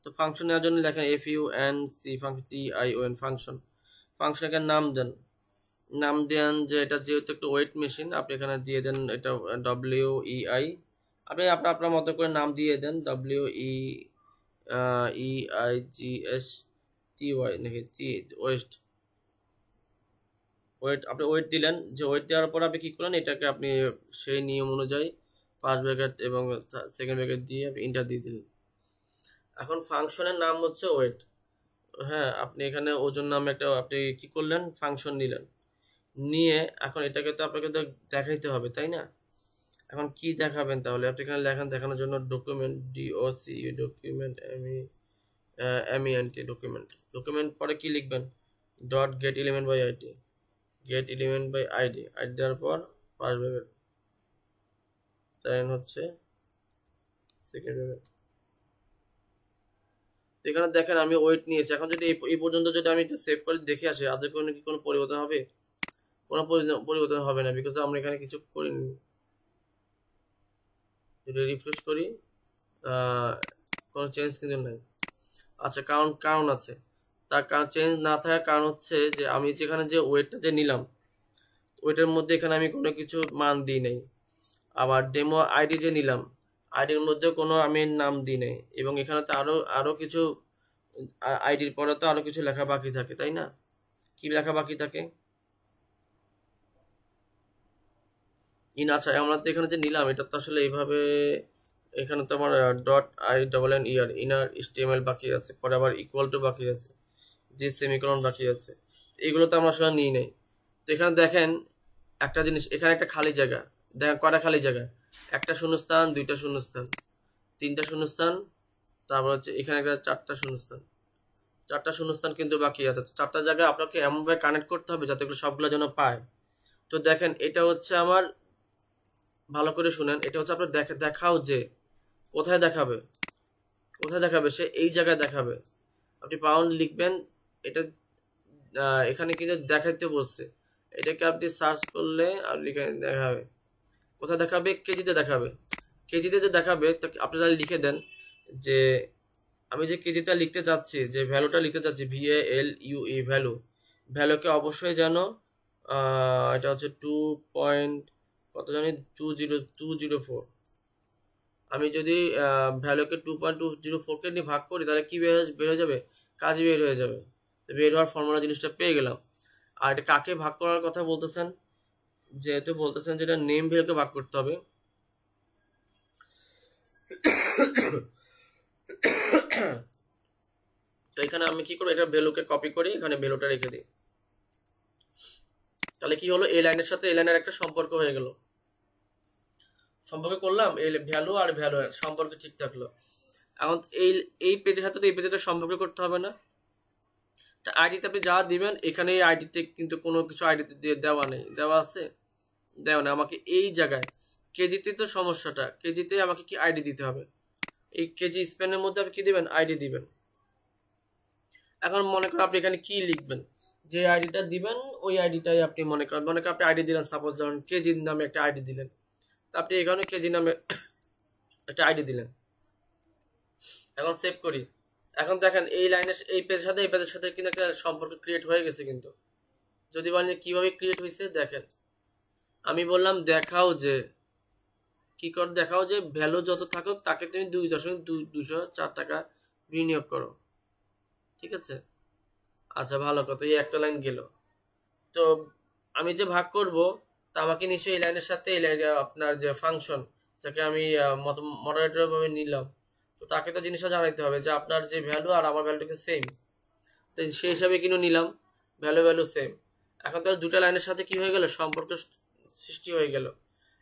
তো ফাংশন নেওয়ার জন্য লেখেন function, ফাংশন। ফাংশনকে নাম দেন যে এটা যেহেতু একটা ওয়েট মেশিন, আপনি এখানে দিয়ে দেন এটা WEI, আপনি আপনার মতো করে নাম দিয়ে দেন, WEIGSTY নাকি ওয়েস্ট, আপনি ওয়েট দিলেন। যে ওয়েট দেওয়ার পর আপনি কি করলেন, এটাকে আপনি সেই নিয়ম অনুযায়ী ফার্স্ট ব্র্যাকেট এবং সেকেন্ড ব্র্যাকেট দিয়ে আপনি ইন্টার দিয়ে দিলেন। এখন ফাংশনের নাম হচ্ছে ওয়েট, হ্যাঁ, আপনি এখানে ওজন নামে একটা আপনি কি করলেন, ফাংশন নিলেন, নিয়ে এখন এটাকে তো আপনাকে তো দেখাইতে হবে, তাই না? এখন কি দেখাবেন, তাহলে আপনি এখানে লেখেন দেখানোর জন্য document, DOCU document, MENT document, পরে কি লিখবেন, dot get element by ID, ID দেওয়ার পর ফার্স্ট ব্র্যাকেট, দেন হচ্ছে সেকেন্ড ব্র্যাকেট। এখানে দেখেন আমি ওয়েট নিয়েছি। এখন যদি এই পর্যন্ত যদি আমি একটু সেভ করে দেখে আসি, আদৌ কোনো পরিবর্তন হবে? কোনো পরিবর্তন হবে না, বিকজ আমরা এখানে কিছু করিনি। যদি রিফ্রেশ করি, কোনো চেঞ্জ কিন্তু নাই। আচ্ছা, কারণ আছে, তার কারণ চেঞ্জ না থাকার কারণ হচ্ছে যে আমি যেখানে যে ওয়েটটা যে নিলাম, ওয়েটের মধ্যে এখানে আমি কোনো কিছু মান দিই নাই। আবার ডেমো আইডি যে নিলাম, আইডির মধ্যে কোনো আমি নাম দিই নাই, এবং এখানে তো আরো কিছু আইডির পরে তো আরো কিছু লেখা বাকি থাকে, তাই না? কি লেখা বাকি থাকে? আচ্ছা, আমরা তো এখানে যে নিলাম এটা তো আসলে এইভাবে, এখানে তো আমার .INNER ইনার HTML বাকি আছে, পরে আবার ইকুয়াল টু বাকি আছে, দিয়ে সেমিকোলন বাকি আছে, এইগুলো তো আমরা আসলে নিই নাই। তো এখানে দেখেন একটা জিনিস, এখানে একটা খালি জায়গা, দেখেন কয়টা খালি জায়গা, একটা শূন্যস্থান, দুইটা শূন্যস্থান, তিনটা শূন্যস্থান, তারপর হচ্ছে এখানে একটা চারটা শূন্যস্থান কিন্তু বাকি আছে। চারটা জায়গা আপনাকে এমনভাবে কানেক্ট করতে হবে যাতে করে সবগুলো যেন পায়। তো দেখেন এটা হচ্ছে আমার, ভালো করে শুনেন, এটা হচ্ছে আপনার দেখাও যে কোথায় দেখাবে সে এই জায়গায় দেখাবে। আপনি পাউন্ড লিখবেন, এটা এখানে কিন্তু দেখাইতে বলছে, এটাকে আপনি সার্চ করলে আর দেখাবে, কোথায় দেখাবে, কেজিতে দেখাবে। কেজিতে যে দেখাবে আপনি তাহলে লিখে দেন যে আমি যে কেজিটা লিখতে চাচ্ছি, যে ভ্যালুটা লিখতে চাচ্ছি, VALUE ভ্যালুকে অবশ্যই যেন এটা হচ্ছে 2.2024। আমি যদি ভ্যালুকে 2.204 কে নিয়ে ভাগ করি, তাহলে কি বের হয়ে যাবে, কাজ বের হয়ে যাবে। বের হওয়ার ফর্মুলা জিনিসটা পেয়ে গেলাম। আর এটা কাকে ভাগ করার কথা বলতেছেন, যেহেতু বলতেছেন যেটা নেম ভ্যালুকে ভাগ করতে হবে, তো এখানে আমি কি করবো, এটা ভ্যালুকে কপি করি, এখানে ভ্যালুটা রেখে দিই। তাহলে কি হলো, এই লাইনের সাথে এই লাইনের একটা সম্পর্ক হয়ে গেল, সম্পর্ক করলাম, এই ভ্যালু আর ভ্যালু সম্পর্ক ঠিক থাকলো। এখন এই পেজের সাথে তো এই পেজের সম্পর্ক করতে হবে না। আইডিতে আপনি যা দিবেন, এখানে এই আইডিতে কিন্তু কোনো কিছু আইডিতে দিয়ে দেওয়া নেই, দেওয়া আছে, দেওয়া নেই। আমাকে এই জায়গায় কেজিতে তো সমস্যাটা, কেজিতে আমাকে কি আইডি দিতে হবে, এই কেজি স্পেনের মধ্যে আপনি কি দিবেন, আইডি দিবেন। এখন মনে করেন আপনি এখানে কি লিখবেন, যে আইডিটা দিবেন ওই আইডিটাই আপনি মনে করেন আপনি আইডি দিলেন, সাপোজ ধরুন কেজি নামে একটা আইডি দিলেন, তো আপনি এখানে কেজি নামে একটা আইডি দিলেন। এখন সেভ করি। এখন দেখেন এই লাইনের এই পেজের সাথে এই পেজের সাথে কিন্তু একটা সম্পর্ক ক্রিয়েট হয়ে গেছে। কিন্তু যদি বলেন যে কীভাবে ক্রিয়েট হয়েছে, দেখেন আমি বললাম দেখাও যে কি কর, দেখাও যে ভ্যালু যত থাকুক তাকে তুমি 2.204 টাকা বিনিয়োগ করো, ঠিক আছে। আচ্ছা ভালো কথা, এই একটা লাইন গেল। তো আমি যে ভাগ করব তা আমাকে নিশ্চয়ই এই লাইনের সাথে এই লাইন আপনার যে ফাংশন যাকে আমি মডারেটর ভাবে নিলাম, তো তাকে তো জিনিসটা জানাইতে হবে যে আপনার যে ভ্যালু আর আমার ভ্যালুটাকে সেম, তো সেই হিসাবে কিন্তু নিলাম ভ্যালু সেম। এখন তাহলে দুটো লাইনের সাথে কি হয়ে গেল, সম্পর্ক সৃষ্টি হয়ে গেল।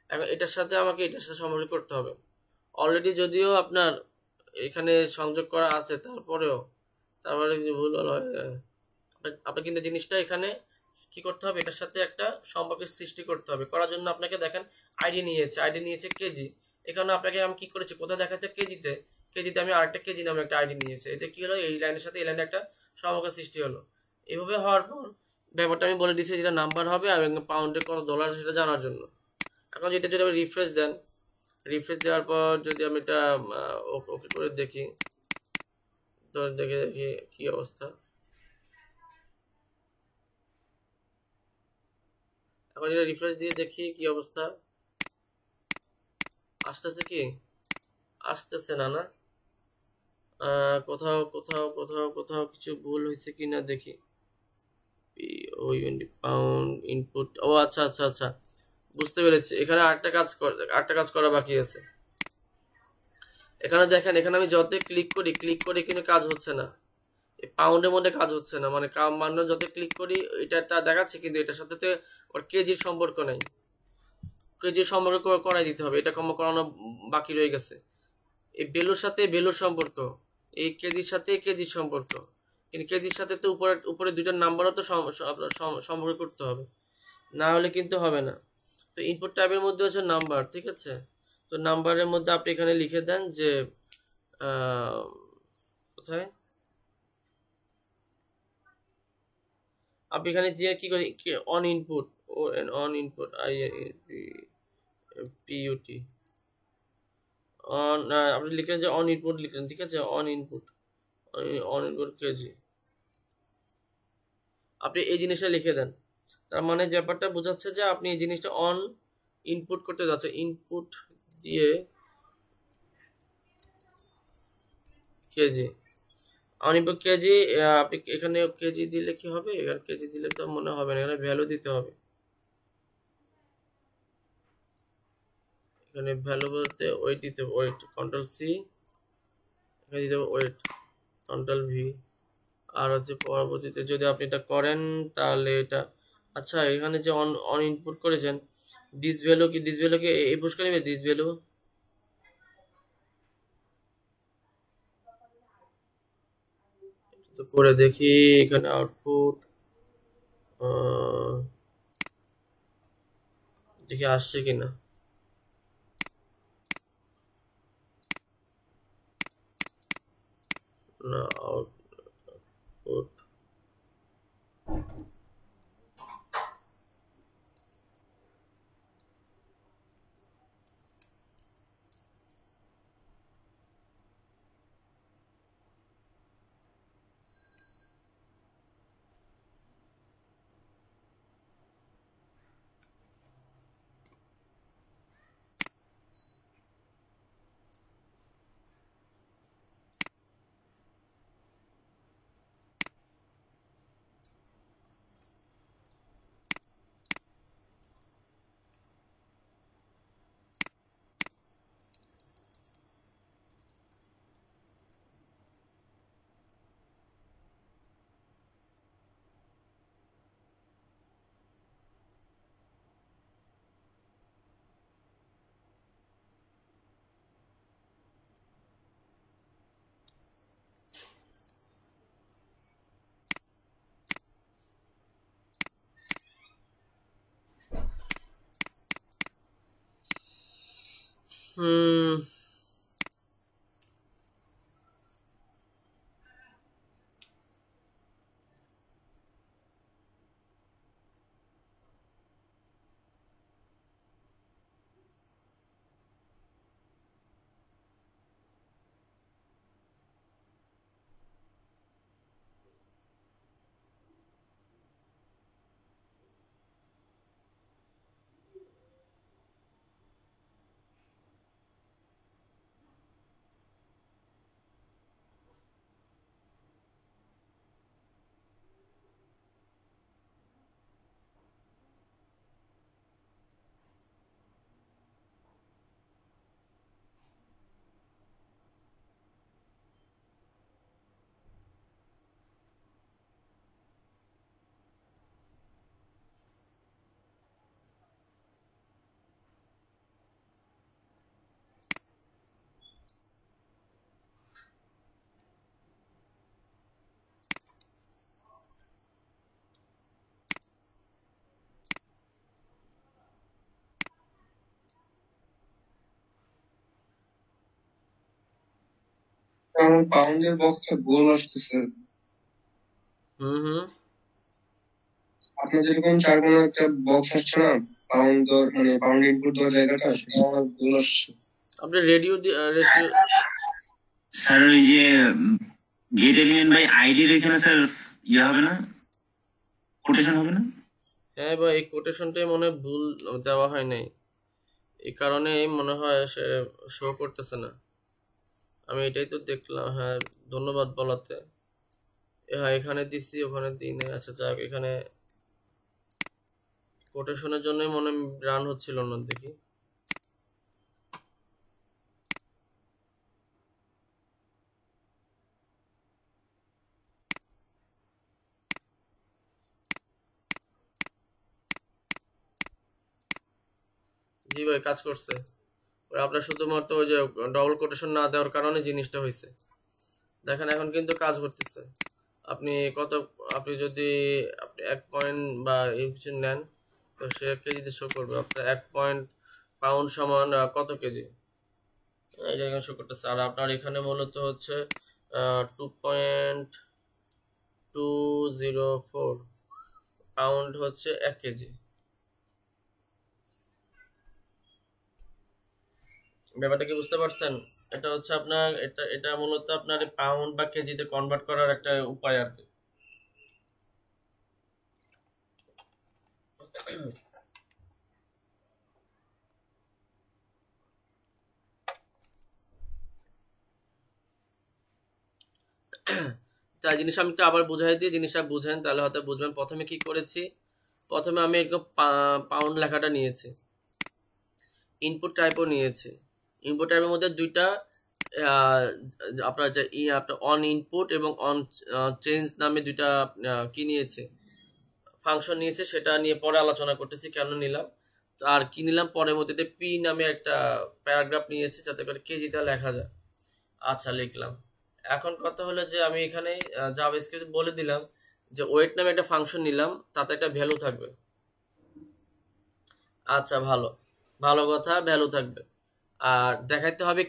এখন এটার সাথে আমাকে এটার সাথে সম্পর্ক করতে হবে। অলরেডি যদিও আপনার এখানে সংযোগ করা আছে, তারপরে ভুল হয়, আপনার কিন্তু জিনিসটা এখানে কি করতে হবে, এটার সাথে একটা সম্পর্কের সৃষ্টি করতে হবে। করার জন্য আপনাকে দেখেন আইডি নিয়েছে কেজি। এখানে আপনাকে আমি কি করেছি, কোথায় দেখাতে, কেজিতে আমি আরেকটা কেজি নামে একটা আইডি নিয়েছি। এটা কি হলো, এই লাইনের সাথে এই লাইনে একটা সম্পর্কের সৃষ্টি হলো। এভাবে হওয়ার পর ব্যাপারটা আমি বলে দিচ্ছি যেটা নাম্বার হবে আর পাউন্ডে কত ডলার সেটা জানার জন্য। এখন যেটা যদি আপনি রিফ্রেশ দেন, রিফ্রেশ দেওয়ার পর যদি আমি এটা ওকে করে দেখি, তো দেখি কি অবস্থা। এখন এটা রিফ্রেশ দিয়ে দেখি কি অবস্থা, আসতেছে কি, আসতেছে না, না কোথাও কিছু ভুল হয়েছে কিনা দেখি। পাউন্ড ইনপুট, ও আচ্ছা বুঝতে পেরেছি। এখানে আরেকটা কাজ করা বাকি আছে। এখানে দেখেন, এখানে আমি যত ক্লিক করি কিন্তু কাজ হচ্ছে না, এই পাউন্ডের মধ্যে কাজ হচ্ছে না। মানে মান যত ক্লিক করি এটা তা দেখাচ্ছে, কিন্তু এটার সাথে তো ওর কেজির সম্পর্ক নেই। কেজির সম্পর্ক করাই দিতে হবে, এটা করানো বাকি রয়ে গেছে। এই ভ্যালুর সাথে ভ্যালুর সম্পর্ক, এই কেজির সাথে কেজির সম্পর্ক, কিন্তু কেজির সাথে তো উপরে দুইটার নাম্বারও তো সম্পর্ক করতে হবে, না হলে কিন্তু হবে না। তো ইনপুট টাইপের মধ্যে হচ্ছে নাম্বার, ঠিক আছে। তো নাম্বারের মধ্যে আপনি এখানে লিখে দেন যে কোথায় আপনি এখানে দিয়ে কি করি, অন ইনপুট পিইউটি অন, আপনি লিখলেন যে অন ইনপুট লিখলেন, ঠিক আছে। অন ইনপুট কেজি আপনি এই জিনিসটা লিখে দেন। তার মানে ব্যাপারটা বোঝাচ্ছে যে আপনি এই জিনিসটা অন ইনপুট করতে যাচ্ছে। ইনপুট দিয়ে কেজি, অন ইনপুট কেজি। আপনি এখানে কেজি দিলে কি হবে, এখানে কেজি দিলে তো মনে হবে না, এখানে ভ্যালু দিতে হবে। এখানে ভ্যালু বলতে ওয়েট দিতে হবে, ওয়েট কন্ট্রোল সি, এখানে দিতে হবে ওয়েট কন্ট্রোল ভি। আর হচ্ছে পরবর্তীতে যদি আপনি এটা করেন তাহলে এটা, আচ্ছা এখানে যে অন ইনপুট করেছেন, দিস ভ্যালুকে এই পুরস্কার নেবে, দিস ভ্যালু তো করে দেখি এখানে আউটপুট দেখি আসছে কিনা। না আউটপুট আমার পাউন্ডের বক্সটা গোল আসতেছে। আপনার যেরকম 4 কোণা একটা বক্স আসছে না, পাউন্ড মানে পাউন্ড ইনপুট দেওয়ার জায়গাটা, সেটা আমার গোল আসছে। আপনি রেডিও রেশিও স্যার ওই যে গেট এলিমেন্ট বাই আইডির এখানে স্যার ইয়ে হবে না, কোটেশন হবে না? হ্যাঁ ভাই, এই কোটেশনটাই মনে হয় ভুল দেওয়া হয় নাই, এই কারণে মনে হয় সে শো করতেছে না। আমি এটাই তো দেখলাম। হ্যাঁ, ধন্যবাদ বলাতে। হ্যাঁ, এখানে দিছি, ওখানে দিই নাই। আচ্ছা যাক, এখানে কোটেশনের জন্যই মনে রান হচ্ছিল না, দেখি। জি ভাই, কাজ করছে। ওই আপনার শুধুমাত্র ওই যে ডবল কোটেশন না দেওয়ার কারণে জিনিসটা হয়েছে। দেখেন এখন কিন্তু কাজ করতেছে। আপনি আপনি যদি আপনি 1 পয়েন্ট বা এই কিছু নেন, তো সে কেজিতে শো করবে আপনার 1 পয়েন্ট পাউন্ড সমান কত কেজি, এটা এখানে শো করতেছে। আর আপনার এখানে মূলত হচ্ছে 2.204 পাউন্ড হচ্ছে 1 কেজি। ব্যাপারটা কি বুঝতে পারছেন? এটা হচ্ছে আপনার এটা মূলত আপনার পাউন্ড বা কেজিতে কনভার্ট করার একটা উপায় আর কি। তাই জিনিস আমি একটু আবার বুঝাই দিয়ে জিনিসটা বুঝেন, তাহলে হয়তো বুঝবেন। প্রথমে কি করেছি, প্রথমে আমি একটু পাউন্ড লেখাটা নিয়েছি, ইনপুট টাইপও নিয়েছি। ইনপুট টাইপের মধ্যে দুইটা আপনার যে আপনার অন ইনপুট এবং অন চেঞ্জ নামে দুইটা কি নিয়েছে, ফাংশন নিয়েছে। সেটা নিয়ে পরে আলোচনা করতেছি কেন নিলাম। আর কি নিলাম, পরের মধ্যে পি নামে একটা প্যারাগ্রাফ নিয়েছি যাতে করে কেজিটা লেখা যায়। আচ্ছা, লিখলাম। এখন কথা হলো যে আমি এখানে জাভাস্ক্রিপ্টে বলে দিলাম যে ওয়েট নামে একটা ফাংশন নিলাম, তাতে একটা ভ্যালু থাকবে। আচ্ছা, ভালো কথা, ভ্যালু থাকবে। আর দেখাইতে হবে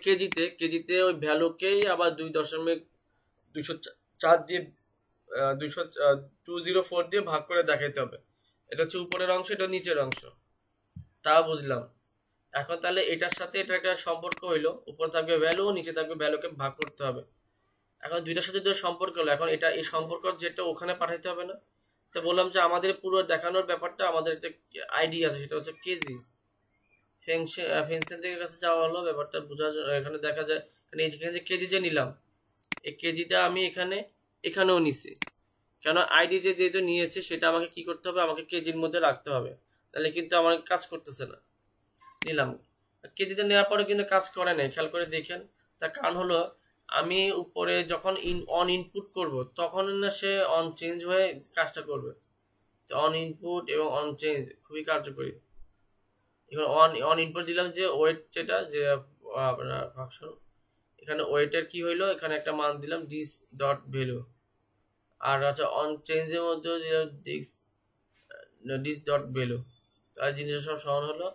কেজিতে ওই ভ্যালুকেই আবার 2.204 দিয়ে 204 দিয়ে ভাগ করে দেখাইতে হবে। এটা হচ্ছে উপরের অংশ, এটা নিচের অংশ। তা বুঝলাম। এখন তাহলে এটার সাথে এটা একটা সম্পর্ক হইলো, উপরে থাকবে ভ্যালু, নিচে থাকবে ভ্যালুকে ভাগ করতে হবে। এখন দুইটার সাথে দুটো সম্পর্ক হলো। এখন এটা এই সম্পর্ক যেটা ওখানে পাঠাইতে হবে না? তো বললাম যে আমাদের পুরো দেখানোর ব্যাপারটা, আমাদের একটা আইডি আছে, সেটা হচ্ছে কেজি। ফেনশন থেকে কাছে যাওয়া হলো, ব্যাপারটা বোঝা এখানে দেখা যায়। এখানে যে কেজি যে নিলাম, এই কেজিটা আমি এখানেও নিছি। কেন, আইডি যেহেতু নিয়েছে সেটা আমাকে কি করতে হবে, আমাকে কেজির মধ্যে রাখতে হবে, তাহলে কিন্তু আমার কাজ করতেছে না। নিলাম, কেজিতে নেওয়ার পরে কিন্তু কাজ করে নাই, খেয়াল করে দেখেন। তার কারণ হলো আমি উপরে যখন অন ইনপুট করব তখন না সে অন চেঞ্জ হয়ে কাজটা করবে। তো অন ইনপুট এবং অন চেঞ্জ খুবই কার্যকরী। এখন অন ইনপুট দিলাম যে ওয়েট, যেটা যে আপনার ফাংশন, এখানে ওয়েটের কি হইলো, এখানে একটা মান দিলাম দিস ডট ভ্যালু। আর আচ্ছা, অন চেঞ্জের মধ্যে দিলাম দিস ডট ভ্যালু। আর জিনিসটা সব সমান হলো।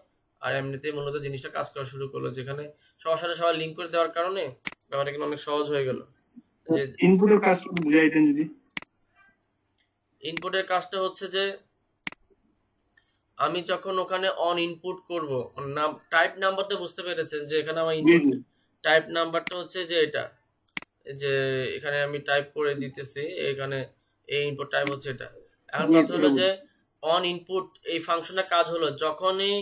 আর এমনিতেই মূলত জিনিসটা কাজ করা শুরু করলো, যেখানে সবার সাথে সবাই লিঙ্ক করে দেওয়ার কারণে ব্যাপারটা কিন্তু অনেক সহজ হয়ে গেল। যে ইনপুটের কাজটা বুঝাইতেন যদি। ইনপুটের কাজটা হচ্ছে যে আমি যখন ওখানে অন ইনপুট করব, নাম টাইপ নাম্বারটা বুঝতে পেরেছেন যে এখানে আমার ইনপুট টাইপ নাম্বারটা হচ্ছে যে এটা, যে এখানে আমি টাইপ করে দিতেছি, এখানে এই ইনপুট টাইপ হচ্ছে এটা। এখন কথা হলো যে অন ইনপুট এই ফাংশনের কাজ হলো যখনই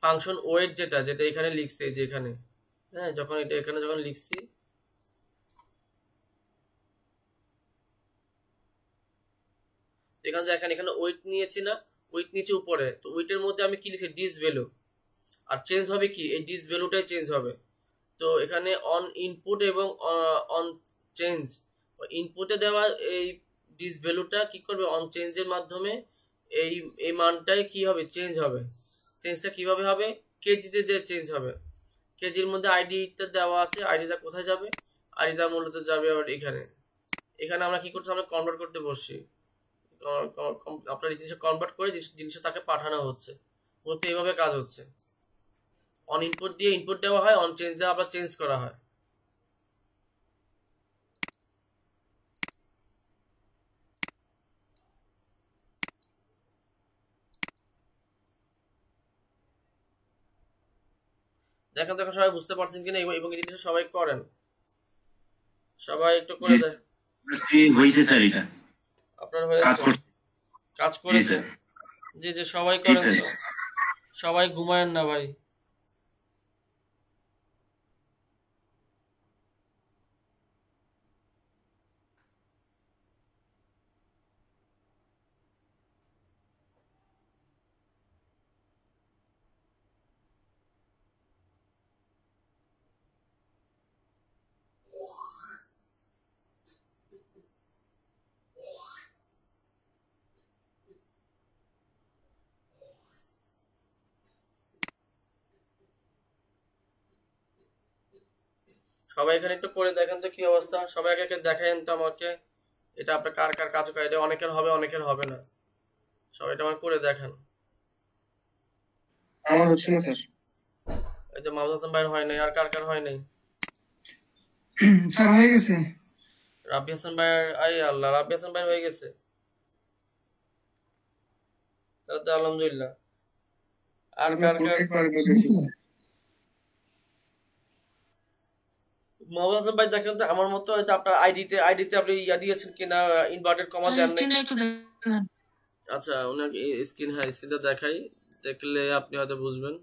ফাংশন ওয়েট যেটা এখানে লিখছে, যে এখানে, হ্যাঁ, যখন এটা এখানে যখন লিখছি, এখানে দেখেন এখানে ওয়েট নিয়েছি না, ওয়েট নিচে উপরে, তো ওয়েটের মধ্যে আমি কি লিখছি, ডিস ভ্যালু। আর চেঞ্জ হবে কি, এই ডিস ভ্যালুটাই চেঞ্জ হবে। তো এখানে অন ইনপুট এবং অন চেঞ্জ, ইনপুটে দেওয়া এই ডিস ভ্যালুটা কি করবে, অন চেঞ্জের মাধ্যমে এই মানটাই কি হবে, চেঞ্জ হবে। চেঞ্জটা কিভাবে হবে, কেজিতে যে চেঞ্জ হবে, কেজির মধ্যে আইডিটা দেওয়া আছে, আইডিটা কোথায় যাবে, আইডিটা মূলত যাবে আবার এখানে আমরা কি করছি, আমরা কনভার্ট করতে বসছি। আপনার এই জিনিসটা কনভার্ট করে জিনিসটা তাকে পাঠানো হচ্ছে, মূলত এইভাবে কাজ হচ্ছে। অন ইনপুট দিয়ে ইনপুট দেওয়া হয়, অন চেঞ্জ দিয়ে আবার চেঞ্জ করা হয়। দেখেন দেখো সবাই বুঝতে পারছেন কিনা, এবং এই জিনিসটা সবাই করেন, সবাই একটু করে দেয়। হয়েছে স্যার, এটা আপনার হয়েছে, কাজ করেছে। জি জি, সবাই করেন তো, সবাই ঘুমায়েন না ভাই। সবাই এখানে একটু করে দেখেন তো কি অবস্থা, সবাই একে একে দেখেন তো আমাকে, এটা আপনার কার কার কাজ করে, এটা অনেকের হবে অনেকের হবে না, সবাই এটা আমার করে দেখেন। আমার হচ্ছে না স্যার। এই যে মাহমুদ হাসান ভাইয়ের হয় নাই, আর কার কার হয় নাই? স্যার হয়ে গেছে। রাব্বি হাসান ভাইয়ের, আই আল্লাহ, রাব্বি হাসান ভাইয়ের হয়ে গেছে, তাহলে তো আলহামদুলিল্লাহ। আর কার কার? মাহমুদ হাসান ভাই দেখেন তো আমার মতো, আপনার আইডিতে আপনি ইয়া দিয়েছেন কিনা, ইনভার্টেড কমা দেন নাই? আচ্ছা, ওনাকে স্ক্রিন, হ্যাঁ স্ক্রিনটা দেখাই, দেখলে আপনি হয়তো বুঝবেন।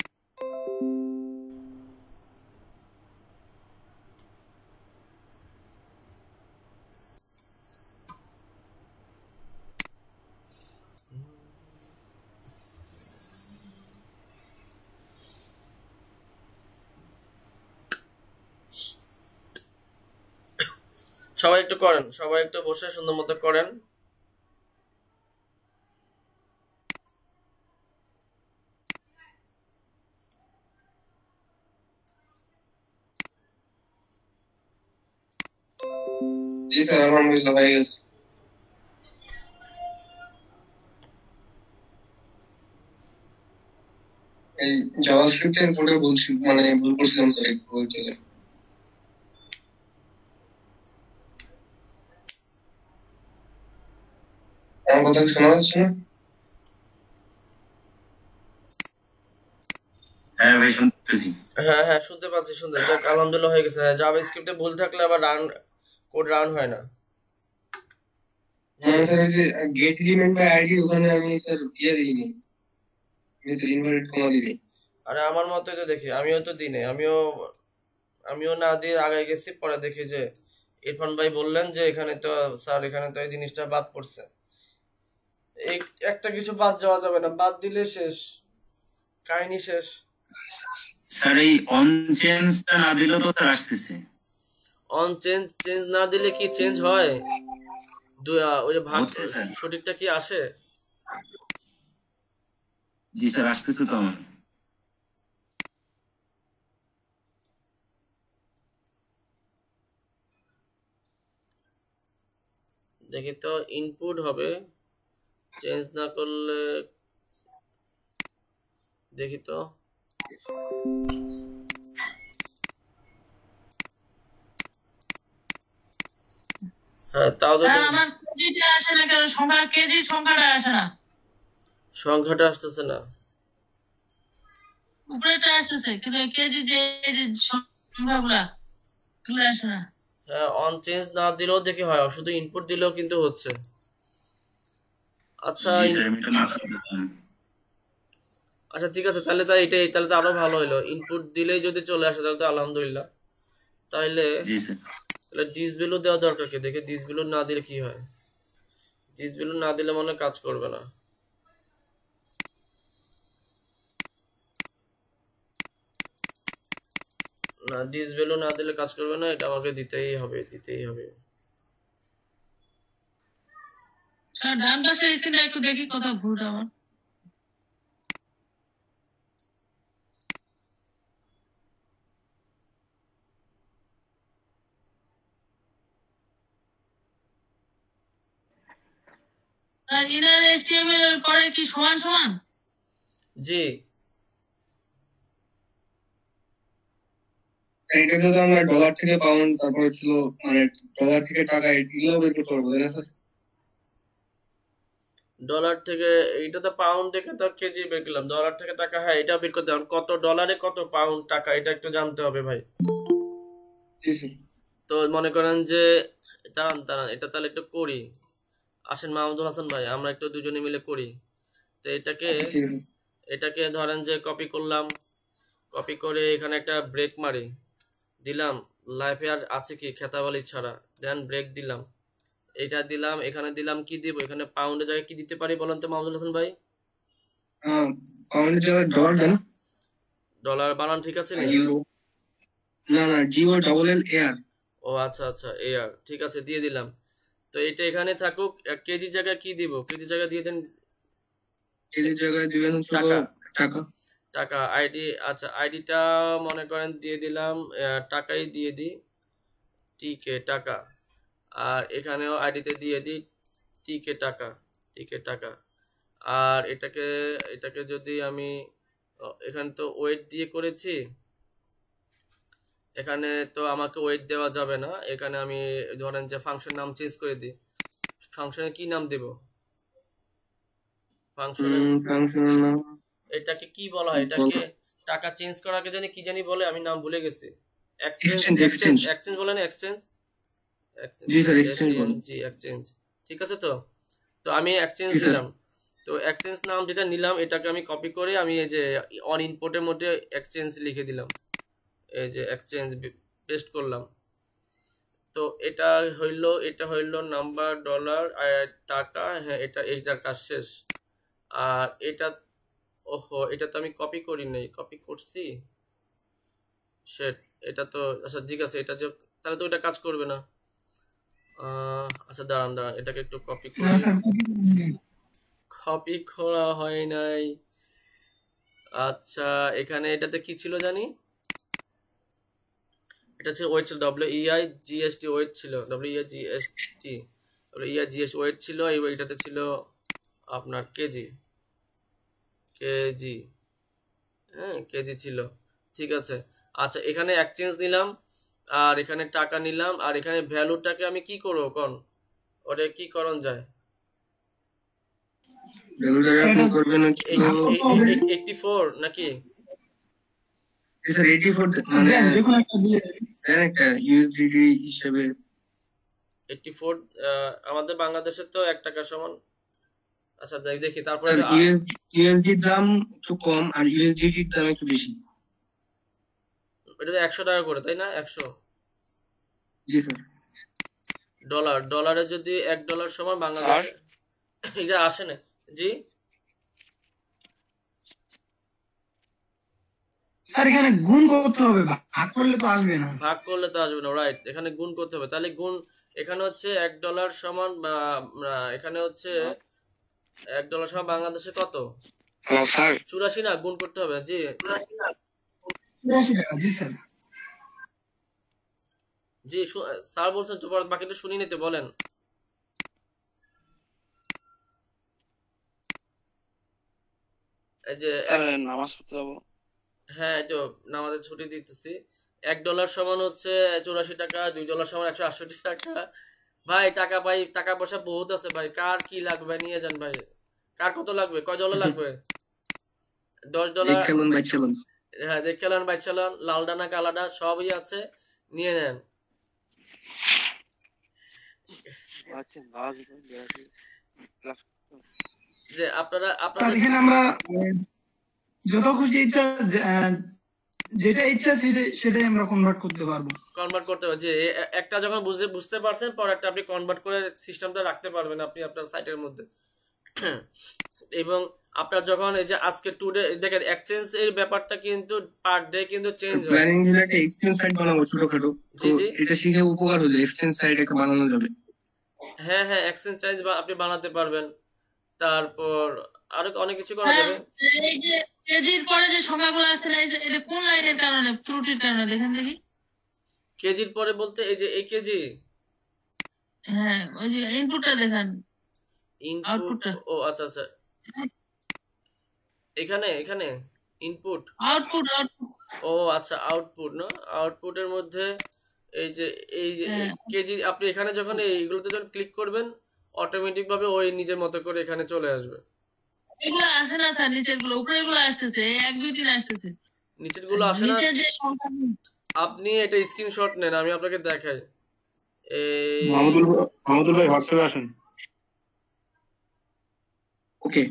সবাই একটু করেন, সবাই একটু বসে সুন্দর মতো করেন। জি স্যার, আলহামদুলিল্লাহ হয়ে গেছে। এই জাভাস্ক্রিপ্টের কোডে বলছি, মানে ভুল করছিলাম স্যার একটু বলতে। আমার কথা কি শোনা যাচ্ছে না? হ্যাঁ ভাই শুনতেছি। হ্যাঁ হ্যাঁ শুনতে পাচ্ছি, যাক আলহামদুলিল্লাহ হয়ে গেছে। জাভাস্ক্রিপ্টে ভুল থাকলে আবার কোড রান হয় না। স্যার এই যে গেট এলিমেন্ট বাই আইডি, ওখানে আমি স্যার ইয়ে দিইনি, ইনভার্টেড কমা দিইনি। আরে আমার মতই তো দেখি, আমিও তো দিনে, আমিও না দিয়ে আগে গেছি, পরে দেখি যে ইরফান ভাই বললেন যে এখানে তো স্যার, এখানে তো এই জিনিসটা বাদ পড়ছে। একটা কিছু বাদ যাওয়া যাবে না, বাদ দিলে শেষ, কাহিনী শেষ। স্যার এই অন চেঞ্জটা না দিলেও তো স্যার আসতেছে। অন চেঞ্জ না দিলে কি চেঞ্জ হয়? ওই যে ভাগ সঠিকটা কি আসে? জি স্যার আসতেছে তো আমার। দেখি তো, ইনপুট হবে, চেঞ্জ না করলে দেখি তো। হ্যাঁ তাও তো আমার কেজিটা আসে না কেন, কেজির সংখ্যাটা আসে না, সংখ্যাটা আসতেছে না, উপরেটা আসতেছে কিন্তু কেজি যে সংখ্যাগুলা এগুলো আসে না। হ্যাঁ অন চেঞ্জ না দিলেও দেখি হয়, শুধু ইনপুট দিলেও কিন্তু হচ্ছে। আচ্ছা আচ্ছা ঠিক আছে, তাহলে তো এটাই, তাহলে তো আরো ভালো হলো, ইনপুট দিলেই যদি চলে আসে তাহলে তো আলহামদুলিল্লাহ। তাহলে ডিস ভ্যালু দেওয়া দরকার কি, দেখে ডিস ভ্যালু না দিলে কি হয়। ডিস ভ্যালু না দিলে মনে কাজ করবে না। না, ডিস ভ্যালু না দিলে কাজ করবে না, এটা আমাকে দিতেই হবে। স্যার ডান পাশে এসে একটু দেখি কোথাও ভুলটা আমার। আর ইনার HTML এর পরে কি সমান সমান? জি এটাতে তো আমরা ডলার থেকে পাউন্ড, তারপর ছিল মানে ডলার থেকে টাকা, এগুলো বের করতে পারবো না স্যার? ডলার থেকে এইটা তো পাউন্ড থেকে তো কেজি বের করলাম, ডলার থেকে টাকা, হ্যাঁ এটা বের করতে হবে। কত ডলারে কত পাউন্ড টাকা এটা একটু জানতে হবে ভাই। তো মনে করেন যে দাঁড়ান দাঁড়ান, এটা তাহলে একটু করি। আসেন মাহমুদুল হাসান ভাই, আমরা একটু দুজনে মিলে করি। তো এটাকে ধরেন যে কপি করলাম, কপি করে এখানে একটা ব্রেক মারি দিলাম, লাইফে আর আছে কি খেতাবালি ছাড়া, দেন ব্রেক দিলাম, এটা দিলাম, এখানে দিলাম, কি দিব এখানে পাউন্ডের জায়গায় কি দিতে পারি বলেন তো মাহমুদুল হাসান ভাই? পাউন্ডের জায়গায় ডলার দেন। ডলার বানান ঠিক আছে না? না না, জিও ডাবল এল এয়ার। ও আচ্ছা আচ্ছা, এয়ার, ঠিক আছে দিয়ে দিলাম। তো এটা এখানে থাকুক। কেজি জায়গায় কি দিব? কেজি জায়গায় দিয়ে দেন, কেজির জায়গায় দিবেন টাকা। টাকা। টাকা আইডি, আচ্ছা আইডিটা মনে করেন দিয়ে দিলাম, টাকাই দিয়ে দিই, টিকে টাকা। আর এখানেও আইডিতে দিয়ে দিই টিকে টাকা, টিকে টাকা। আর এটাকে যদি আমি এখানে তো ওয়েট দিয়ে করেছি, এখানে তো আমাকে ওয়েট দেওয়া যাবে না, এখানে আমি ধরেন যে ফাংশন নাম চেঞ্জ করে দিই। ফাংশনে কি নাম দেব? ফাংশনের নাম এটাকে কি বলা হয়? এটাকে টাকা চেঞ্জ করাকে জানি কি জানি বলে, আমি নাম ভুলে গেছি। এক্সচেঞ্জ বলে না? এক্সচেঞ্জ, জি স্যার, এক্সচেঞ্জ বলেন। জি এক্সচেঞ্জ, ঠিক আছে। তো আমি এক্সচেঞ্জ দিলাম। তো এক্সচেঞ্জ নাম যেটা নিলাম এটাকে আমি কপি করে আমি এই যে অন ইনপুটের মধ্যে এক্সচেঞ্জ লিখে দিলাম, এই যে এক্সচেঞ্জ পেস্ট করলাম। তো এটা হইল নাম্বার ডলার টাকা, হ্যাঁ এইটার কাজ শেষ। আর এটা, ওহো এটা তো আমি কপি করি নাই, কপি করছি সেট, এটা তো আচ্ছা ঠিক আছে, এটা যে তাহলে তো এটা কাজ করবে না। আচ্ছা দাঁড়ান দাঁড়ান, এটাকে একটু কপি করি। কপি করা হয় নাই। আচ্ছা এখানে এটাতে কি ছিল জানি, এটা ছিল ওয়েট ছিল, WEIGST ওয়েট ছিল, WEIGST ওয়েট ছিল। এটাতে ছিল আপনার কেজি, হ্যাঁ কেজি ছিল, ঠিক আছে। আচ্ছা এখানে এক্সচেঞ্জ নিলাম, আর এখানে টাকা নিলাম, আর এখানে ভ্যালুটাকে আমি কি করব কোন, ওটা কি করণ যায়? 84 নাকি? স্যার 84 মানে দেখুন একটা দিয়ে দেন, একটা USDT হিসেবে 84 আমাদের বাংলাদেশের তো 1 টাকা সমান। আচ্ছা দেখি তারপরে USD দাম একটু কম আর USDT দাম একটু বেশি। এটা 100 টাকা করে তাই না? 100। জি স্যার। ডলারে যদি $1 সমান বাংলাদেশ, এটা আসে না। জি স্যার এখানে গুণ করতে হবে, ভাগ করলে তো আসবে না। ভাগ করলে তো আসবে না, রাইট। এখানে গুণ করতে হবে, তাহলে গুণ এখানে হচ্ছে $1 সমান, এখানে হচ্ছে $1 সমান বাংলাদেশে কত? স্যার 84 না, গুণ করতে হবে। জি 84 টাকা। জি স্যার। জি স্যার বলছেন তো, বাকিটা শুনি নিতে বলেন। এই যে নামাজ পড়তে যাবো। হ্যাঁ এই তো নামাজের ছুটি দিতেছি। $1 সমান হচ্ছে 84 টাকা, $2 সমান 168 টাকা। ভাই টাকা ভাই, টাকা পয়সা বহুত আছে ভাই, কার কি লাগবে নিয়ে যান ভাই। কার কত লাগবে, কয় ডলার লাগবে? $10। হ্যাঁ দেখেলেন ভাই, চালান লালডা না কালাডা সবই আছে, নিয়ে নেন। যে আপনারা এখানে আমরা যত খুশি ইচ্ছা, যেটা ইচ্ছা সেটাই আমরা কনভার্ট করতে পারবো। কনভার্ট করতে হবে, যে একটা যখন বুঝতে পারছেন, পর একটা আপনি কনভার্ট করে সিস্টেমটা রাখতে পারবেন আপনি আপনার সাইটের মধ্যে। এবং আপনার যখন এই যে আজকে টুডে দেখেন এক্সচেঞ্জ এর ব্যাপারটা কিন্তু পার ডে কিন্তু চেঞ্জ হয়। প্ল্যানিং দিলে একটা এক্সচেঞ্জ সাইট বানাবো ছোটখাটো, এটা শিখে উপকার হলো, এক্সচেঞ্জ সাইট একটা বানানো যাবে। হ্যাঁ হ্যাঁ এক্সচেঞ্জ সাইট আপনি বানাতে পারবেন, তারপর আরো অনেক কিছু করা যাবে। এই যে কেজির পরে যে সংখ্যাগুলো আসছে না, এটা কোন লাইনের কারণে, ত্রুটির কারণে দেখেন দেখি। কেজির পরে বলতে এই যে এই কেজি, হ্যাঁ ওই যে ইনপুটটা দেখেন, ইনপুট। ও আচ্ছা আচ্ছা, এখানে ইনপুট আউটপুট। ও আচ্ছা আউটপুট না, আউটপুটের মধ্যে এই যে কেজি আপনি এখানে যখন এইগুলোতে যখন ক্লিক করবেন, অটোমেটিক ভাবে ওই নিজের মতো করে এখানে চলে আসবে। এগুলো আসে না স্যার, নিচের গুলো, উপরের গুলো আসতেছে, 1 2 3 আসতেছে, নিচের গুলো আসে না। নিচের যে সংখ্যা আপনি এটা স্ক্রিনশট নেন, আমি আপনাকে দেখাই। এই মাহমুদুল ভাই হোয়াটসঅ্যাপে আসেন। ওকে,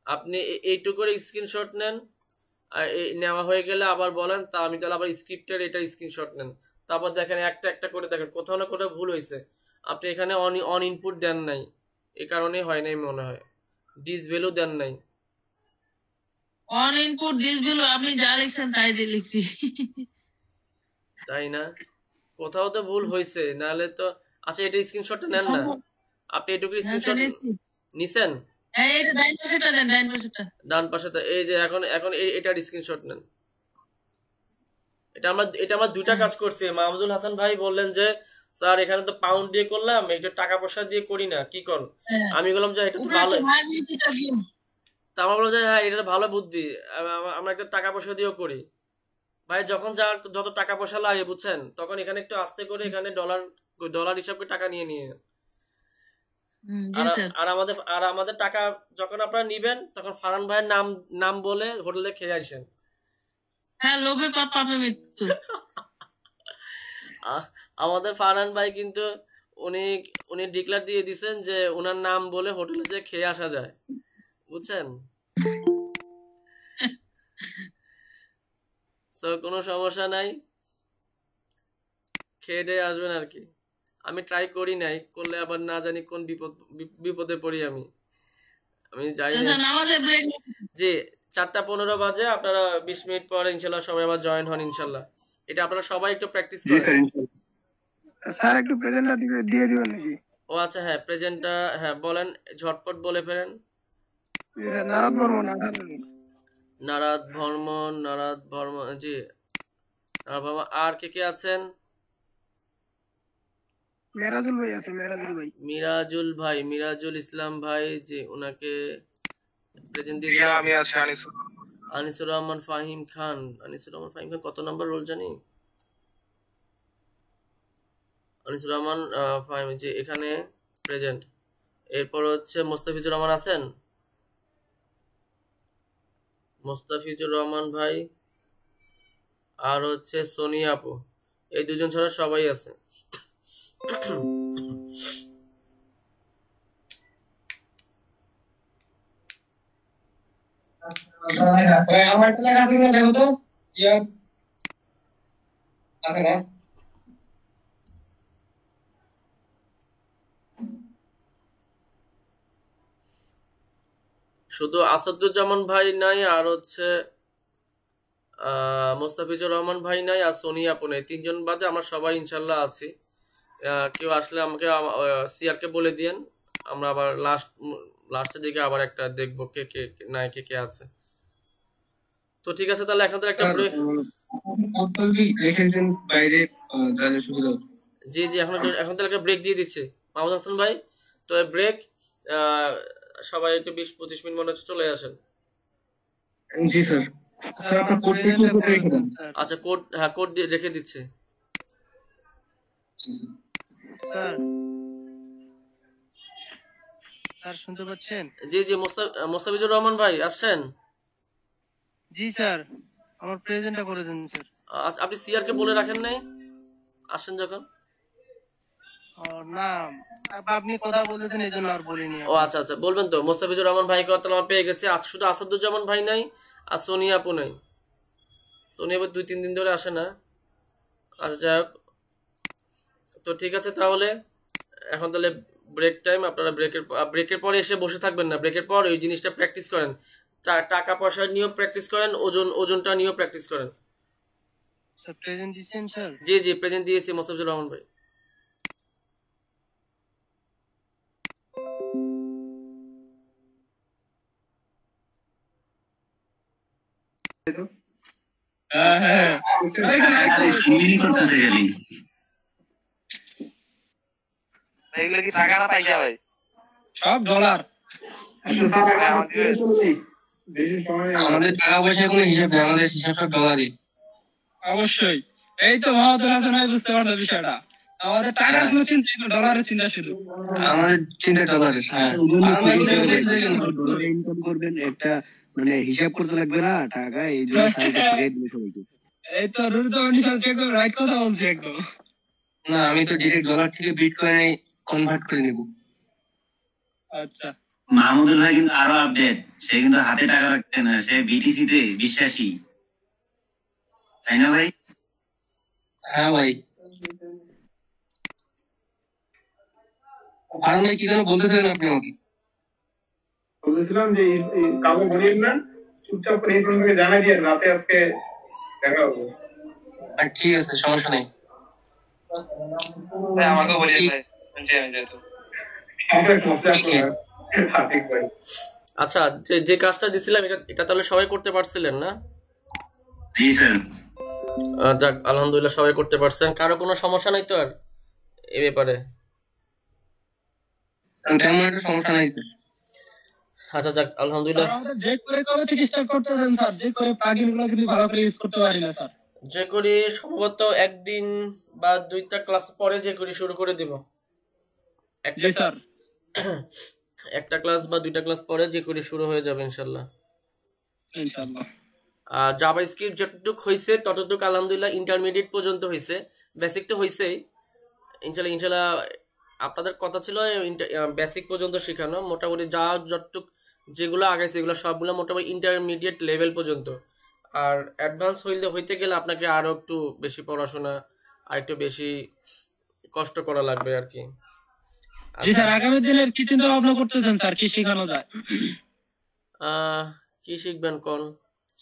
আপনি এইটুকু করে স্ক্রিনশট নেন, আর নেওয়া হয়ে গেলে আবার বলেন, তা আমি তাহলে আবার স্ক্রিপ্টের এটা স্ক্রিনশট নেন, তারপর দেখেন একটা একটা করে দেখেন কোথাও না কোথাও ভুল হয়েছে। আপনি এখানে অন ইনপুট দেন নাই, এই কারণেই হয় নাই মনে হয়, ডিস ভ্যালু দেন নাই। অন ইনপুট দিস ভ্যালু আপনি যা লিখছেন তাই দিয়ে লিখছি। তাই না? কোথাও তো ভুল হয়েছে, নাহলে তো। আচ্ছা, এটা স্ক্রিনশটটা নেন না, আপনি এটুকু স্ক্রিনশট নিছেন? হ্যাঁ, এটা ডান পাশেটা দেন, ডান পাশেটা। ডান পাশেটা এই যে এখন এটার স্ক্রিনশট নেন। এটা আমরা দুইটা কাজ করছি। মাহমুদুল হাসান ভাই বললেন যে স্যার এখানে তো পাউন্ড দিয়ে করলাম, এটা টাকা পয়সা দিয়ে করি না, কি কর? আমি বললাম যে এটা তো ভালো, তা আমার বললাম যে হ্যাঁ এটা তো ভালো বুদ্ধি, আমরা একটা টাকা পয়সা দিয়েও করি। ভাই যখন যত টাকা পয়সা লাগে বুঝছেন, তখন এখানে একটু আস্তে করে এখানে ডলার হিসাবে টাকা নিয়ে আর আমাদের টাকা যখন আপনারা নিবেন তখন ফারহান ভাইয়ের নাম বলে হোটেলে খেয়ে আসেন। হ্যাঁ, লোভে পাপ পাপে মৃত্যু। আমাদের ফারহান ভাই কিন্তু উনি ডিক্লেয়ার দিয়ে দিয়েছেন যে ওনার নাম বলে হোটেলে যে খেয়ে আসা যায়, বুঝছেন? তো কোনো সমস্যা নাই, খেয়ে দিয়ে আসবেন আর কি। আমি ট্রাই করি নাই, করলে আবার না জানি কোন বিপদে পড়ি আমি যাই। জি, 4:15 বাজে, আপনারা 20 মিনিট পরে ইনশাল্লাহ সবাই আবার জয়েন হন ইনশাল্লাহ। এটা আপনারা সবাই একটু প্র্যাকটিস করেন। স্যার একটু প্রেজেন্টটা দিয়ে দিবেন নাকি? ও আচ্ছা, হ্যাঁ প্রেজেন্টটা, হ্যাঁ বলেন, ঝটপট বলে ফেলেন। নারদ বর্মন, জি, আর কে আছেন? মেরাজুল ভাই আছে, মিরাজুল ইসলাম ভাই, জি ওনাকে প্রেজেন্ট দিয়ে। আমি আছি আনিসুর রহমান ফাহিম খান। কত নাম্বার রোল জানি? আনিসুর রহমান ফাহিম, জি এখানে প্রেজেন্ট। এরপর হচ্ছে মোস্তাফিজুর রহমান আছেন? মোস্তাফিজুর রহমান ভাই, আর হচ্ছে সোনিয়া আপু, এই দুজন ছাড়া সবাই আছে। আমার লেখা আছে কিনা দেখো তো। আছে না? শুধু আসাদুজ্জামান ভাই নাই, আর হচ্ছে মোস্তাফিজুর রহমান ভাই নাই, আর সোনিয়া আপু নাই। 3 জন বাদে আমরা সবাই ইনশাল্লাহ আছি। কেউ আসলে আমাকে সিআরকে বলে দিয়েন, আমরা আবার লাস্টের দিকে আবার একটা দেখবো কে কে আছে। তো ঠিক আছে, তাহলে এখন তো একটা ব্রেক। জি এখন তো একটা ব্রেক দিয়ে দিচ্ছে মাহমুদ হাসান ভাই। তো ব্রেক, সবাই একটু 20-25 মিনিট মনে হচ্ছে চলে আসেন। জি স্যার। স্যার আপনার কোডটা একটু উপরে রেখে দেন। আচ্ছা, কোড দিয়ে রেখে দিচ্ছে। স্যার শুনতে পাচ্ছেন? জি মোস্তাফিজুর রহমান ভাই আসছেন? জি স্যার, আমার প্রেজেন্টটা করে দেন স্যার। আপনি সিআর কে বলে রাখেন নাই আসেন যখন? না, আপনি কথা বলতেছেন এই জন্য আর বলিনি। ও আচ্ছা, বলবেন তো। মোস্তাফিজুর রহমান ভাইকে আমার পেয়ে গেছে, শুধু আসাদুজ্জামান ভাই নাই আর সোনিয়া আপু নাই। সোনিয়া আপু 2-3 দিন ধরে আসে না। আচ্ছা যাই হোক, তো ঠিক আছে তাহলে এখন তাহলে ব্রেক টাইম। আপনারা ব্রেকের পরে এসে বসে থাকবেন না, ব্রেকের পর ওই জিনিসটা প্র্যাকটিস করেন। টাকা পয়সা নিয়েও প্র্যাকটিস করেন, ওজনটা নিয়েও প্র্যাকটিস করেন। স্যার প্রেজেন্ট দিয়েছেন স্যার? জি প্রেজেন্ট দিয়েছি মোস্তাফিজুর রহমান ভাই। এগুলো কি টাকা না পয়সা ভাই? সব ডলার। আমাদের টাকা পয়সা কোনো হিসাব নেই, আমাদের হিসাব সব ডলারই। অবশ্যই। এই তো মাহমুদুল হাসান ভাই বুঝতে পারলো বিষয়টা। আমাদের টাকার কোনো চিন্তা নেই, ডলারের চিন্তা শুধু। আমাদের চিন্তা ডলারের। হ্যাঁ, এই জন্য আমরা স্যার এগুলো বলছে বুঝতে যে ডলারে ইনকাম করবেন, একটা মানে হিসাব করতে লাগবে না টাকা, এই জন্য স্যার এটা শিখাই দিল সবাইকে। এই তো রুল তো অনুসার একদম রাইট কথা বলছি একদম। না, আমি তো ডিরেক্ট ডলার থেকে বিটকয়েনে কনভার্ট করে নেব। আচ্ছা, মাহমুদুল ভাই কিন্তু আরো আপডেট, সে কিন্তু হাতে টাকা রাখতে না, সে বিটিসি তে বিশ্বাসী, তাই না ভাই? হ্যাঁ ভাই। ফারুক ভাই কি যেন বলতেছিলেন আপনি আমাকে? বলতেছিলাম যে কাউকে বলিয়েন না, চুপচাপ করে এই পর্যন্ত জানাই দিয়ে রাতে আজকে দেখা হবে। ঠিক আছে, সমস্যা নেই ভাই, আমাকেও বলিয়ে ভাই, শুনছি আমি যেহেতু। আচ্ছা, যে যে কাজটা দিছিলাম এটা তাহলে সবাই করতে পারছিলেন না? জি স্যার। যাক, আলহামদুলিল্লাহ সবাই করতে পারছেন। কারো কোনো সমস্যা নাই তো আর এ ব্যাপারে? তেমন একটা সমস্যা নাই স্যার। আচ্ছা, যাক আলহামদুলিল্লাহ। আমাদের যে করে কবে থেকে স্টার্ট করতেছেন স্যার? যে করে প্লাগইন গুলো কিন্তু ভালো করে ইউজ করতে পারি না স্যার। যে করি সম্ভবত একদিন বা দুইটা ক্লাস পরে যে করি শুরু করে দিব। জি স্যার। একটা ক্লাস বা দুইটা ক্লাস পরে যে করি শুরু হয়ে যাবে ইনশাল্লাহ। ইনশাআল্লাহ। আর জাভাস্ক্রিপ্ট যতটুকু হয়েছে ততটুকু আলহামদুলিল্লাহ ইন্টারমিডিয়েট পর্যন্ত হয়েছে, বেসিক তো হয়েছেই। ইনশাল্লাহ আপনাদের কথা ছিল বেসিক পর্যন্ত শেখানো, মোটামুটি যা যতটুকু যেগুলো আগে সেগুলো সবগুলো মোটামুটি ইন্টারমিডিয়েট লেভেল পর্যন্ত। আর অ্যাডভান্স হইতে গেলে আপনাকে আরো একটু বেশি পড়াশোনা আর একটু বেশি কষ্ট করা লাগবে আর কি। জি স্যার, আগামী দিনের কি চিন্তা ভাবনা করতেছেন স্যার? কি শেখানো যায়? কি শিখবেন কোন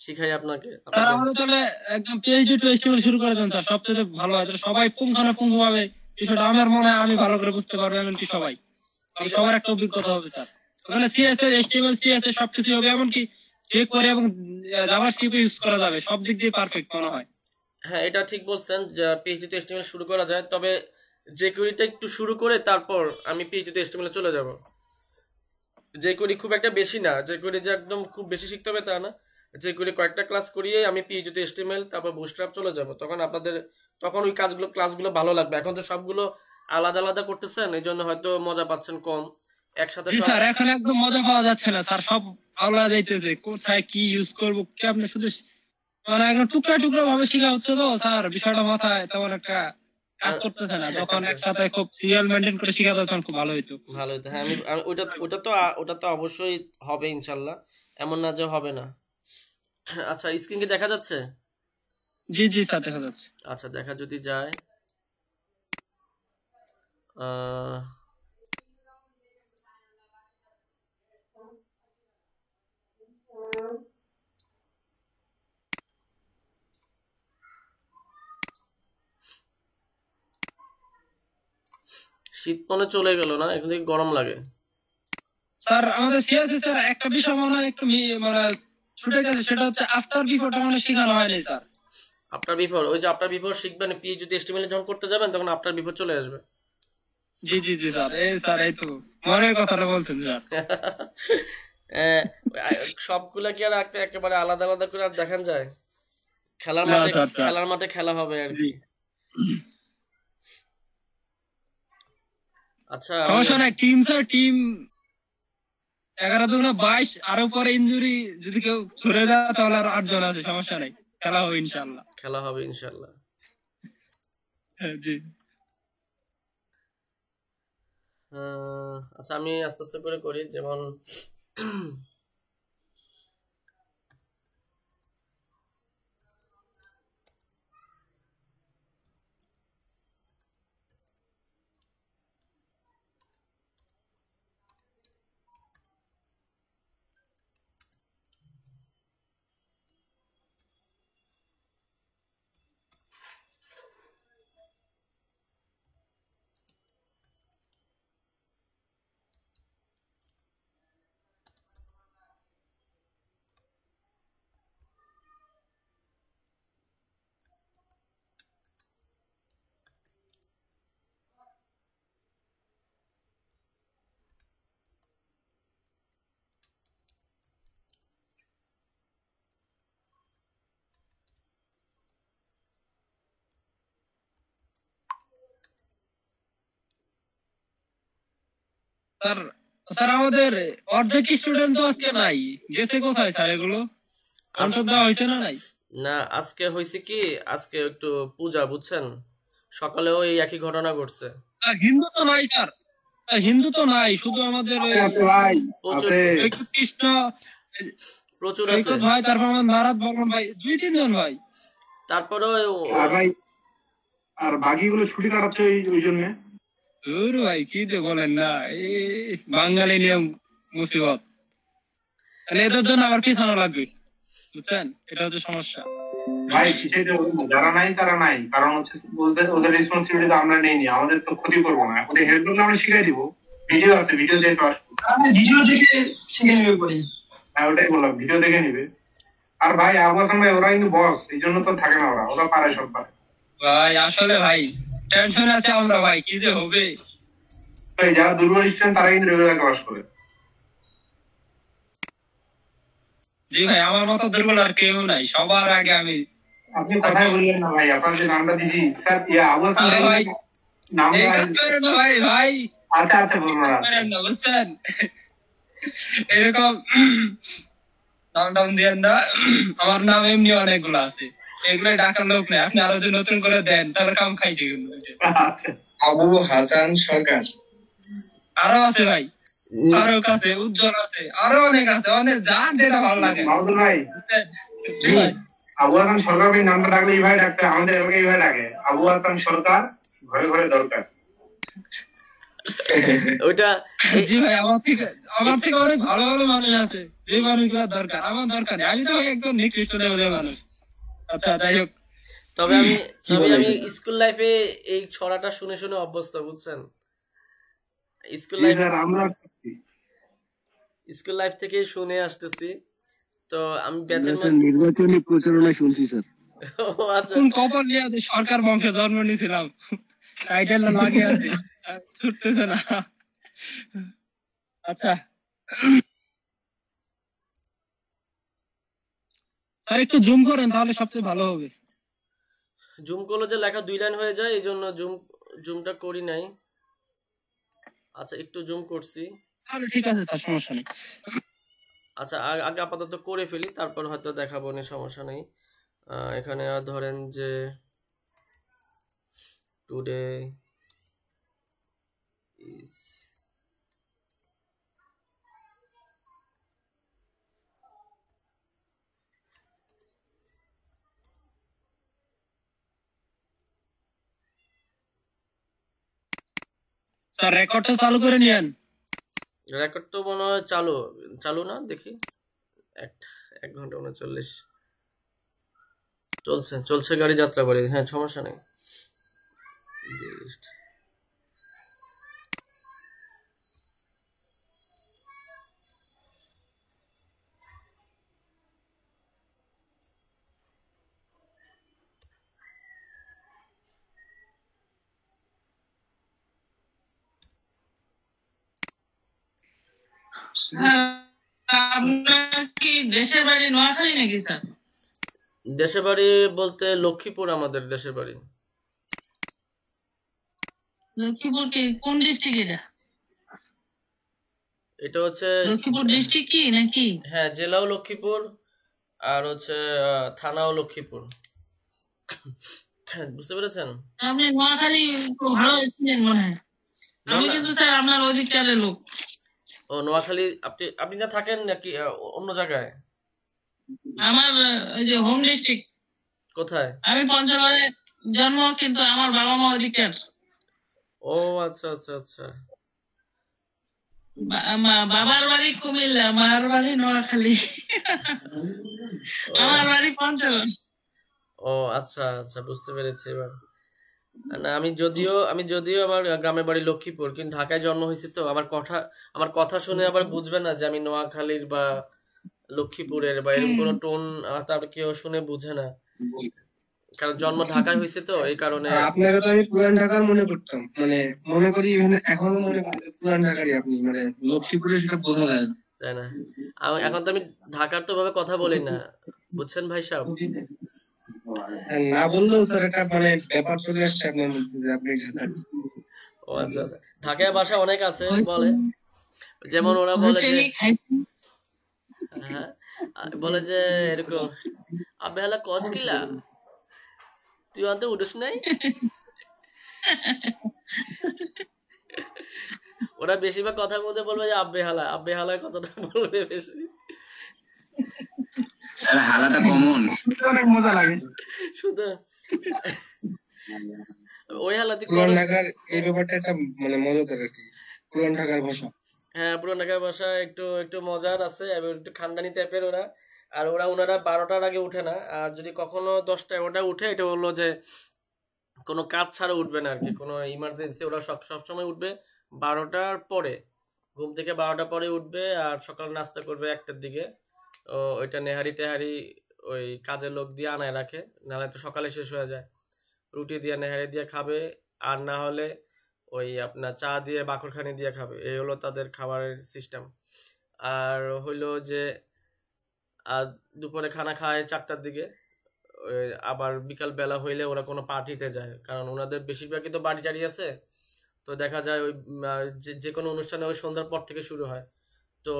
শিখাই আপনাকে? স্যার আমাদের তাহলে একদম পিএইচডি টু এইচটিএমএল শুরু করে দেন স্যার, সবচেয়ে ভালো হয়। সবাই পুঙ্খানুপুঙ্খ ভাবে বিষয়টা আমার মনে হয় আমি ভালো করে বুঝতে পারবো, এমনকি সবাই, সবার একটা অভিজ্ঞতা হবে স্যার। ওখানে সিএসএস, এইচটিএমএল, সিএসএস সবকিছু হবে, এমনকি যে করে এবং জাভাস্ক্রিপ্ট ইউজ করা যাবে, সব দিক দিয়ে পারফেক্ট মনে হয়। হ্যাঁ, এটা ঠিক বলছেন যে পিএইচডি তে এইচটিএমএল শুরু করা যায়, তবে যে কোরিটা একটু শুরু করে তারপর আমি পিএইচডি তে এইচটিএমএল চলে যাব। যে কোরি খুব একটা বেশি না, যে কোরি যে একদম খুব বেশি শিখতে হবে তা না, যে কোরি কয়েকটা ক্লাস করিয়ে আমি পিএইচডি তে এইচটিএমএল তারপর বুটস্ট্র্যাপ চলে যাব। তখন ওই ক্লাসগুলো ভালো লাগবে। এখন তো সবগুলো আলাদা আলাদা করতেছেন, এই জন্য হয়তো মজা পাচ্ছেন কম। একসাথে স্যার এখন একদম মজা পাওয়া যাচ্ছে না স্যার, সব আলাদা যাইতেছে, কোথায় কি ইউজ করবো কি আপনি শুধু মানে একদম টুকরা টুকরা ভাবে শেখা হচ্ছে তো স্যার, বিষয়টা মাথায় তেমন একটা কাজ করতেছে না। যখন একসাথে খুব সিরিয়াল মেনটেন করে শেখা তখন খুব ভালো হইতো। হ্যাঁ, আমি ওটা তো অবশ্যই হবে ইনশাল্লাহ, এমন না যে হবে না। আচ্ছা, স্ক্রিন কি দেখা যাচ্ছে? জি জি স্যার, দেখা যাচ্ছে। আচ্ছা, দেখা যদি যায়, শীত মনে চলে গেল না, এখন থেকে গরম লাগে স্যার। আমাদের সিএসএস স্যার একটা বিষয় মনে হয় একটু মানে ছুটে গেছে, সেটা হচ্ছে আফটার বিফোরটা মানে শেখানো হয়নি স্যার। আফটার বিফোর, ওই যে আফটার বিফোর শিখবেন পিএইচডি তে এইচটিএমএল যখন করতে যাবেন তখন আফটার বিফোর চলে আসবে। জি জি জি স্যার, এই তো মনের কথাটা বলছেন স্যার। সবগুলা কি আর একেবারে আলাদা আলাদা করে আর দেখান যায়? খেলার মাঠে খেলা হবে আর কি। আচ্ছা, সমস্যা নাই, টিম স্যার, টিম 11-22, আরো পরে ইনজুরি যদি কেউ সরে যায় তাহলে আর 8 জন আছে, সমস্যা নাই, খেলা হবে ইনশাআল্লাহ। জি। আচ্ছা, আমি আস্তে আস্তে করে করি, যেমন স্যার স্যার আমাদের অর্ধেক স্টুডেন্ট তো আজকে নাই, গেছে কোথায় স্যার এগুলো? আনসার দেওয়া হয়েছে না নাই? না, আজকে হয়েছে কি, আজকে একটু পূজা বুঝছেন, সকালেও এই একই ঘটনা ঘটছে। হিন্দু তো নাই স্যার, হিন্দু তো নাই, শুধু আমাদের ওই প্রচুর কৃষ্ণ প্রচুর আছে ভাই, তারপর আমার নারাদ বর্মন ভাই, 2-3 জন ভাই। তারপরে ভাই আর বাকিগুলো ছুটি কাটাচ্ছে ওই জন্য। ভাই কি যে বলেন না, এই বাঙালি নিয়ম মুসিবত, মানে এদের জন্য আবার পিছানো লাগবে, বুঝছেন? এটা হচ্ছে সমস্যা ভাই। যারা নাই তারা নাই, কারণ হচ্ছে ওদের রেসপন্সিবিলিটি আমরা নেইনি, আমাদের তো ক্ষতি করবো না, ওদের হেল্প করলে আমরা শিখাই দিব। ভিডিও আছে, ভিডিও দেখে ভিডিও দেখে শিখে নেবে পরে। হ্যাঁ ওটাই বললাম, ভিডিও দেখে নিবে। আর ভাই আবু হাসান ভাই ওরা কিন্তু বস, এই জন্য তো থাকে না, ওরা পারে, সব পারে ভাই। আসলে ভাই টেনশন আছে আমরা ভাই, কি যে হবে। যারা দুর্বল স্টুডেন্ট তারা কিন্তু রেগুলার ক্লাস করে। জি ভাই, আমার মতো দুর্বল আর কেউ নাই, সবার আগে আমি। আপনি কথাই বললেন না ভাই, আপনার যে নামটা দিছি স্যার, আবু হাসান ভাই নামটা ভাই ভাই। আচ্ছা আচ্ছা বলবো না, বুঝছেন? এরকম নাম দিয়ে না, আমার নাম এমনি অনেকগুলো আছে, এগুলোই ডাকার লোক নেই। আপনি আরো যদি নতুন করে দেন তাহলে কাম খাইছে। আবু হাসান সরকার আরো আছে ভাই, ফারুক আছে, উজ্জ্বল আছে, আরো অনেক আছে, অনেক, যার যেটা ভালো লাগে। ভাই আবু হাসান সরকার ভাই নামটা ডাকলে এই ভাই ডাকতে, আমাদের এলাকায় এই ভাই ডাকে আবু হাসান সরকার, ঘরে ঘরে দরকার। ওইটা জি ভাই, আমার থেকে অনেক ভালো ভালো মানুষ আছে, যে মানুষগুলো দরকার, আমার দরকার নেই। আমি তো একদম নিকৃষ্ট লেভেলের মানুষ। আচ্ছা যাই হোক, তবে আমি স্কুল লাইফে এই ছড়াটা শুনে শুনে অভ্যস্ত, বুঝছেন? স্কুল লাইফ থেকে শুনে আসতেছি, তো আমি ব্যাচের নির্বাচনী প্রচারণা শুনছি স্যার। কোন কপাল নিয়ে সরকার বংশে জন্ম নিয়েছিলাম, টাইটেল লাগিয়ে আছে, ছুটতেছে না। আচ্ছা স্যার একটু জুম করেন, তাহলে সবচেয়ে ভালো হবে। জুম করলে যে লেখা 2 লাইন হয়ে যায়, এই জন্য জুমটা করি নাই। আচ্ছা একটু জুম করছি, তাহলে ঠিক আছে স্যার, সমস্যা নেই। আচ্ছা আগে আপাতত করে ফেলি, তারপর হয়তো দেখাবো না, সমস্যা নেই। এখানে ধরেন যে টুডে ইজ স্যার রেকর্ডটা চালু করে নিয়েন। রেকর্ড তো মনে হয় চালু না, দেখি 1 ঘন্টা 39 চলছে গাড়ি যাত্রা করে। হ্যাঁ সমস্যা নেই। আপনার কি দেশের বাড়ি নোয়াখালী নাকি স্যার? দেশের বাড়ি বলতে লক্ষ্মীপুর, আমাদের দেশের বাড়ি। লক্ষ্মীপুর কি কোন ডিস্ট্রিক্ট? এটা হচ্ছে লক্ষ্মীপুর ডিস্ট্রিক্ট কি নাকি? হ্যাঁ, জেলাও লক্ষ্মীপুর আর হচ্ছে থানাও লক্ষ্মীপুর। বুঝতে পেরেছেন? আপনি নোয়াখালী খুব ভালো ছিলেন মনে হয়। আমি কিন্তু স্যার আপনার অধিকারের লোক। ও নোয়াখালী, আপনি না থাকেন নাকি অন্য জায়গায়? আমার এই যে হোম ডিস্ট্রিক্ট। কোথায়? আমি পঞ্চগড়ে জন্ম, কিন্তু আমার বাবা মা অধিকার। ও আচ্ছা আচ্ছা আচ্ছা। বাবার বাড়ি কুমিল্লা, মার বাড়ি নোয়াখালী, আমার বাড়ি পঞ্চগড়। ও আচ্ছা আচ্ছা, বুঝতে পেরেছি এবার। না আমি যদিও আমার গ্রামের বাড়ি লক্ষ্মীপুর, কিন্তু ঢাকায় জন্ম হয়েছে, তো আমার কথা শুনে আবার বুঝবে না যে আমি নোয়াখালীর বা লক্ষ্মীপুরের বা এরকম কোনো টোন তারপর কেউ শুনে বুঝে না, কারণ জন্ম ঢাকায় হয়েছে, তো এই কারণে। আপনাকে তো আমি পুরান ঢাকার মনে করতাম, মানে মনে করি, এখনো মনে করি পুরান ঢাকারই আপনি, মানে লক্ষ্মীপুরে সেটা বোঝা যায় না, তাই না? এখন তো আমি ঢাকার তো ভাবে কথা বলি না, বুঝছেন ভাই সাহেব? না বললেও স্যার একটা মানে ব্যাপার চলে আসছে আপনার মধ্যে যে আপনি ঢাকার। ও আচ্ছা আচ্ছা, ঢাকায় বাসা অনেক আছে বলে। যেমন ওরা বলে যে হ্যাঁ বলে যে এরকম আবে হালা কস কিলা তুই অন্ত উঠিস নাই। ওরা বেশিরভাগ কথার মধ্যে বলবে যে আব্বে হালা কথাটা বলবে বেশি। স্যার হালাটা কমন, অনেক মজা লাগে শুধু ওই হালাতে পুরান ঢাকার এই ব্যাপারটা একটা মানে মজাদার আর কি, পুরান ঢাকার ভাষা। হ্যাঁ পুরান ঢাকার ভাষা একটু একটু মজার আছে এবং একটু খানদানি টাইপের ওরা। আর ওনারা 12টার আগে উঠে না, আর যদি কখনো 10টা-11টা উঠে এটা হলো যে কোনো কাজ ছাড়া উঠবে না আর কি, কোনো ইমার্জেন্সি। ওরা সবসময় উঠবে 12টার পরে, ঘুম থেকে 12টা পরে উঠবে আর সকাল নাস্তা করবে 1টার দিকে। ওইটা নেহারি টেহারি ওই কাজের লোক দিয়ে আনায় রাখে, নাহলে তো সকালে শেষ হয়ে যায়। রুটি দিয়ে নেহারি দিয়ে খাবে, আর না হলে ওই আপনার চা দিয়ে বাকরখানি দিয়ে খাবে। এই হলো তাদের খাবারের সিস্টেম। আর হইলো যে দুপুরে খানা খায় 4টার দিকে। আবার বিকাল বেলা হইলে ওরা কোনো পার্টিতে যায়, কারণ ওনাদের বেশিরভাগই তো বাড়ি টাড়ি আছে। তো দেখা যায় ওই যে কোনো অনুষ্ঠানে ওই সন্ধ্যার পর থেকে শুরু হয়। তো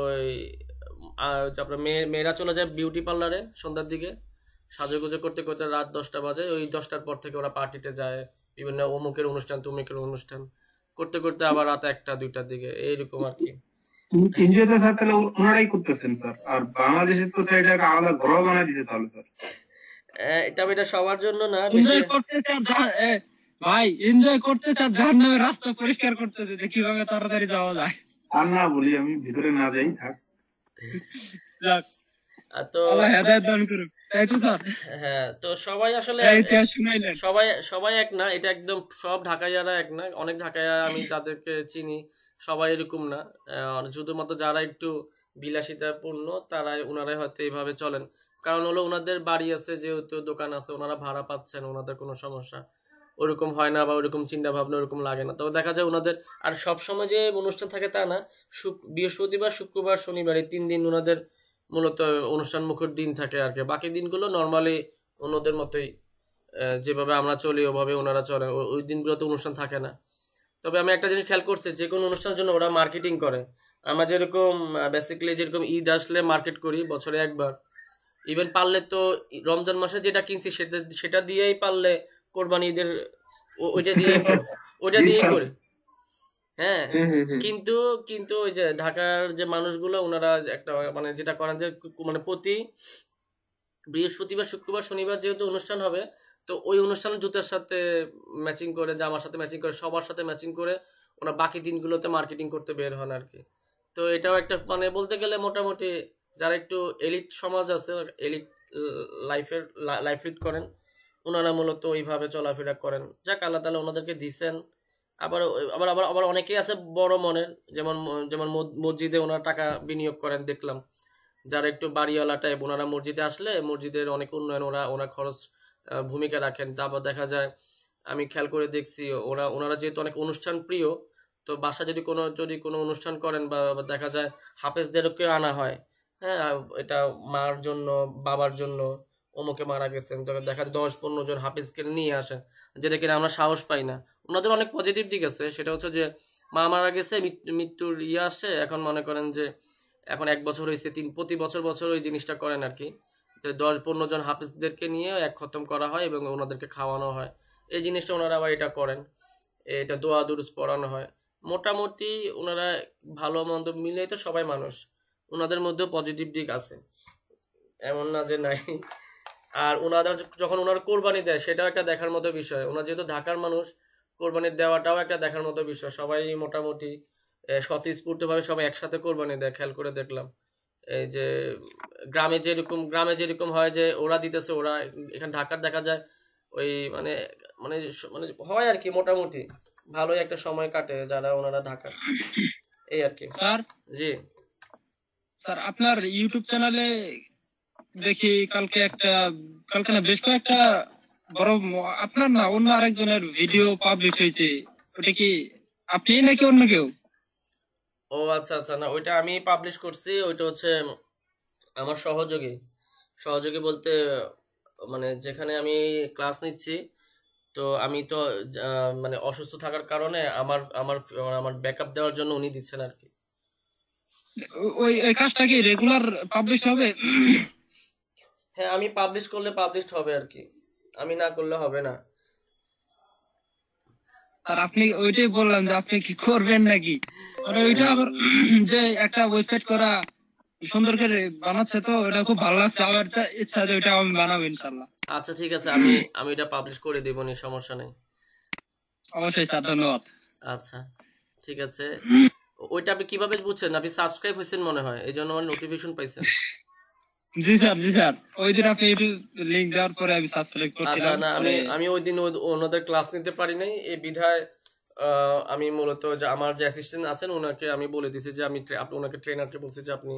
আপনার মেয়েরা চলে যায় বিউটি পার্লারে সন্ধ্যার দিকে, সাজুগুজু করতে করতে রাত 10টা বাজে। ওই 10টার পর থেকে ওরা পার্টিতে যায়, বিভিন্ন অমুকের অনুষ্ঠান তমুকের অনুষ্ঠান করতে করতে আবার রাত 1টা-2টার দিকে, এইরকম আর কি। ইন্ডিয়াতে স্যার তাহলে ওনারাই করতেছেন স্যার, আর বাংলাদেশে তো স্যার এটা আলাদা ঘর বানায় দিতে তাহলে স্যার। এটা সবার জন্য না, এনজয় করতেছে ভাই, এনজয় করতেছে আর জাহান্নামের রাস্তা পরিষ্কার করতেছে যে কিভাবে তাড়াতাড়ি যাওয়া যায়। আর না বলি আমি ভিতরে না যাই, থাক। তো হেদায়েত দান করুক, তাই তো স্যার? হ্যাঁ, তো সবাই আসলে সবাই এক না, এটা একদম সব ঢাকাইয়ারা এক না। অনেক ঢাকাইয়া আমি যাদেরকে চিনি সবাই এরকম না, শুধুমাত্র যারা একটু বিলাসিতাপূর্ণ ওনারাই হয়তো এইভাবে চলেন। কারণ হলো ওনাদের বাড়ি আছে, যেহেতু দোকান আছে, ওনারা ভাড়া পাচ্ছেন, ওনাদের কোনো সমস্যা ওরকম হয় না, বা ওরকম চিন্তা ভাবনা ওরকম লাগে না। তবে দেখা যায় ওনাদের আর সবসময় যে অনুষ্ঠান থাকে তা না, বৃহস্পতিবার, শুক্রবার, শনিবার এই 3 দিন ওনাদের মূলত অনুষ্ঠান মুখর দিন থাকে আর কি। বাকি দিনগুলো নর্মালি ওনাদের মতোই, যেভাবে আমরা চলি ওভাবে ওনারা চলে, ওই দিনগুলোতে অনুষ্ঠান থাকে না। তবে আমি একটা জিনিস খেয়াল করছি, যে কোনো অনুষ্ঠানের জন্য ওরা মার্কেটিং করে। আমরা যেরকম বেসিক্যালি যেরকম ঈদ আসলে মার্কেট করি বছরে একবার, ইভেন পারলে তো রমজান মাসে যেটা কিনছি সেটা দিয়েই পারলে কোরবানি ঈদের ওইটা দিয়েই করি। হ্যাঁ, কিন্তু ওই যে ঢাকার যে মানুষগুলো ওনারা একটা মানে যেটা করেন যে মানে প্রতি বৃহস্পতিবার, শুক্রবার, শনিবার যেহেতু অনুষ্ঠান হবে, তো ওই অনুষ্ঠানের জুতার সাথে ম্যাচিং করে, জামার সাথে ম্যাচিং করে, সবার সাথে ম্যাচিং করে ওনারা বাকি দিনগুলোতে মার্কেটিং করতে বের হন আর কি। তো এটাও একটা মানে বলতে গেলে মোটামুটি যারা একটু এলিট সমাজ আছে, এলিট লাইফ লিড করেন, ওনারা মূলত ওইভাবে চলাফেরা করেন। যাক, আল্লাহ তাআলা ওনাদেরকে দিছেন। আবার আবার আবার আবার অনেকেই আছে বড় মনের, যেমন মসজিদে ওনারা টাকা বিনিয়োগ করেন দেখলাম। যারা একটু বাড়িওয়ালা টাইপ, ওনারা মসজিদে আসলে মসজিদের অনেক উন্নয়ন ওরা খরচ ভূমিকা রাখেন। তারপর দেখা যায় আমি খেয়াল করে দেখছি ওনারা যেহেতু অনেক অনুষ্ঠান প্রিয়, তো বাসা যদি কোনো অনুষ্ঠান করেন বা দেখা যায় হাফেজদেরকে আনা হয়। হ্যাঁ, এটা মার জন্য, বাবার জন্য, অমুকে মারা গেছেন, তো দেখা যায় 10-15 জন হাফেজকে নিয়ে আসে, যেটা কিনা আমরা সাহস পাই না। ওনাদের অনেক পজিটিভ দিক আছে, সেটা হচ্ছে যে মা মারা গেছে, মৃত্যুর আসছে, এখন মনে করেন যে এখন 1 বছর হয়েছে, প্রতি বছর ওই জিনিসটা করেন আর কি, যে 10-15 জন হাফেজদেরকে নিয়ে এক খতম করা হয় এবং ওনাদেরকে খাওয়ানো হয়। এই জিনিসটা ওনারা আবার এটা করেন, এটা দোয়া দুরুস পড়ানো হয়। মোটামুটি ওনারা ভালো মন্দ মিলেই তো সবাই মানুষ, ওনাদের মধ্যেও পজিটিভ দিক আছে, এমন না যে নাই। আর ওনাদের যখন ওনারা কোরবানি দেয় সেটাও একটা দেখার মতো বিষয়। ওনারা যেহেতু ঢাকার মানুষ, কোরবানি দেওয়াটাও একটা দেখার মতো বিষয়। সবাই মোটামুটি স্বতঃস্ফূর্তভাবে সবাই একসাথে কোরবানি দেয়, খেয়াল করে দেখলাম। এই যে গ্রামে যেরকম হয় যে ওরা দিতেছে, ওরা এখানে ঢাকার দেখা যায় ওই মানে মানে মানে হয় আর কি, মোটামুটি ভালোই একটা সময় কাটে যারা ওনারা ঢাকা, এই আর কি। স্যার, জি স্যার, আপনার ইউটিউব চ্যানেলে দেখি কালকে না বেশ কয়েকটা বড় আপনার না অন্য আরেকজনের ভিডিও পাবলিশ হয়েছে, ওটা কি আপনি নাকি অন্য কেউ? ও আচ্ছা আচ্ছা, না ওইটা আমি পাবলিশ করছি। ওইটা হচ্ছে আমার সহযোগী বলতে মানে যেখানে আমি ক্লাস নিচ্ছি, তো আমি তো মানে অসুস্থ থাকার কারণে আমার ব্যাকআপ দেওয়ার জন্য উনি দিচ্ছেন আর কি। ওই ওই কাজটা কি রেগুলার পাবলিশ হবে? হ্যাঁ, আমি পাবলিশ করলে পাবলিশ হবে আর কি, আমি না করলে হবে না। আর আপনি ওইটাই বললাম যে আপনি কি করবেন নাকি, মানে ওইটা আবার যে একটা ওয়েবসাইট করা সুন্দর করে বানাচ্ছে, তো ওটা খুব ভালো লাগছে। আমার ইচ্ছা যে ওইটা আমি বানাবো ইনশাল্লাহ। আচ্ছা ঠিক আছে, আমি এটা পাবলিশ করে দেবো, নি সমস্যা নেই। অবশ্যই স্যার, ধন্যবাদ। আচ্ছা ঠিক আছে। ওইটা আপনি কিভাবে বুঝছেন? আপনি সাবস্ক্রাইব হয়েছেন মনে হয়, এই জন্য আমার নোটিফিকেশন পাইছেন। জি স্যার, ওই দিন আপনি লিংক দেওয়ার পরে আমি সাবস্ক্রাইব আচ্ছা করছিলাম। না, আমি ওই দিন ওনাদের ক্লাস নিতে পারি নাই, এই বিধায় আমি মূলত যে আমার যে অ্যাসিস্ট্যান্ট আছেন ওনাকে আমি বলে দিছি যে আমি ওনাকে ট্রেনারকে বলছি যে আপনি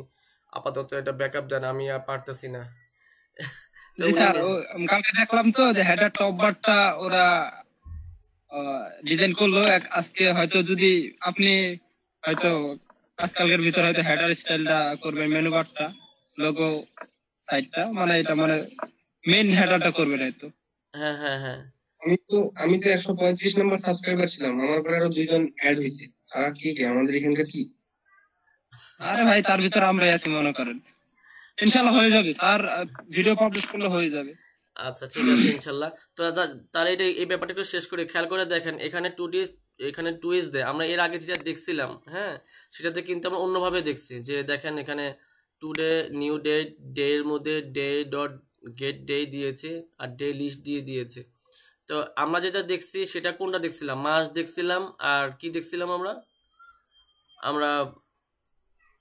আপাতত এটা ব্যাকআপ দেন, আমি আর পারতেছি না। জি স্যার, কালকে দেখলাম তো যে হেডার টপ বারটা ওরা ডিজাইন করলো। আজকে হয়তো যদি আপনি হয়তো আজকালকের ভিতর হয়তো হেডার স্টাইলটা করবেন, মেনু বারটা, লোগো সাইডটা, মানে এটা মানে মেইন হেডারটা করবেন হয়তো। হ্যাঁ হ্যাঁ হ্যাঁ, আমি তো 135 নম্বর সাবস্ক্রাইবার ছিলাম, আমার পরে আরো 2 জন অ্যাড হয়েছে। তারা কি আমাদের এখানকার কি? আরে ভাই, তার ভিতরে আমরা আছি মনে করেন। ইনশাআল্লাহ হয়ে যাবে স্যার, ভিডিও পাবলিশ করলে হয়ে যাবে। আচ্ছা ঠিক আছে ইনশাল্লাহ। তো তাহলে এটা এই ব্যাপারটা একটু শেষ করে খেয়াল করে দেখেন, এখানে এখানে টুইস্ট দেয়। আমরা এর আগে যেটা দেখছিলাম, হ্যাঁ, সেটাতে কিন্তু আমরা অন্যভাবে দেখছি। যে দেখেন এখানে টুডে নিউ ডে, ডে এর মধ্যে ডে ডট গেট ডে দিয়েছে আর ডে লিস্ট দিয়ে দিয়েছে। তো আমরা যেটা দেখছি সেটা কোনটা দেখছিলাম? মাস দেখছিলাম, আর কি দেখছিলাম আমরা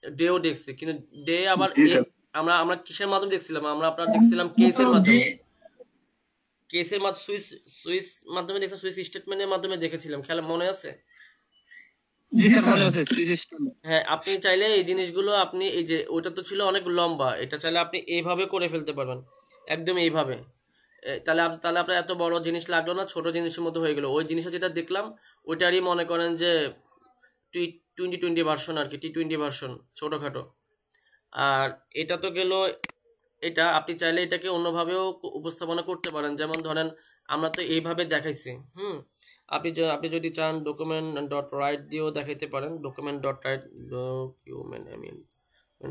ডেও দেখছি, কিন্তু ডে আবার আমরা কিসের মাধ্যমে দেখছিলাম? আমরা আপনার দেখছিলাম কেসের মাধ্যমে, সুইস মাধ্যমে দেখছিলাম, সুইস স্টেটমেন্টের মাধ্যমে দেখেছিলাম, খেয়াল মনে আছে? হ্যাঁ, আপনি চাইলে এই জিনিসগুলো আপনি এই যে ওটা তো ছিল অনেক লম্বা, এটা চাইলে আপনি এইভাবে করে ফেলতে পারবেন, একদম এইভাবে। তাহলে আপনার এত বড় জিনিস লাগলো না, ছোট জিনিসের মধ্যে হয়ে গেল। ওই জিনিসটা যেটা দেখলাম ওইটারই মনে করেন যে টি20 ভার্সন আর কি, টি20 ভার্সন, ছোটখাটো। আর এটা তো গেল এটা। আপনি চাইলে এটাকে অন্যভাবেও উপস্থাপনা করতে পারেন, যেমন ধরেন আমরা তো এইভাবে দেখাইছি। আপনি যদি চান ডকুমেন্ট ডট রাইট দিয়েও দেখাইতে পারেন, document dot right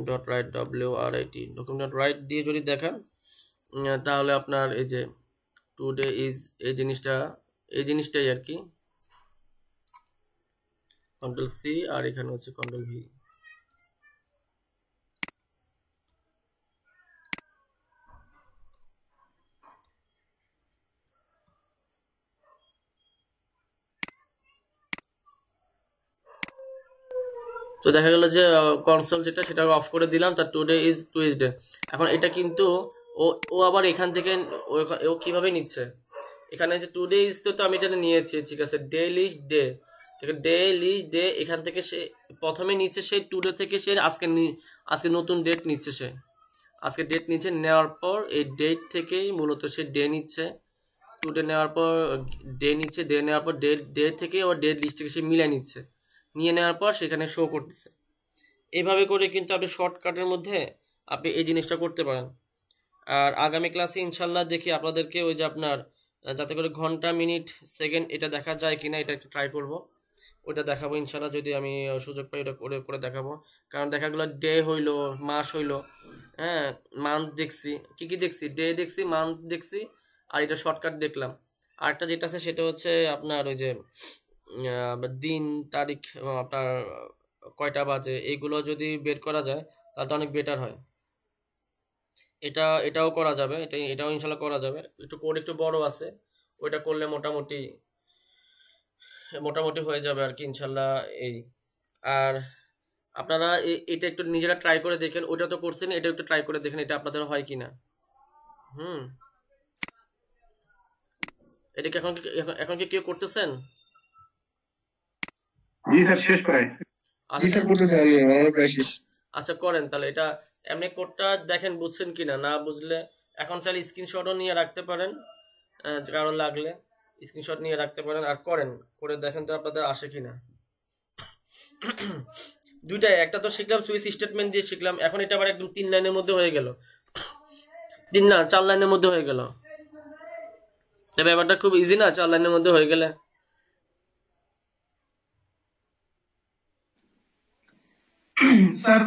dot right WRIT document dot right দিয়ে যদি দেখান, তাহলে আপনার এই যে টুডে ইজ এই জিনিসটাই আর কি। Ctrl+C আর এখানে হচ্ছে Ctrl+V। তো দেখা গেল যে কনসোল যেটা সেটা অফ করে দিলাম, তার টুডে ইজ টুইসডে। এখন এটা কিন্তু ও আবার এখান থেকে ও কিভাবে নিচ্ছে, এখানে যে টুডে ইজ তো আমি এটা নিয়েছি, ঠিক আছে। ডে লিস্ট ডে, ঠিক আছে, ডে লিস্ট ডে, এখান থেকে সে প্রথমে নিচ্ছে, সে টুডে থেকে সে আজকে নতুন ডেট নিচ্ছে, সে আজকে ডেট নিচ্ছে। নেওয়ার পর এই ডেট থেকেই মূলত সে ডে নিচ্ছে, টুডে নেওয়ার পর ডে নিচ্ছে, ডে নেওয়ার পর ডে থেকে ও ডেট লিস্ট থেকে সে মিলাই নিচ্ছে, নিয়ে নেওয়ার পর সেখানে শো করতেছে। এইভাবে করে কিন্তু আপনি শর্টকাটের মধ্যে আপনি এই জিনিসটা করতে পারেন। আর আগামী ক্লাসে ইনশাল্লাহ দেখি আপনাদেরকে ওই যে আপনার যাতে করে ঘন্টা মিনিট সেকেন্ড এটা দেখা যায় কিনা এটা একটু ট্রাই করব, ওইটা দেখাবো ইনশাল্লাহ, যদি আমি সুযোগ পাই ওটা করে দেখাবো। কারণ দেখা গেলো ডে হইলো, মাস হইলো, হ্যাঁ, মান্থ দেখছি, কি দেখছি, ডে দেখছি, মান্থ দেখছি, আর এটা শর্টকাট দেখলাম। আরেকটা যেটা আছে সেটা হচ্ছে আপনার ওই যে দিন তারিখ এবং আপনার কয়টা বাজে, এইগুলো যদি বের করা যায় তাহলে অনেক বেটার হয়। এটাও করা যাবে, এটাও ইনশাল্লাহ করা যাবে। কোড একটু বড় আছে, ওইটা করলে মোটামুটি হয়ে যাবে আর কি ইনশাল্লাহ। আর আপনারা এটা একটু নিজেরা ট্রাই করে দেখেন, ওটা তো করছেন, এটা একটু ট্রাই করে দেখেন এটা আপনাদের হয় কিনা। এটাকে এখন কি কেউ করতেছেন? জি স্যার, শেষ করাই। জি স্যার, করতেছি আমি, আমার প্রায় শেষ। আচ্ছা করেন তাহলে। এটা এমনি কোডটা দেখেন বুঝছেন কিনা, না বুঝলে এখন চাইলে স্ক্রিনশটও নিয়ে রাখতে পারেন, কারো লাগলে স্ক্রিনশট নিয়ে রাখতে পারেন, আর করে দেখেন তো আপনাদের আসে কিনা। দুইটাই, একটা তো শিখলাম সুইচ স্টেটমেন্ট দিয়ে শিখলাম, এখন এটা আবার একদম 3 লাইনের মধ্যে হয়ে গেল, 4 লাইনের মধ্যে হয়ে গেল। ব্যাপারটা খুব ইজি না, 4 লাইনের মধ্যে হয়ে গেলে। স্যার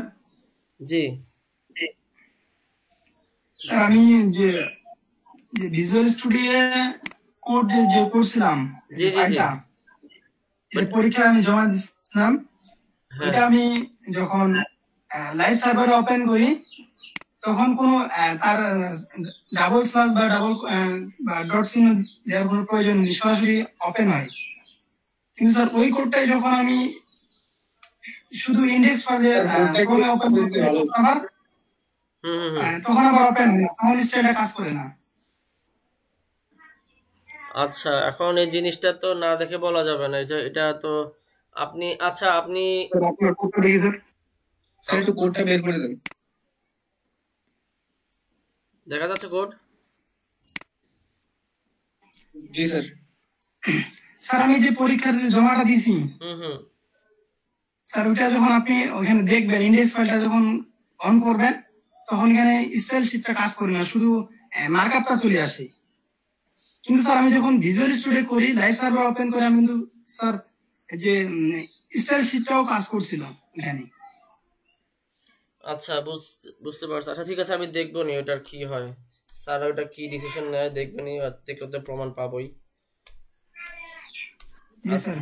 জি স্যার আমি যে ভিজুয়াল স্টুডিও কোড যে করছিলাম জি জি জি ফাইলটা পরীক্ষা আমি জমা দিয়েছিলাম, হ্যাঁ এটা আমি যখন লাইভ সার্ভারে ওপেন করি তখন কোনো তার ডাবল স্ল্যাশ বা ডাবল বা ডট চিহ্ন দেওয়ার কোনো প্রয়োজন নেই, সরাসরি ওপেন হয়। কিন্তু স্যার ওই কোডটাই যখন আমি শুধু ইন্ডেক্স ফাইলে ক্রমে ওপেন করতে আমার তখন আবার ওপেন হয় না, তখন স্টেটে কাজ করে না। আচ্ছা, এখন এই জিনিসটা তো না দেখে বলা যাবে না, এটা তো আপনি আচ্ছা আপনি আপনার কোডটা দেখি স্যার। স্যার একটু কোডটা বের করে দেন। দেখা যাচ্ছে কোড? জি স্যার। স্যার আমি যে পরীক্ষার যে জমাটা দিছি হুম স্যার ওইটা যখন আপনি ওখানে দেখবেন ইন্ডেক্স ফাইলটা যখন অন করবেন তখন এখানে স্টাইল শিটটা কাজ করে না, শুধু মার্কআপটা চলে আসে। কিন্তু স্যার আমি যখন ভিজুয়াল স্টুডিও করি লাইভ সার্ভার ওপেন করে আমি কিন্তু স্যার যে স্টাইল শিটটাও কাজ করছিল এখানে। আচ্ছা বুঝতে পারছি। আচ্ছা ঠিক আছে, আমি দেখবো নি ওটার কি হয়, স্যার ওটা কি ডিসিশন নেয় দেখবো নি, আর দেখলে তো প্রমাণ পাবোই। জি স্যার।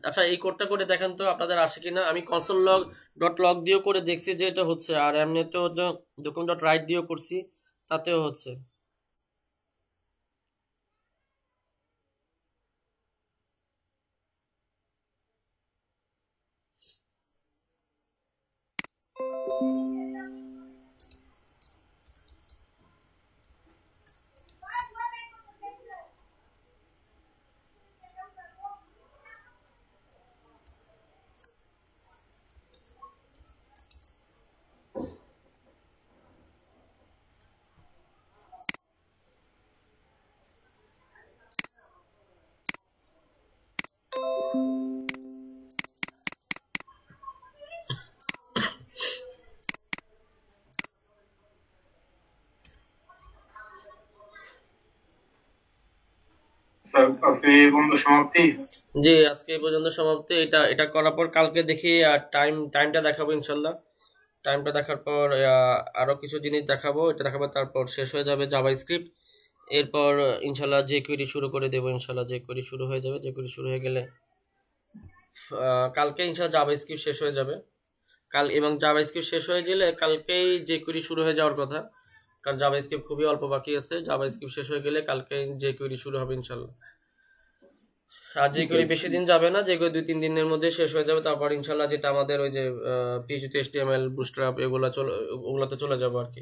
আচ্ছা এই কোডটা করে দেখেন তো আপনাদের আসে কিনা। আমি কনসোল লগ ডট লগ দিয়েও করে দেখছি যে এটা হচ্ছে, আর এমনিতেও ডকুমেন্ট ডট রাইট দিয়েও করছি, তাতেও হচ্ছে। স্যার আজকে এই পর্যন্ত সমাপ্তি। জি আজকে এই পর্যন্ত সমাপ্তি। এটা করার পর কালকে দেখি আর টাইমটা দেখাবো ইনশাল্লাহ। টাইমটা দেখার পর আরো কিছু জিনিস দেখাবো, এটা দেখাবো, তারপর শেষ হয়ে যাবে জাভাস্ক্রিপ্ট। এরপর ইনশাল্লাহ jQuery শুরু করে দেবো, ইনশাল্লাহ jQuery শুরু হয়ে যাবে। jQuery শুরু হয়ে গেলে কালকে ইনশাল্লাহ জাভাস্ক্রিপ্ট শেষ হয়ে যাবে এবং জাভাস্ক্রিপ্ট শেষ হয়ে গেলে কালকেই jQuery শুরু হয়ে যাওয়ার কথা, কারণ জাভাস্ক্রিপ্ট খুবই অল্প বাকি আছে। জাভাস্ক্রিপ্ট শেষ হয়ে গেলে কালকে jQuery শুরু হবে ইনশাল্লাহ। আর jQuery বেশি দিন যাবে না, jQuery 2-3 দিনের মধ্যে শেষ হয়ে যাবে। তারপর ইনশাল্লাহ যেটা আমাদের ওই যে PHP HTML বুটস্ট্র্যাপ ওগুলোতে চলে যাবো আর কি।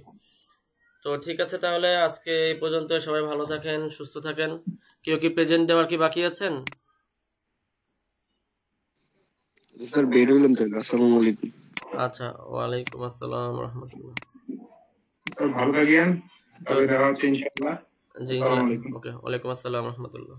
তো ঠিক আছে, তাহলে আজকে এই পর্যন্ত। সবাই ভালো থাকেন, সুস্থ থাকেন। কেউ কি প্রেজেন্ট দেওয়ার কি বাকি আছেন? স্যার বের হইলাম তো। আসসালামু আলাইকুম। আচ্ছা, ওয়ালাইকুম আসসালাম রহমতুল্লাহ। ভালো থাকেন, তবে দেখা হচ্ছে ইনশাআল্লাহ। জি ইনশাআল্লাহ। ওকে, ওয়ালাইকুম আসসালাম রহমতুল্লাহ।